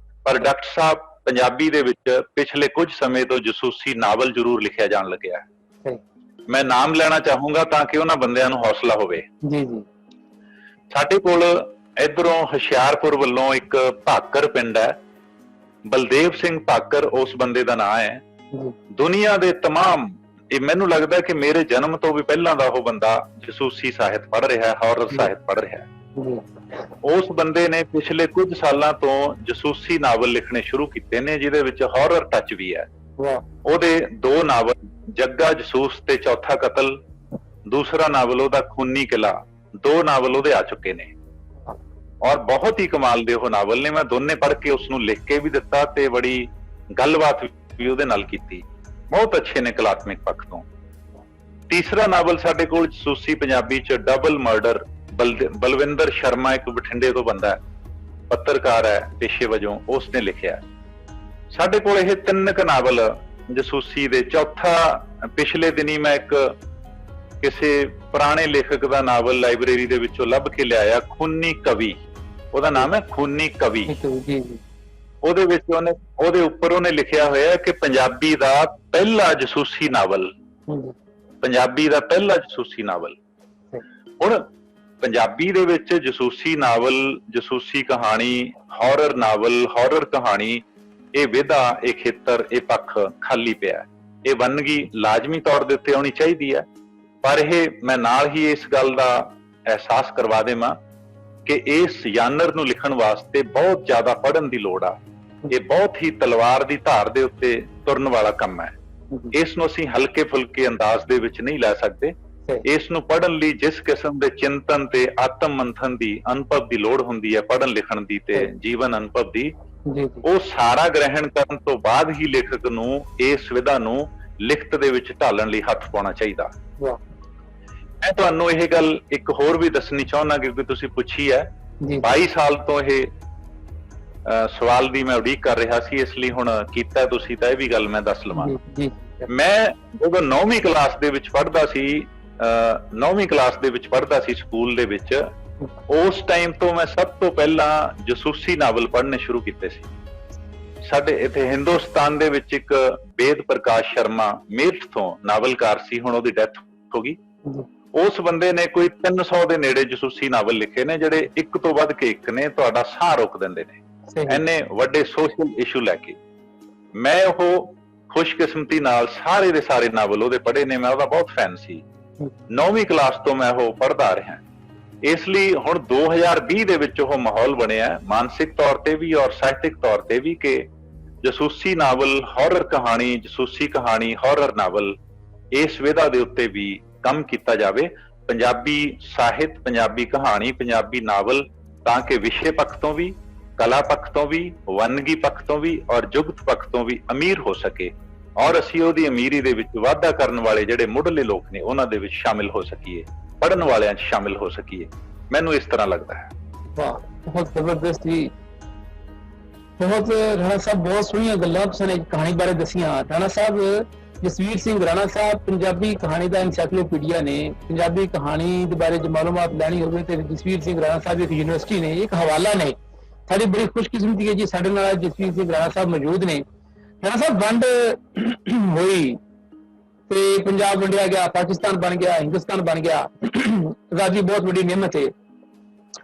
ਪਰ ਡਾਕਟਰ ਸਾਹਿਬ ਪੰਜਾਬੀ ਦੇ ਵਿੱਚ ਪਿਛਲੇ ਕੁਝ ਸਮੇਂ ਤੋਂ ਜਸੂਸੀ ਨਾਵਲ ਜ਼ਰੂਰ ਲਿਖਿਆ ਜਾਣ ਲੱਗਿਆ ਹੈ। ਮੈਂ ਨਾਮ ਲੈਣਾ ਚਾਹੂੰਗਾ ਤਾਂ ਕਿ ਉਹਨਾਂ ਬੰਦਿਆਂ ਨੂੰ ਹੌਸਲਾ ਹੋਵੇ। ਸਾਡੇ ਕੋਲ ਇਧਰੋਂ ਹੁਸ਼ਿਆਰਪੁਰ ਵੱਲੋਂ ਇੱਕ ਭਾਕਰ ਪਿੰਡ ਹੈ, ਬਲਦੇਵ ਸਿੰਘ ਭਾਕਰ ਉਸ ਬੰਦੇ ਦਾ ਨਾਂ ਹੈ। ਦੁਨੀਆ ਦੇ ਤਮਾਮ, ਇਹ ਮੈਨੂੰ ਲੱਗਦਾ ਕਿ ਮੇਰੇ ਜਨਮ ਤੋਂ ਵੀ ਪਹਿਲਾਂ ਦਾ ਉਹ ਬੰਦਾ ਜਸੂਸੀ ਸਾਹਿਤ ਪੜ੍ਹ ਰਿਹਾ ਹੈ, ਹੌਰਰ ਸਾਹਿਤ ਪੜ੍ਹ ਰਿਹਾ ਹੈ। ਉਸ ਬੰਦੇ ਨੇ ਪਿਛਲੇ ਕੁਝ ਸਾਲਾਂ ਤੋਂ ਜਸੂਸੀ ਨਾਵਲ ਲਿਖਣੇ ਸ਼ੁਰੂ ਕੀਤੇ ਨੇ ਜਿਹਦੇ ਵਿੱਚ ਹੌਰਰ ਟੱਚ ਵੀ ਹੈ। ਉਹਦੇ 2 ਨਾਵਲ, ਜੱਗਾ ਜਸੂਸ ਤੇ ਚੌਥਾ ਕਤਲ, ਦੂਸਰਾ ਨਾਵਲ ਉਹਦਾ ਖੂਨੀ ਕਿਲਾ, 2 ਨਾਵਲ ਉਹਦੇ ਆ ਚੁੱਕੇ ਨੇ ਔਰ ਬਹੁਤ ਹੀ ਕਮਾਲ ਦੇ ਉਹ ਨਾਵਲ ਨੇ। ਮੈਂ ਦੋਨੇ ਪੜ੍ਹ ਕੇ ਉਸਨੂੰ ਲਿਖ ਕੇ ਵੀ ਦਿੱਤਾ ਤੇ ਬੜੀ ਗੱਲਬਾਤ ਵੀ ਉਹਦੇ ਨਾਲ ਕੀਤੀ, ਬਹੁਤ ਅੱਛੇ ਨੇ ਕਲਾਤਮਿਕ ਪੱਖ ਤੋਂ। ਤੀਸਰਾ ਨਾਵਲ ਸਾਡੇ ਕੋਲ ਜਸੂਸੀ ਪੰਜਾਬੀ ਚ ਡਬਲ ਮਰਡਰ, ਬਲਵਿੰਦਰ ਸ਼ਰਮਾ ਇੱਕ ਬਠਿੰਡੇ ਤੋਂ ਬੰਦਾ ਹੈ, ਪੱਤਰਕਾਰ ਹੈ ਪੇਸ਼ੇ ਵਜੋਂ, ਉਸਨੇ ਲਿਖਿਆ। ਸਾਡੇ ਕੋਲ ਇਹ 3 ਨਾਵਲ ਜਸੂਸੀ ਦੇ। ਚੌਥਾ ਪਿਛਲੇ ਦਿਨੀ ਮੈਂ ਇੱਕ ਕਿਸੇ ਪੁਰਾਣੇ ਲੇਖਕ ਦਾ ਨਾਵਲ ਲਾਇਬ੍ਰੇਰੀ ਦੇ ਵਿੱਚੋਂ ਲੱਭ ਕੇ ਲਿਆਇਆ, ਖੂਨੀ ਕਵੀ, ਉਹਦਾ ਨਾਮ ਹੈ ਖੂਨੀ ਕਵੀ। ਉਹਦੇ ਵਿੱਚ ਉਹਦੇ ਉੱਪਰ ਉਹਨੇ ਲਿਖਿਆ ਹੋਇਆ ਕਿ ਪੰਜਾਬੀ ਦਾ ਪਹਿਲਾ ਜਸੂਸੀ ਨਾਵਲ, ਪੰਜਾਬੀ ਦਾ ਪਹਿਲਾ ਜਸੂਸੀ ਨਾਵਲ। ਹੁਣ ਪੰਜਾਬੀ ਦੇ ਵਿੱਚ ਜਸੂਸੀ ਨਾਵਲ, ਜਸੂਸੀ ਕਹਾਣੀ, ਹੌਰਰ ਨਾਵਲ, ਹੌਰਰ ਕਹਾਣੀ, ਇਹ ਵਿਧਾ, ਇਹ ਖੇਤਰ, ਇਹ ਪੱਖ ਖਾਲੀ ਪਿਆ। ਇਹ ਵੰਨਗੀ ਲਾਜ਼ਮੀ ਤੌਰ ਦੇ ਉੱਤੇ ਆਉਣੀ ਚਾਹੀਦੀ ਹੈ, ਪਰ ਇਹ ਮੈਂ ਨਾਲ ਹੀ ਇਸ ਗੱਲ ਦਾ ਅਹਿਸਾਸ ਕਰਵਾ ਦੇਵਾਂ ਕਿ ਇਸ ਜਾਨਰ ਨੂੰ ਲਿਖਣ ਵਾਸਤੇ ਬਹੁਤ ਜ਼ਿਆਦਾ ਪੜ੍ਹਨ ਦੀ ਲੋੜ ਆ। ਇਹ ਬਹੁਤ ਹੀ ਤਲਵਾਰ ਦੀ ਧਾਰ ਦੇ ਉੱਤੇ ਤੁਰਨ ਵਾਲਾ ਕੰਮ ਹੈ। ਇਸ ਨੂੰ ਅਸੀਂ ਹਲਕੇ ਫੁਲਕੇ ਅੰਦਾਜ਼ ਦੇ ਵਿੱਚ ਨਹੀਂ ਲੈ ਸਕਦੇ। ਇਸ ਨੂੰ ਪੜ੍ਹਨ ਲਈ ਜਿਸ ਕਿਸਮ ਦੇ ਚਿੰਤਨ ਤੇ ਆਤਮ ਮੰਥਨ ਦੀ, ਅਨੁਭਵ ਦੀ ਲੋੜ ਹੁੰਦੀ ਹੈ, ਪੜ੍ਹਨ ਲਿਖਣ ਦੀ ਤੇ ਜੀਵਨ ਅਨੁਭਵ ਦੀ, ਉਹ ਸਾਰਾ ਗ੍ਰਹਿਣ ਕਰਨ ਤੋਂ ਬਾਅਦ ਹੀ ਲੇਖਕ ਨੂੰ ਇਸ ਵਿਧਾ ਨੂੰ ਲਿਖਤ ਦੇ ਵਿੱਚ ਢਾਲਣ ਲਈ ਹੱਥ ਪਾਉਣਾ ਚਾਹੀਦਾ। ਮੈਂ ਤੁਹਾਨੂੰ ਇਹ ਗੱਲ ਇੱਕ ਹੋਰ ਵੀ ਦੱਸਣੀ ਚਾਹੁੰਦਾ ਕਿਉਂਕਿ ਤੁਸੀਂ ਪੁੱਛੀ ਹੈ। 22 ਸਾਲ ਤੋਂ ਇਹ ਸਵਾਲ ਦੀ ਮੈਂ ਉਡੀਕ ਕਰ ਰਿਹਾ ਸੀ, ਇਸ ਲਈ ਹੁਣ ਕੀਤਾ ਤੁਸੀਂ ਤਾਂ ਇਹ ਵੀ ਗੱਲ ਮੈਂ ਦੱਸ ਲਵਾਂ। ਮੈਂ ਜਦੋਂ 9ਵੀਂ ਕਲਾਸ ਦੇ ਵਿੱਚ ਪੜ੍ਹਦਾ ਸੀ, 9ਵੀਂ ਕਲਾਸ ਦੇ ਵਿੱਚ ਪੜ੍ਹਦਾ ਸੀ ਸਕੂਲ ਦੇ ਵਿੱਚ, ਉਸ ਟਾਈਮ ਤੋਂ ਮੈਂ ਸਭ ਤੋਂ ਪਹਿਲਾਂ ਜਸੂਸੀ ਨਾਵਲ ਪੜ੍ਹਨੇ ਸ਼ੁਰੂ ਕੀਤੇ ਸੀ। ਸਾਡੇ ਇੱਥੇ ਹਿੰਦੁਸਤਾਨ ਦੇ ਵਿੱਚ ਇੱਕ ਵੇਦ ਪ੍ਰਕਾਸ਼ ਸ਼ਰਮਾ ਮੇਰਠ ਤੋਂ ਨਾਵਲਕਾਰ ਸੀ, ਹੁਣ ਉਹਦੀ ਡੈਥ ਹੋ ਗਈ। ਉਸ ਬੰਦੇ ਨੇ ਕੋਈ 300 ਦੇ ਨੇੜੇ ਜਸੂਸੀ ਨਾਵਲ ਲਿਖੇ ਨੇ ਜਿਹੜੇ ਇੱਕ ਤੋਂ ਵੱਧ ਕੇ ਇੱਕ ਨੇ, ਤੁਹਾਡਾ ਸਾਹ ਰੋਕ ਦਿੰਦੇ ਨੇ, ਇੰਨੇ ਵੱਡੇ ਸੋਸ਼ਲ ਇਸ਼ੂ ਲੈ ਕੇ। ਮੈਂ ਉਹ ਖੁਸ਼ਕਿਸਮਤੀ ਨਾਲ ਸਾਰੇ ਦੇ ਸਾਰੇ ਨਾਵਲ ਉਹਦੇ ਪੜ੍ਹੇ ਨੇ। ਮੈਂ ਉਹਦਾ ਬਹੁਤ ਫੈਨ ਸੀ। 9ਵੀਂ ਕਲਾਸ ਤੋਂ ਮੈਂ ਉਹ ਪੜ੍ਹਦਾ ਰਿਹਾ। ਇਸ ਲਈ ਹੁਣ 2020 ਦੇ ਵਿੱਚ ਉਹ ਮਾਹੌਲ ਬਣਿਆ ਮਾਨਸਿਕ ਤੌਰ ਤੇ ਵੀ ਔਰ ਸਾਹਿਤਕ ਤੌਰ ਤੇ ਵੀ ਕਿ ਜਸੂਸੀ ਨਾਵਲ, ਹੌਰਰ ਕਹਾਣੀ, ਜਸੂਸੀ ਕਹਾਣੀ, ਹੌਰਰ ਨਾਵਲ, ਇਸ ਵਿਧਾ ਦੇ ਉੱਤੇ ਵੀ ਕੰਮ ਕੀਤਾ ਜਾਵੇ। ਪੰਜਾਬੀ ਸਾਹਿਤ, ਪੰਜਾਬੀ ਕਹਾਣੀ, ਪੰਜਾਬੀ ਨਾਵਲ ਤਾਂ ਕਿ ਵਿਸ਼ੇ ਪੱਖ ਤੋਂ ਵੀ, ਕਲਾ ਪੱਖ ਤੋਂ ਵੀ, ਵੰਨਗੀ ਪੱਖ ਤੋਂ ਵੀ ਔਰ ਜੁਗਤ ਪੱਖ ਤੋਂ ਵੀ ਅਮੀਰ ਹੋ ਸਕੇ ਔਰ ਅਸੀਂ ਉਹਦੀ ਅਮੀਰੀ ਦੇ ਵਿੱਚ ਵਾਧਾ ਕਰਨ ਵਾਲੇ ਜਿਹੜੇ ਮੁੱਢਲੇ ਲੋਕ ਨੇ ਉਹਨਾਂ ਦੇ ਵਿੱਚ ਸ਼ਾਮਿਲ ਹੋ ਸਕੀਏ, ਪੜ੍ਹਨ ਵਾਲਿਆਂ 'ਚ ਸ਼ਾਮਿਲ ਹੋ ਸਕੀਏ। ਮੈਨੂੰ ਇਸ ਤਰ੍ਹਾਂ ਲੱਗਦਾ ਹੈ। ਵਾਹ, ਬਹੁਤ ਜ਼ਬਰਦਸਤ ਜੀ। ਬਹੁਤ ਰਾਣਾ ਸਾਹਿਬ, ਬਹੁਤ ਸੋਹਣੀਆਂ ਗੱਲਾਂ ਤੁਸੀਂ ਕਹਾਣੀ ਬਾਰੇ ਦਸੀਆਂ। ਰਾਣਾ ਸਾਹਿਬ, ਜਸਵੀਰ ਸਿੰਘ ਰਾਣਾ ਸਾਹਿਬ ਪੰਜਾਬੀ ਕਹਾਣੀ ਦਾ ਐਨਸਾਈਕਲੋਪੀਡੀਆ ਨੇ। ਪੰਜਾਬੀ ਕਹਾਣੀ ਦੇ ਬਾਰੇ ਜੇ ਮਾਲੂਮਾਤ ਲੈਣੀ ਹੋਵੇ ਤੇ ਜਸਵੀਰ ਸਿੰਘ ਰਾਣਾ ਸਾਹਿਬ ਇੱਕ ਯੂਨੀਵਰਸਿਟੀ ਨੇ, ਇੱਕ ਹਵਾਲਾ ਨੇ। ਸਾਡੀ ਬੜੀ ਖੁਸ਼ਕਿਸਮਤੀ ਹੈ ਜੀ, ਸਾਡੇ ਨਾਲ ਜਸਵੀਰ ਸਿੰਘ ਰਾਣਾ ਸਾਹਿਬ ਮੌਜੂਦ ਨੇ। ਰਾਣਾ ਸਾਹਿਬ, ਵੰਡ ਹੋਈ ਤੇ ਪੰਜਾਬ ਵੰਡਿਆ ਗਿਆ, ਪਾਕਿਸਤਾਨ ਬਣ ਗਿਆ, ਹਿੰਦੁਸਤਾਨ ਬਣ ਗਿਆ। ਆਜ਼ਾਦੀ ਬਹੁਤ ਵੱਡੀ ਨਿਮਤ ਹੈ।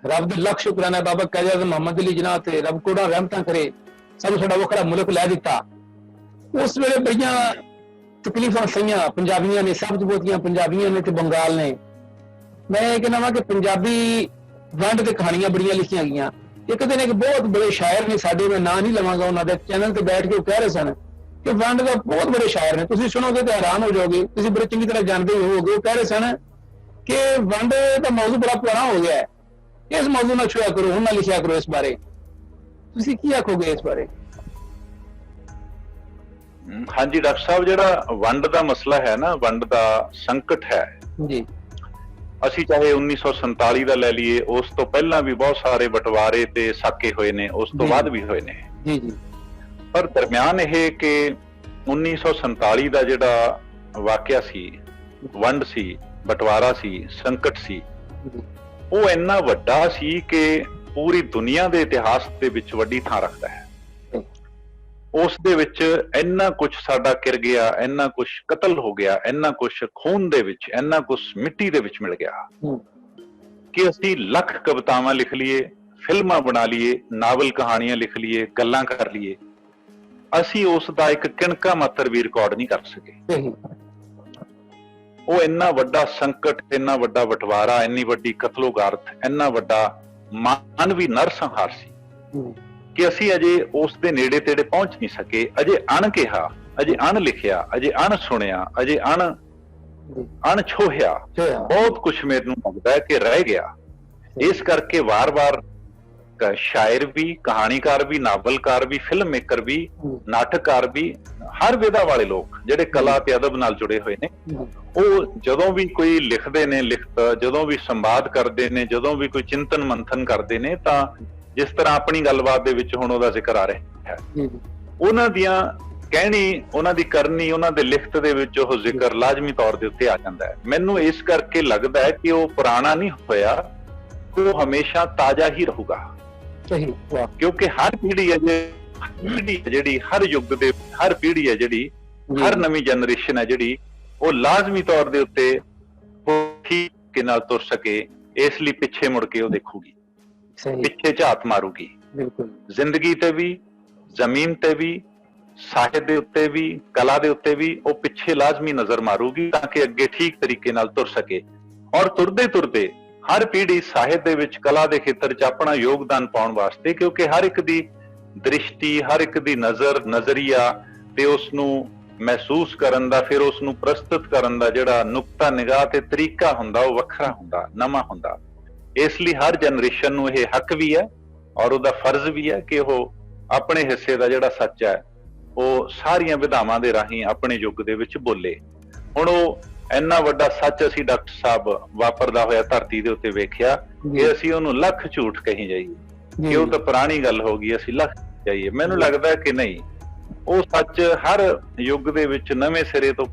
ਰੱਬ ਦਾ ਲੱਖ ਸ਼ੁਕਰਾਨਾ ਬਾਬਾ ਕਾਜ਼ੀ ਆਜ਼ਮ ਮੁਹੰਮਦ ਅਲੀ ਜਿਨਾਹ ਤੇ ਰੱਬ ਕੋੜਾ ਰਹਿਮਤਾਂ ਕਰੇ, ਸਾਨੂੰ ਸਾਡਾ ਵੱਖਰਾ ਮੁਲਕ ਲੈ ਦਿੱਤਾ। ਉਸ ਵੇਲੇ ਬੜੀਆਂ ਤਕਲੀਫਾਂ ਸਹੀਆਂ ਪੰਜਾਬੀਆਂ ਨੇ, ਸਭ ਤੋਂ ਬਹੁਤੀਆਂ ਪੰਜਾਬੀਆਂ ਨੇ ਤੇ ਬੰਗਾਲ ਨੇ। ਮੈਂ ਇਹ ਕਹਿੰਦਾ ਵਾਂ ਕਿ ਪੰਜਾਬੀ ਵੰਡ ਤੇ ਕਹਾਣੀਆਂ ਬੜੀਆਂ ਲਿਖੀਆਂ ਗਈਆਂ। ਇੱਕ ਦਿਨ ਇੱਕ ਬਹੁਤ ਬੜੇ ਸ਼ਾਇਰ ਨੇ ਸਾਡੇ, ਮੈਂ ਨਾਂ ਨਹੀਂ ਲਵਾਂਗਾ, ਉਹਨਾਂ ਦੇ ਚੈਨਲ ਤੇ ਬੈਠ ਕੇ ਉਹ ਕਹਿ ਰਹੇ ਸਨ ਕਿ ਵੰਡ ਦਾ ਬਹੁਤ ਬੜੇ ਸ਼ਾਇਰ ਨੇ, ਤੁਸੀਂ ਸੁਣੋਗੇ ਤੇ ਹੈਰਾਨ ਹੋ ਜਾਓਗੇ, ਤੁਸੀਂ ਬੜੇ ਚੰਗੀ ਤਰ੍ਹਾਂ ਜਾਣਦੇ ਹੋਵੋਗੇ। ਉਹ ਕਹਿ ਰਹੇ ਸਨ ਕਿ ਵੰਡ ਦਾ ਮੌਜੂ ਬੜਾ ਪੁਰਾਣਾ ਹੋ ਗਿਆ ਹੈ, ਇਸ ਮੌਜੂ ਨਾਲ ਛੁਆ ਕਰੋ, ਹੁਣ ਨਾ ਲਿਖਿਆ ਕਰੋ ਇਸ ਬਾਰੇ। ਤੁਸੀਂ ਕੀ ਆਖੋਗੇ ਇਸ ਬਾਰੇ? ਹਾਂਜੀ ਡਾਕਟਰ ਸਾਹਿਬ, ਜਿਹੜਾ ਵੰਡ ਦਾ ਮਸਲਾ ਹੈ ਨਾ, ਵੰਡ ਦਾ ਸੰਕਟ ਹੈ ਜੀ, ਅਸੀਂ ਚਾਹੇ 1947 ਦਾ ਲੈ ਲਈਏ, ਉਸ ਤੋਂ ਪਹਿਲਾਂ ਵੀ ਬਹੁਤ ਸਾਰੇ ਬਟਵਾਰੇ ਤੇ ਸਾਕੇ ਹੋਏ ਨੇ, ਉਸ ਤੋਂ ਬਾਅਦ ਵੀ ਹੋਏ ਨੇ ਜੀ ਜੀ। ਪਰ ਦਰਮਿਆਨ ਇਹ ਕਿ 1947 ਦਾ ਜਿਹੜਾ ਵਾਕਿਆ ਸੀ, ਵੰਡ ਸੀ, ਬਟਵਾਰਾ ਸੀ, ਸੰਕਟ ਸੀ, ਉਹ ਇੰਨਾ ਵੱਡਾ ਸੀ ਕਿ ਪੂਰੀ ਦੁਨੀਆ ਦੇ ਇਤਿਹਾਸ ਦੇ ਵਿੱਚ ਵੱਡੀ ਥਾਂ ਰੱਖਦਾ ਹੈ। ਉਸ ਦੇ ਵਿੱਚ ਇੰਨਾ ਕੁਛ ਸਾਡਾ ਕਿਰ ਗਿਆ, ਇੰਨਾ ਕੁਛ ਕਤਲ ਹੋ ਗਿਆ, ਇੰਨਾ ਕੁਛ ਖੂਨ ਦੇ ਵਿੱਚ, ਇੰਨਾ ਕੁਛ ਮਿੱਟੀ ਦੇ ਵਿੱਚ ਮਿਲ ਗਿਆ ਕਿ ਅਸੀਂ ਲੱਖ ਕਵਿਤਾਵਾਂ ਲਿਖ ਲਈਏ, ਫਿਲਮਾਂ ਬਣਾ ਲਈਏ, ਨਾਵਲ ਕਹਾਣੀਆਂ ਲਿਖ ਲਈਏ, ਗੱਲਾਂ ਕਰ ਲਈਏ, ਅਸੀਂ ਉਸ ਦਾ ਇੱਕ ਕਿਣਕਾ ਮਾਤਰ ਵੀ ਰਿਕਾਰਡ ਨਹੀਂ ਕਰ ਸਕੇ। ਉਹ ਇੰਨਾ ਵੱਡਾ ਸੰਕਟ, ਇੰਨਾ ਵੱਡਾ ਬਟਵਾਰਾ, ਇੰਨੀ ਵੱਡੀ ਕਤਲੋਗਾਰਤ, ਇੰਨਾ ਵੱਡਾ ਮਾਨਵੀ ਨਰਸੰਹਾਰ ਸੀ ਕਿ ਅਸੀਂ ਅਜੇ ਉਸ ਦੇ ਨੇੜੇ ਤੇੜੇ ਪਹੁੰਚ ਨਹੀਂ ਸਕੇ। ਅਜੇ ਅਣ ਕਿਹਾ, ਅਜੇ ਅਣ ਲਿਖਿਆ, ਅਜੇ ਅਣ ਸੁਣਿਆ, ਅਜੇ ਅਣ ਛੋਹਿਆ ਬਹੁਤ ਕੁਛ ਮੈਨੂੰ ਲੱਗਦਾ ਹੈ ਕਿ ਰਹਿ ਗਿਆ। ਇਸ ਕਰਕੇ ਵਾਰ-ਵਾਰ ਸ਼ਾਇਰ ਵੀ, ਕਹਾਣੀਕਾਰ ਵੀ, ਨਾਵਲਕਾਰ ਵੀ, ਫਿਲਮ ਮੇਕਰ ਵੀ, ਨਾਟਕਕਾਰ ਵੀ, ਹਰ ਵਿਧਾ ਵਾਲੇ ਲੋਕ ਜਿਹੜੇ ਕਲਾ ਤੇ ਅਦਬ ਨਾਲ ਜੁੜੇ ਹੋਏ ਨੇ, ਉਹ ਜਦੋਂ ਵੀ ਕੋਈ ਲਿਖਦੇ ਨੇ ਲਿਖਤ, ਜਦੋਂ ਵੀ ਸੰਵਾਦ ਕਰਦੇ ਨੇ, ਜਦੋਂ ਵੀ ਕੋਈ ਚਿੰਤਨ ਮੰਥਨ ਕਰਦੇ ਨੇ, ਤਾਂ ਜਿਸ ਤਰ੍ਹਾਂ ਆਪਣੀ ਗੱਲਬਾਤ ਦੇ ਵਿੱਚ ਹੁਣ ਉਹਦਾ ਜ਼ਿਕਰ ਆ ਰਿਹਾ ਹੈ, ਉਹਨਾਂ ਦੀਆਂ ਕਹਿਣੀ, ਉਹਨਾਂ ਦੀ ਕਰਨੀ, ਉਹਨਾਂ ਦੇ ਲਿਖਤ ਦੇ ਵਿੱਚ ਉਹ ਜ਼ਿਕਰ ਲਾਜ਼ਮੀ ਤੌਰ ਦੇ ਉੱਤੇ ਆ ਜਾਂਦਾ ਹੈ। ਮੈਨੂੰ ਇਸ ਕਰਕੇ ਲੱਗਦਾ ਹੈ ਕਿ ਉਹ ਪੁਰਾਣਾ ਨਹੀਂ ਹੋਇਆ, ਉਹ ਹਮੇਸ਼ਾ ਤਾਜ਼ਾ ਹੀ ਰਹੂਗਾ। ਕਿਉਂਕਿ ਹਰ ਪੀੜ੍ਹੀ ਹੈ ਜਿਹੜੀ, ਹਰ ਯੁੱਗ ਦੇ, ਹਰ ਪੀੜ੍ਹੀ ਹੈ ਜਿਹੜੀ, ਹਰ ਨਵੀਂ ਜਨਰੇਸ਼ਨ ਹੈ ਜਿਹੜੀ, ਉਹ ਲਾਜ਼ਮੀ ਤੌਰ ਦੇ ਉੱਤੇ ਠੀਕ ਨਾਲ ਤੁਰ ਸਕੇ, ਇਸ ਲਈ ਪਿੱਛੇ ਮੁੜ ਕੇ ਉਹ ਦੇਖੂਗੀ, ਪਿੱਛੇ ਝਾਤ ਮਾਰੂਗੀ। ਜ਼ਿੰਦਗੀ ਤੇ ਵੀ, ਜ਼ਮੀਨ ਤੇ ਵੀ, ਸਾਹਿਤ ਦੇ ਉੱਤੇ ਵੀ, ਕਲਾ ਦੇ ਉੱਤੇ ਵੀ ਉਹ ਪਿੱਛੇ ਲਾਜ਼ਮੀ ਨਜ਼ਰ ਮਾਰੂਗੀ ਤਾਂ ਕਿ ਅੱਗੇ ਠੀਕ ਤਰੀਕੇ ਨਾਲ ਤੁਰ ਸਕੇ। ਔਰ ਤੁਰਦੇ ਤੁਰਦੇ ਹਰ ਪੀੜ੍ਹੀ ਸਾਹਿਤ ਦੇ ਵਿੱਚ, ਕਲਾ ਦੇ ਖੇਤਰ 'ਚ ਆਪਣਾ ਯੋਗਦਾਨ ਪਾਉਣ ਵਾਸਤੇ, ਕਿਉਂਕਿ ਹਰ ਇੱਕ ਦੀ ਦ੍ਰਿਸ਼ਟੀ, ਹਰ ਇੱਕ ਦੀ ਨਜ਼ਰ, ਨਜ਼ਰੀਆ ਤੇ ਉਸ ਨੂੰ ਮਹਿਸੂਸ ਕਰਨ ਦਾ, ਫਿਰ ਉਸ ਨੂੰ ਪ੍ਰਸਤੁਤ ਕਰਨ ਦਾ ਜਿਹੜਾ ਨੁਕਤਾ ਨਿਗਾਹ ਤੇ ਤਰੀਕਾ ਹੁੰਦਾ, ਉਹ ਵੱਖਰਾ ਹੁੰਦਾ, ਨਵਾਂ ਹੁੰਦਾ। ਇਸ ਲਈ ਹਰ ਜਨਰੇਸ਼ਨ ਨੂੰ ਇਹ ਹੱਕ ਵੀ ਹੈ ਔਰ ਉਹਦਾ ਫਰਜ਼ ਵੀ ਹੈ ਕਿ ਉਹ ਆਪਣੇ ਹਿੱਸੇ ਦਾ ਜਿਹੜਾ ਸੱਚ ਹੈ ਉਹ ਸਾਰੀਆਂ ਵਿਧਾਵਾਂ ਦੇ ਰਾਹੀਂ ਆਪਣੇ ਯੁੱਗ ਦੇ ਵਿੱਚ ਬੋਲੇ। ਹੁਣ ਉਹ ਇੰਨਾ ਵੱਡਾ ਸੱਚ ਅਸੀਂ ਡਾਕਟਰ ਸਾਹਿਬ ਵਾਪਰਦਾ ਹੋਇਆ ਧਰਤੀ ਦੇ ਉੱਤੇ ਵੇਖਿਆ ਕਿ ਅਸੀਂ ਉਹਨੂੰ ਲੱਖ ਝੂਠ ਕਹੀ ਜਾਈਏ ਕਿ ਉਹ ਤਾਂ ਪੁਰਾਣੀ ਗੱਲ ਹੋ ਗਈ, ਅਸੀਂ ਲੱਖ ਜਾਈਏ। ਮੈਨੂੰ ਲੱਗਦਾ ਕਿ ਨਹੀਂ, ਉਹ ਸੱਚ ਹਰ ਯੁੱਗ ਦੇ ਵਿੱਚ ਨਵੇਂ ਸਿਰੇ ਤੋਂ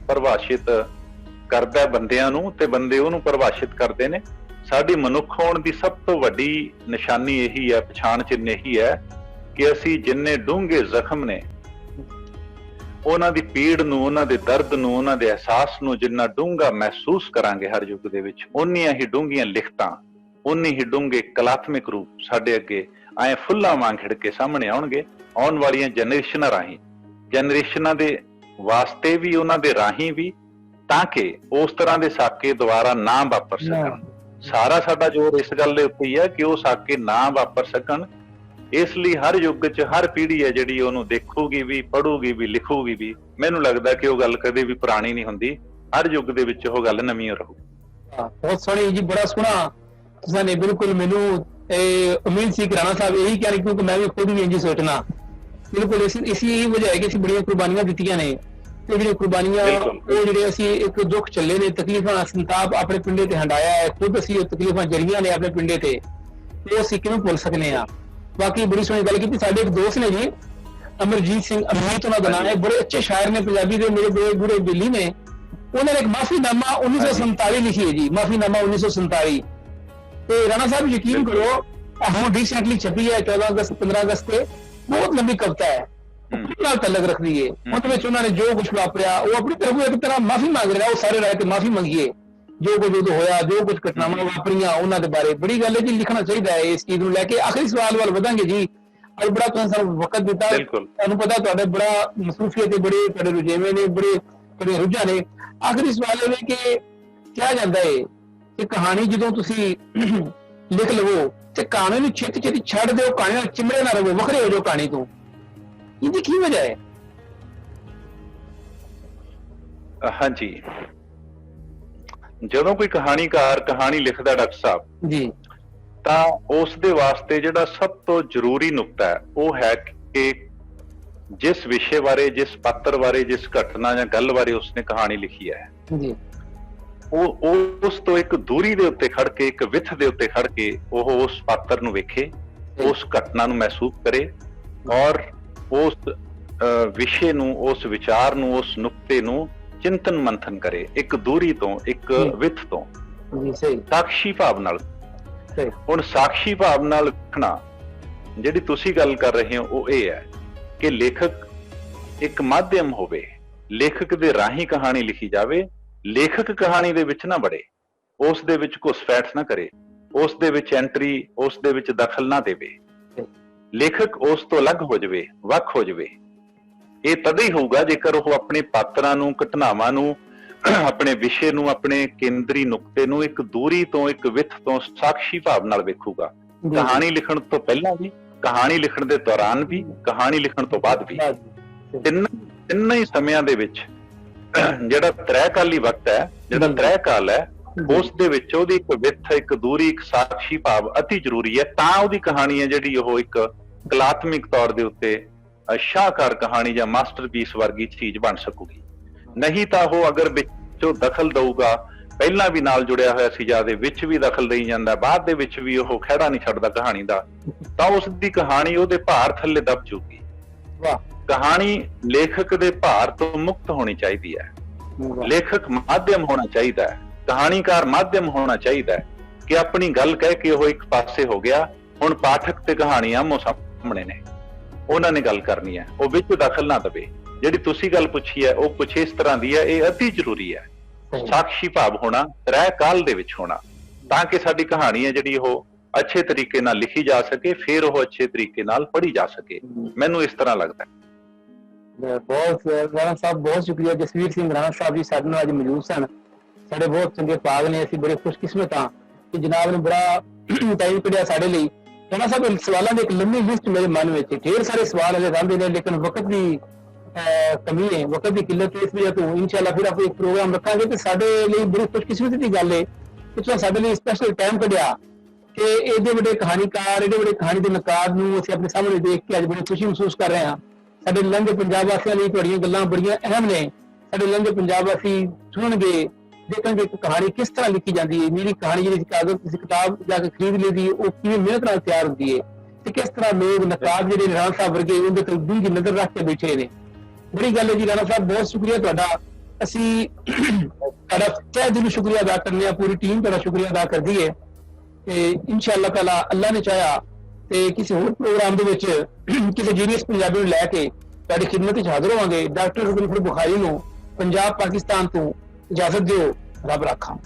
ਪਰਿਭਾਸ਼ਿਤ ਕਰਦਾ ਬੰਦਿਆਂ ਨੂੰ, ਤੇ ਬੰਦੇ ਉਹਨੂੰ ਪਰਿਭਾਸ਼ਿਤ ਕਰਦੇ ਨੇ। ਸਾਡੀ ਮਨੁੱਖ ਹੋਣ ਦੀ ਸਭ ਤੋਂ ਵੱਡੀ ਨਿਸ਼ਾਨੀ ਇਹੀ ਹੈ, ਪਛਾਣ ਚਿੰਨ੍ਹ ਇਹੀ ਹੈ ਕਿ ਅਸੀਂ ਜਿੰਨੇ ਡੂੰਘੇ ਜ਼ਖਮ ਨੇ, ਉਹਨਾਂ ਦੀ ਪੀੜ ਨੂੰ, ਉਹਨਾਂ ਦੇ ਦਰਦ ਨੂੰ, ਉਹਨਾਂ ਦੇ ਅਹਿਸਾਸ ਨੂੰ ਜਿੰਨਾ ਡੂੰਘਾ ਮਹਿਸੂਸ ਕਰਾਂਗੇ ਹਰ ਯੁੱਗ ਦੇ ਵਿੱਚ, ਉਨੀਆਂ ਹੀ ਡੂੰਘੀਆਂ ਲਿਖਤਾਂ, ਉਨੀ ਹੀ ਡੂੰਘੇ ਕਲਾਤਮਿਕ ਰੂਪ ਸਾਡੇ ਅੱਗੇ ਐਂ ਫੁੱਲਾਂ ਵਾਂਗ ਖਿੜ ਕੇ ਸਾਹਮਣੇ ਆਉਣਗੇ ਆਉਣ ਵਾਲੀਆਂ ਜਨਰੇਸ਼ਨਾਂ ਰਾਹੀਂ। ਜਨਰੇਸ਼ਨਾਂ ਦੇ ਵਾਸਤੇ ਵੀ, ਉਹਨਾਂ ਦੇ ਰਾਹੀਂ ਵੀ, ਤਾਂ ਕਿ ਉਸ ਤਰ੍ਹਾਂ ਦੇ ਸਾਕੇ ਦੁਬਾਰਾ ਨਾ ਵਾਪਰ ਸਕਣ। ਸਾਰਾ ਸਾਡਾ ਜ਼ੋਰ ਇਸ ਗੱਲ ਦੇ ਉੱਤੇ ਹੀ ਹੈ ਕਿ ਉਹ ਸਾਕੇ ਨਾ ਵਾਪਰ ਸਕਣ। ਇਸ ਲਈ ਹਰ ਯੁੱਗ 'ਚ ਹਰ ਪੀੜ੍ਹੀ ਹੈ ਜਿਹੜੀ ਉਹਨੂੰ ਦੇਖੂਗੀ ਵੀ, ਪੜ੍ਹੂਗੀ ਵੀ, ਲਿਖੂਗੀ ਵੀ। ਮੈਨੂੰ ਲੱਗਦਾ ਕਿ ਉਹ ਗੱਲ ਕਦੇ ਵੀ ਪੁਰਾਣੀ ਨਹੀਂ ਹੁੰਦੀ, ਹਰ ਯੁੱਗ ਦੇ ਵਿੱਚ ਉਹ ਗੱਲ ਨਵੀਂ ਰਹੂ। ਬਹੁਤ ਸੋਹਣੀ ਜੀ, ਬੜਾ ਸੋਹਣਾ ਤੁਸੀਂ ਨੇ। ਬਿਲਕੁਲ ਮੈਨੂੰ ਉਮੀਦ ਸੀ ਕਿ ਰਾਣਾ ਸਾਹਿਬ ਇਹੀ ਕਹਿਣ, ਕਿਉਂਕਿ ਮੈਂ ਵੀ ਖੁਦ ਵੀ ਇੰਝ ਸੋਚਣਾ। ਬਿਲਕੁਲ ਇਸੀ ਵਜ੍ਹਾ ਹੈ ਕਿ ਅਸੀਂ ਬੜੀਆਂ ਕੁਰਬਾਨੀਆਂ ਦਿੱਤੀਆਂ ਨੇ, ਤੇ ਜਿਹੜੀਆਂ ਕੁਰਬਾਨੀਆਂ ਉਹ ਜਿਹੜੇ ਅਸੀਂ ਇੱਕ ਦੁੱਖ ਚੱਲੇ ਨੇ, ਤਕਲੀਫਾਂ, ਸੰਤਾਪ ਆਪਣੇ ਪਿੰਡੇ ਤੇ ਹੰਡਾਇਆ ਹੈ, ਖੁਦ ਅਸੀਂ ਉਹ ਤਕਲੀਫਾਂ ਜਰੀਆਂ ਨੇ ਆਪਣੇ ਪਿੰਡੇ ਤੇ ਉਹ ਅਸੀਂ ਕਿਵੇਂ ਭੁੱਲ ਸਕਨੇ ਆ। ਬਾਕੀ ਬੜੀ ਸੋਹਣੀ ਗੱਲ ਕੀਤੀ। ਸਾਡੇ ਇੱਕ ਦੋਸਤ ਨੇ ਜੀ, ਅਮਰਜੀਤ ਸਿੰਘ ਅਮਰੀਤ ਉਹਨਾਂ ਦਾ ਨਾਮ ਹੈ, ਬੜੇ ਅੱਛੇ ਸ਼ਾਇਰ ਨੇ ਪੰਜਾਬੀ ਦੇ, ਮੇਰੇ ਦੋ ਗੁਰੇ ਦਿੱਲੀ ਨੇ। ਉਹਨਾਂ ਨੇ ਇੱਕ ਮਾਫੀਨਾਮਾ 1947 ਲਿਖੀ ਹੈ ਜੀ, ਮਾਫੀਨਾਮਾ 1947। ਤੇ ਰਾਣਾ ਸਾਹਿਬ ਯਕੀਨ ਕਰੋ, ਹੁਣ ਰੀਸੈਂਟਲੀ ਛਪੀ ਹੈ 14 ਅਗਸਤ 15 ਅਗਸਤ ਤੇ, ਬਹੁਤ ਲੰਬੀ ਕਵਿਤਾ ਹੈ, ਨਾਲ ਤਲਕ ਰੱਖਦੀ ਹੈ। ਉਹਦੇ ਵਿੱਚ ਉਹਨਾਂ ਨੇ ਜੋ ਕੁਝ ਵਾਪਰਿਆ ਉਹ ਆਪਣੀ ਤਰਫੋਂ ਇੱਕ ਤਰ੍ਹਾਂ ਮਾਫੀ ਮੰਗ ਰਿਹਾ, ਉਹ ਸਾਰੇ ਰਾਇ ਤੇ ਮਾਫੀ ਮੰਗੀਏ ਜੋ ਕੁਝ ਉਦੋਂ ਹੋਇਆ, ਜੋ ਕੁਝ ਘਟਨਾਵਾਂ ਵਾਪਰੀਆਂ ਉਹਨਾਂ ਦੇ ਬਾਰੇ। ਬੜੀ ਗੱਲ ਹੈ ਜੀ, ਲਿਖਣਾ ਚਾਹੀਦਾ ਹੈ ਇਸ ਚੀਜ਼ ਨੂੰ ਲੈ ਕੇ। ਆਖਰੀ ਸਵਾਲ ਵੱਲ ਵਧਾਂਗੇ ਜੀ। ਅੱਜ ਬੜਾ ਤੁਸੀਂ ਸਾਨੂੰ ਵਕਤ ਦਿੱਤਾ, ਤੁਹਾਨੂੰ ਪਤਾ ਤੁਹਾਡੇ ਬੜਾ ਮਸਰੂਫੀਅਤ ਤੇ ਬੜੇ ਤੁਹਾਡੇ ਰੁਝੇਵੇਂ ਨੇ, ਬੜੇ ਰੁਝਾਨ ਨੇ। ਆਖਰੀ ਸਵਾਲ ਇਹ ਕਿ ਕਿਹਾ ਜਾਂਦਾ ਹੈ ਕਿ ਕਹਾਣੀ ਜਦੋਂ ਤੁਸੀਂ ਲਿਖ ਲਵੋ ਤੇ ਕਹਾਣੀ ਨੂੰ ਛੇਤੀ ਛੇਤੀ ਛੱਡ ਦਿਓ, ਕਹਾਣੀ ਨਾਲ ਚਿਮੜੇ ਨਾ ਰਹੋ, ਵੱਖਰੇ ਹੋ ਜਾਓ ਕਹਾਣੀ ਤੋਂ। ਇਹਦੀ ਕੀ ਵਜ੍ਹਾ ਹੈ? ਹਾਂਜੀ, ਜਦੋਂ ਕੋਈ ਕਹਾਣੀਕਾਰ ਕਹਾਣੀ ਲਿਖਦਾ ਡਾਕਟਰ ਸਾਹਿਬ ਜੀ, ਤਾਂ ਉਸ ਦੇ ਵਾਸਤੇ ਜਿਹੜਾ ਸਭ ਤੋਂ ਜ਼ਰੂਰੀ ਨੁਕਤਾ ਹੈ ਉਹ ਹੈ ਕਿ ਜਿਸ ਵਿਸ਼ੇ ਬਾਰੇ, ਜਿਸ ਪਾਤਰ ਬਾਰੇ, ਜਿਸ ਘਟਨਾ ਜਾਂ ਗੱਲ ਬਾਰੇ ਉਸਨੇ ਕਹਾਣੀ ਲਿਖੀ ਹੈ ਜੀ, ਉਹ ਉਸ ਤੋਂ ਇੱਕ ਦੂਰੀ ਦੇ ਉੱਤੇ ਖੜ ਕੇ, ਇੱਕ ਵਿੱਥ ਦੇ ਉੱਤੇ ਖੜ ਕੇ ਉਹ ਉਸ ਪਾਤਰ ਨੂੰ ਵੇਖੇ, ਉਸ ਘਟਨਾ ਨੂੰ ਮਹਿਸੂਸ ਕਰੇ ਔਰ ਉਸ ਵਿਸ਼ੇ ਨੂੰ, ਉਸ ਵਿਚਾਰ ਨੂੰ, ਉਸ ਨੁਕਤੇ ਨੂੰ ਚਿੰਤਨ ਮੰਥਨ ਕਰੇ, ਇੱਕ ਦੂਰੀ ਤੋਂ, ਇੱਕ ਵਿੱਥ ਤੋਂ, ਸਾਖੀ ਭਾਵ ਨਾਲ। ਹੁਣ ਸਾਖੀ ਭਾਵ ਨਾਲ ਲਿਖਣਾ, ਜਿਹੜੀ ਤੁਸੀਂ ਗੱਲ ਕਰ ਰਹੇ ਹੋ, ਉਹ ਇਹ ਹੈ ਕਿ ਲੇਖਕ ਇੱਕ ਮਾਧਿਅਮ ਹੋਵੇ, ਲੇਖਕ ਦੇ ਰਾਹੀਂ ਕਹਾਣੀ ਲਿਖੀ ਜਾਵੇ। ਲੇਖਕ ਕਹਾਣੀ ਦੇ ਵਿੱਚ ਨਾ ਵੜੇ, ਉਸ ਦੇ ਵਿੱਚ ਘੁਸਪੈਠ ਨਾ ਕਰੇ, ਉਸ ਦੇ ਵਿੱਚ ਐਂਟਰੀ, ਉਸ ਦੇ ਵਿੱਚ ਦਖਲ ਨਾ ਦੇਵੇ। ਲੇਖਕ ਉਸ ਤੋਂ ਅਲੱਗ ਹੋ ਜਾਵੇ, ਵੱਖ ਹੋ ਜਾਵੇ। ਇਹ ਤਦ ਹੀ ਹੋਊਗਾ ਜੇਕਰ ਉਹ ਆਪਣੇ ਪਾਤਰਾਂ ਨੂੰ, ਘਟਨਾਵਾਂ ਨੂੰ, ਆਪਣੇ ਵਿਸ਼ੇ ਨੂੰ, ਆਪਣੇ ਕੇਂਦਰੀ ਨੁਕਤੇ ਨੂੰ ਇੱਕ ਦੂਰੀ ਤੋਂ, ਇੱਕ ਵਿੱਥ ਤੋਂ, ਸਾਖੀ ਭਾਵ ਨਾਲ ਵੇਖੂਗਾ। ਕਹਾਣੀ ਲਿਖਣ ਤੋਂ ਪਹਿਲਾਂ ਵੀ, ਕਹਾਣੀ ਲਿਖਣ ਦੇ ਦੌਰਾਨ ਵੀ, ਕਹਾਣੀ ਲਿਖਣ ਤੋਂ ਬਾਅਦ ਵੀ, ਤਿੰਨਾਂ ਹੀ ਸਮਿਆਂ ਦੇ ਵਿੱਚ ਜਿਹੜਾ ਤ੍ਰੈਕਾਲੀ ਵਕਤ ਹੈ, ਜਿਹੜਾ ਤ੍ਰੈਕਾਲ ਹੈ, ਉਸ ਦੇ ਵਿੱਚ ਉਹਦੀ ਇੱਕ ਵਿੱਥ, ਇੱਕ ਦੂਰੀ, ਇੱਕ ਸਾਖੀ ਭਾਵ ਅਤੀ ਜ਼ਰੂਰੀ ਹੈ। ਤਾਂ ਉਹਦੀ ਕਹਾਣੀ ਹੈ ਜਿਹੜੀ ਉਹ ਇੱਕ ਕਲਾਤਮਿਕ ਤੌਰ ਦੇ ਉੱਤੇ ਸ਼ਾਹਕਾਰ ਕਹਾਣੀ ਜਾਂ ਮਾਸਟਰਪੀਸ ਵਰਗੀ ਚੀਜ਼ ਬਣ ਸਕੂਗੀ। ਨਹੀਂ ਤਾਂ ਉਹ ਅਗਰ ਵਿੱਚੋਂ ਦਖਲ ਦਊਗਾ, ਪਹਿਲਾਂ ਵੀ ਨਾਲ ਜੁੜਿਆ ਹੋਇਆ ਸੀ, ਜਿਆਦਾ ਵਿੱਚ ਵੀ ਦਖਲ ਦੇਈ ਜਾਂਦਾ, ਬਾਅਦ ਦੇ ਵਿੱਚ ਵੀ ਉਹ ਖਹਿੜਾ ਨਹੀਂ ਛੱਡਦਾ ਕਹਾਣੀ ਦਾ, ਤਾਂ ਉਸ ਦੀ ਕਹਾਣੀ ਉਹਦੇ ਭਾਰ ਥੱਲੇ ਦਬ ਜੂਗੀ। ਕਹਾਣੀ ਲੇਖਕ ਦੇ ਭਾਰ ਤੋਂ ਮੁਕਤ ਹੋਣੀ ਚਾਹੀਦੀ ਹੈ। ਲੇਖਕ ਮਾਧਿਅਮ ਹੋਣਾ ਚਾਹੀਦਾ ਹੈ, ਕਹਾਣੀਕਾਰ ਮਾਧਿਅਮ ਹੋਣਾ ਚਾਹੀਦਾ ਹੈ ਕਿ ਆਪਣੀ ਗੱਲ ਕਹਿ ਕੇ ਉਹ ਇੱਕ ਪਾਸੇ ਹੋ ਗਿਆ, ਹੁਣ ਪਾਠਕ ਤੇ ਕਹਾਣੀ ਆਮੋ ਸਾਹਮਣੇ ਨੇ, ਉਹਨਾਂ ਨੇ ਗੱਲ ਕਰਨੀ ਹੈ, ਉਹ ਵਿੱਚ ਦਖਲ ਨਾ ਦੇਵੇ। ਜਿਹੜੀ ਤੁਸੀਂ ਗੱਲ ਪੁੱਛੀ ਹੈ ਉਹ ਕੁਛ ਇਸ ਤਰ੍ਹਾਂ ਦੀ ਹੈ, ਇਹ ਅਤੀ ਜ਼ਰੂਰੀ ਹੈ। ਸਾਖੀ ਭਾਵ ਹੋਣਾ, ਤ੍ਰੈ ਕਾਲ ਦੇ ਵਿੱਚ ਹੋਣਾ, ਤਾਂ ਕਿ ਸਾਡੀ ਕਹਾਣੀ ਹੈ ਜਿਹੜੀ ਉਹ ਅੱਛੇ ਤਰੀਕੇ ਨਾਲ ਲਿਖੀ ਜਾ ਸਕੇ, ਫਿਰ ਉਹ ਅੱਛੇ ਤਰੀਕੇ ਨਾਲ ਪੜ੍ਹੀ ਜਾ ਸਕੇ। ਮੈਨੂੰ ਇਸ ਤਰ੍ਹਾਂ ਲੱਗਦਾ ਹੈ। ਬਹੁਤ ਰਾਣਾ ਸਾਹਿਬ, ਬਹੁਤ ਸ਼ੁਕਰੀਆ। ਜਸਵੀਰ ਸਿੰਘ ਰਾਣਾ ਸਾਹਿਬ ਜੀ ਸਾਡੇ ਨਾਲ ਅੱਜ ਮੌਜੂਦ ਸਨ। ਸਾਡੇ ਬਹੁਤ ਚੰਗੇ ਭਾਗ ਨੇ, ਅਸੀਂ ਬੜੇ ਖੁਸ਼ਕਿਸਮਤ ਹਾਂ ਕਿ ਜਨਾਬ ਨੇ ਬੜਾ ਟਾਈਮ ਕੱਢਿਆ ਸਾਡੇ ਲਈ। ਰਾਣਾ ਸਾਹਿਬ, ਸਵਾਲਾਂ ਦੀ ਇੱਕ ਲੰਮੀ ਲਿਸਟ ਮੇਰੇ ਮਨ ਵਿੱਚ, ਢੇਰ ਸਾਰੇ ਸਵਾਲ ਅਜੇ ਰਹਿੰਦੇ ਨੇ, ਲੇਕਿਨ ਵਕਤ ਦੀ ਕਮੀ ਹੈ, ਵਕਤ ਦੀ ਕਿੱਲਤ ਹੈ। ਇਸ ਵਜ੍ਹਾ ਤੋਂ ਇਨਸ਼ਾਅੱਲਾ ਫਿਰ ਆਪਾਂ ਇੱਕ ਪ੍ਰੋਗਰਾਮ ਰੱਖਾਂਗੇ। ਤੇ ਸਾਡੇ ਲਈ ਬੜੀ ਖੁਸ਼ਕਿਸਮਤੀ ਦੀ ਗੱਲ ਹੈ ਕਿ ਤੁਸੀਂ ਸਾਡੇ ਲਈ ਸਪੈਸ਼ਲ ਟਾਈਮ ਕੱਢਿਆ ਕਿ ਇਹਦੇ ਵੱਡੇ ਕਹਾਣੀਕਾਰ, ਇਹਦੇ ਵੱਡੇ ਕਹਾਣੀ ਦੇ ਨਕਾਰ ਨੂੰ ਅਸੀਂ ਆਪਣੇ ਸਾਹਮਣੇ ਦੇਖ ਕੇ ਅੱਜ ਬੜੀ ਖੁਸ਼ੀ ਮਹਿਸੂਸ ਕਰ ਰਹੇ ਹਾਂ। ਸਾਡੇ ਲੰਘੇ ਪੰਜਾਬ ਵਾਸੀਆਂ ਲਈ ਤੁਹਾਡੀਆਂ ਗੱਲਾਂ ਬੜੀਆਂ ਅਹਿਮ ਨੇ। ਸਾਡੇ ਲੰਘੇ ਪੰਜਾਬ ਵਾਸੀ ਸੁਣਨਗੇ, ਦੇਖਣਗੇ ਕਿ ਕਹਾਣੀ ਕਿਸ ਤਰ੍ਹਾਂ ਲਿਖੀ ਜਾਂਦੀ ਹੈ। ਮੇਰੀ ਕਹਾਣੀ ਜਿਹੜੀ ਕਾਗਜ਼ ਕਿਸੇ ਕਿਤਾਬ ਜਾ ਕੇ ਖਰੀਦ ਲੈਂਦੀ ਹੈ, ਉਹ ਕਿਵੇਂ ਮਿਹਨਤ ਨਾਲ ਤਿਆਰ ਹੁੰਦੀ ਹੈ, ਤੇ ਕਿਸ ਤਰ੍ਹਾਂ ਲੋਕ ਨਕਾਰ ਜਿਹੜੇ ਰਾਣਾ ਸਾਹਿਬ ਵਰਗੇ ਉਹਦੇ ਤੋਂ ਡੂੰਘੀ ਨਜ਼ਰ ਰੱਖ ਕੇ ਬੈਠੇ ਨੇ। ਬੜੀ ਗੱਲ ਹੈ ਜੀ ਰਾਣਾ ਸਾਹਿਬ, ਬਹੁਤ ਸ਼ੁਕਰੀਆ ਤੁਹਾਡਾ। ਅਸੀਂ ਤੁਹਾਡਾ ਤਹਿ ਦਿਲੋਂ ਸ਼ੁਕਰੀਆ ਅਦਾ ਕਰਨੇ ਆ, ਪੂਰੀ ਟੀਮ ਤੁਹਾਡਾ ਸ਼ੁਕਰੀਆ ਅਦਾ ਕਰਦੀ ਹੈ। ਤੇ ਇਨਸ਼ਾਅੱਲਾ ਤਾਲਾ ਅੱਲਾ ਨੇ ਚਾਹਿਆ ਤੇ ਕਿਸੇ ਹੋਰ ਪ੍ਰੋਗਰਾਮ ਦੇ ਵਿੱਚ ਕਿਸੇ ਜੀਨੀਅਸ ਪੰਜਾਬੀ ਨੂੰ ਲੈ ਕੇ ਤੁਹਾਡੀ ਖਿਦਮਤ ਵਿੱਚ ਹਾਜ਼ਰ ਹੋਵਾਂਗੇ। ਡਾਕਟਰ ਗੁਲਫਰ ਬੁਖਾਰੀ ਨੂੰ ਪੰਜਾਬ ਪਾਕਿਸਤਾਨ ਤੋਂ ਇਜਾਜ਼ਤ ਦਿਓ। ਰੱਬ ਰਾਖਾ।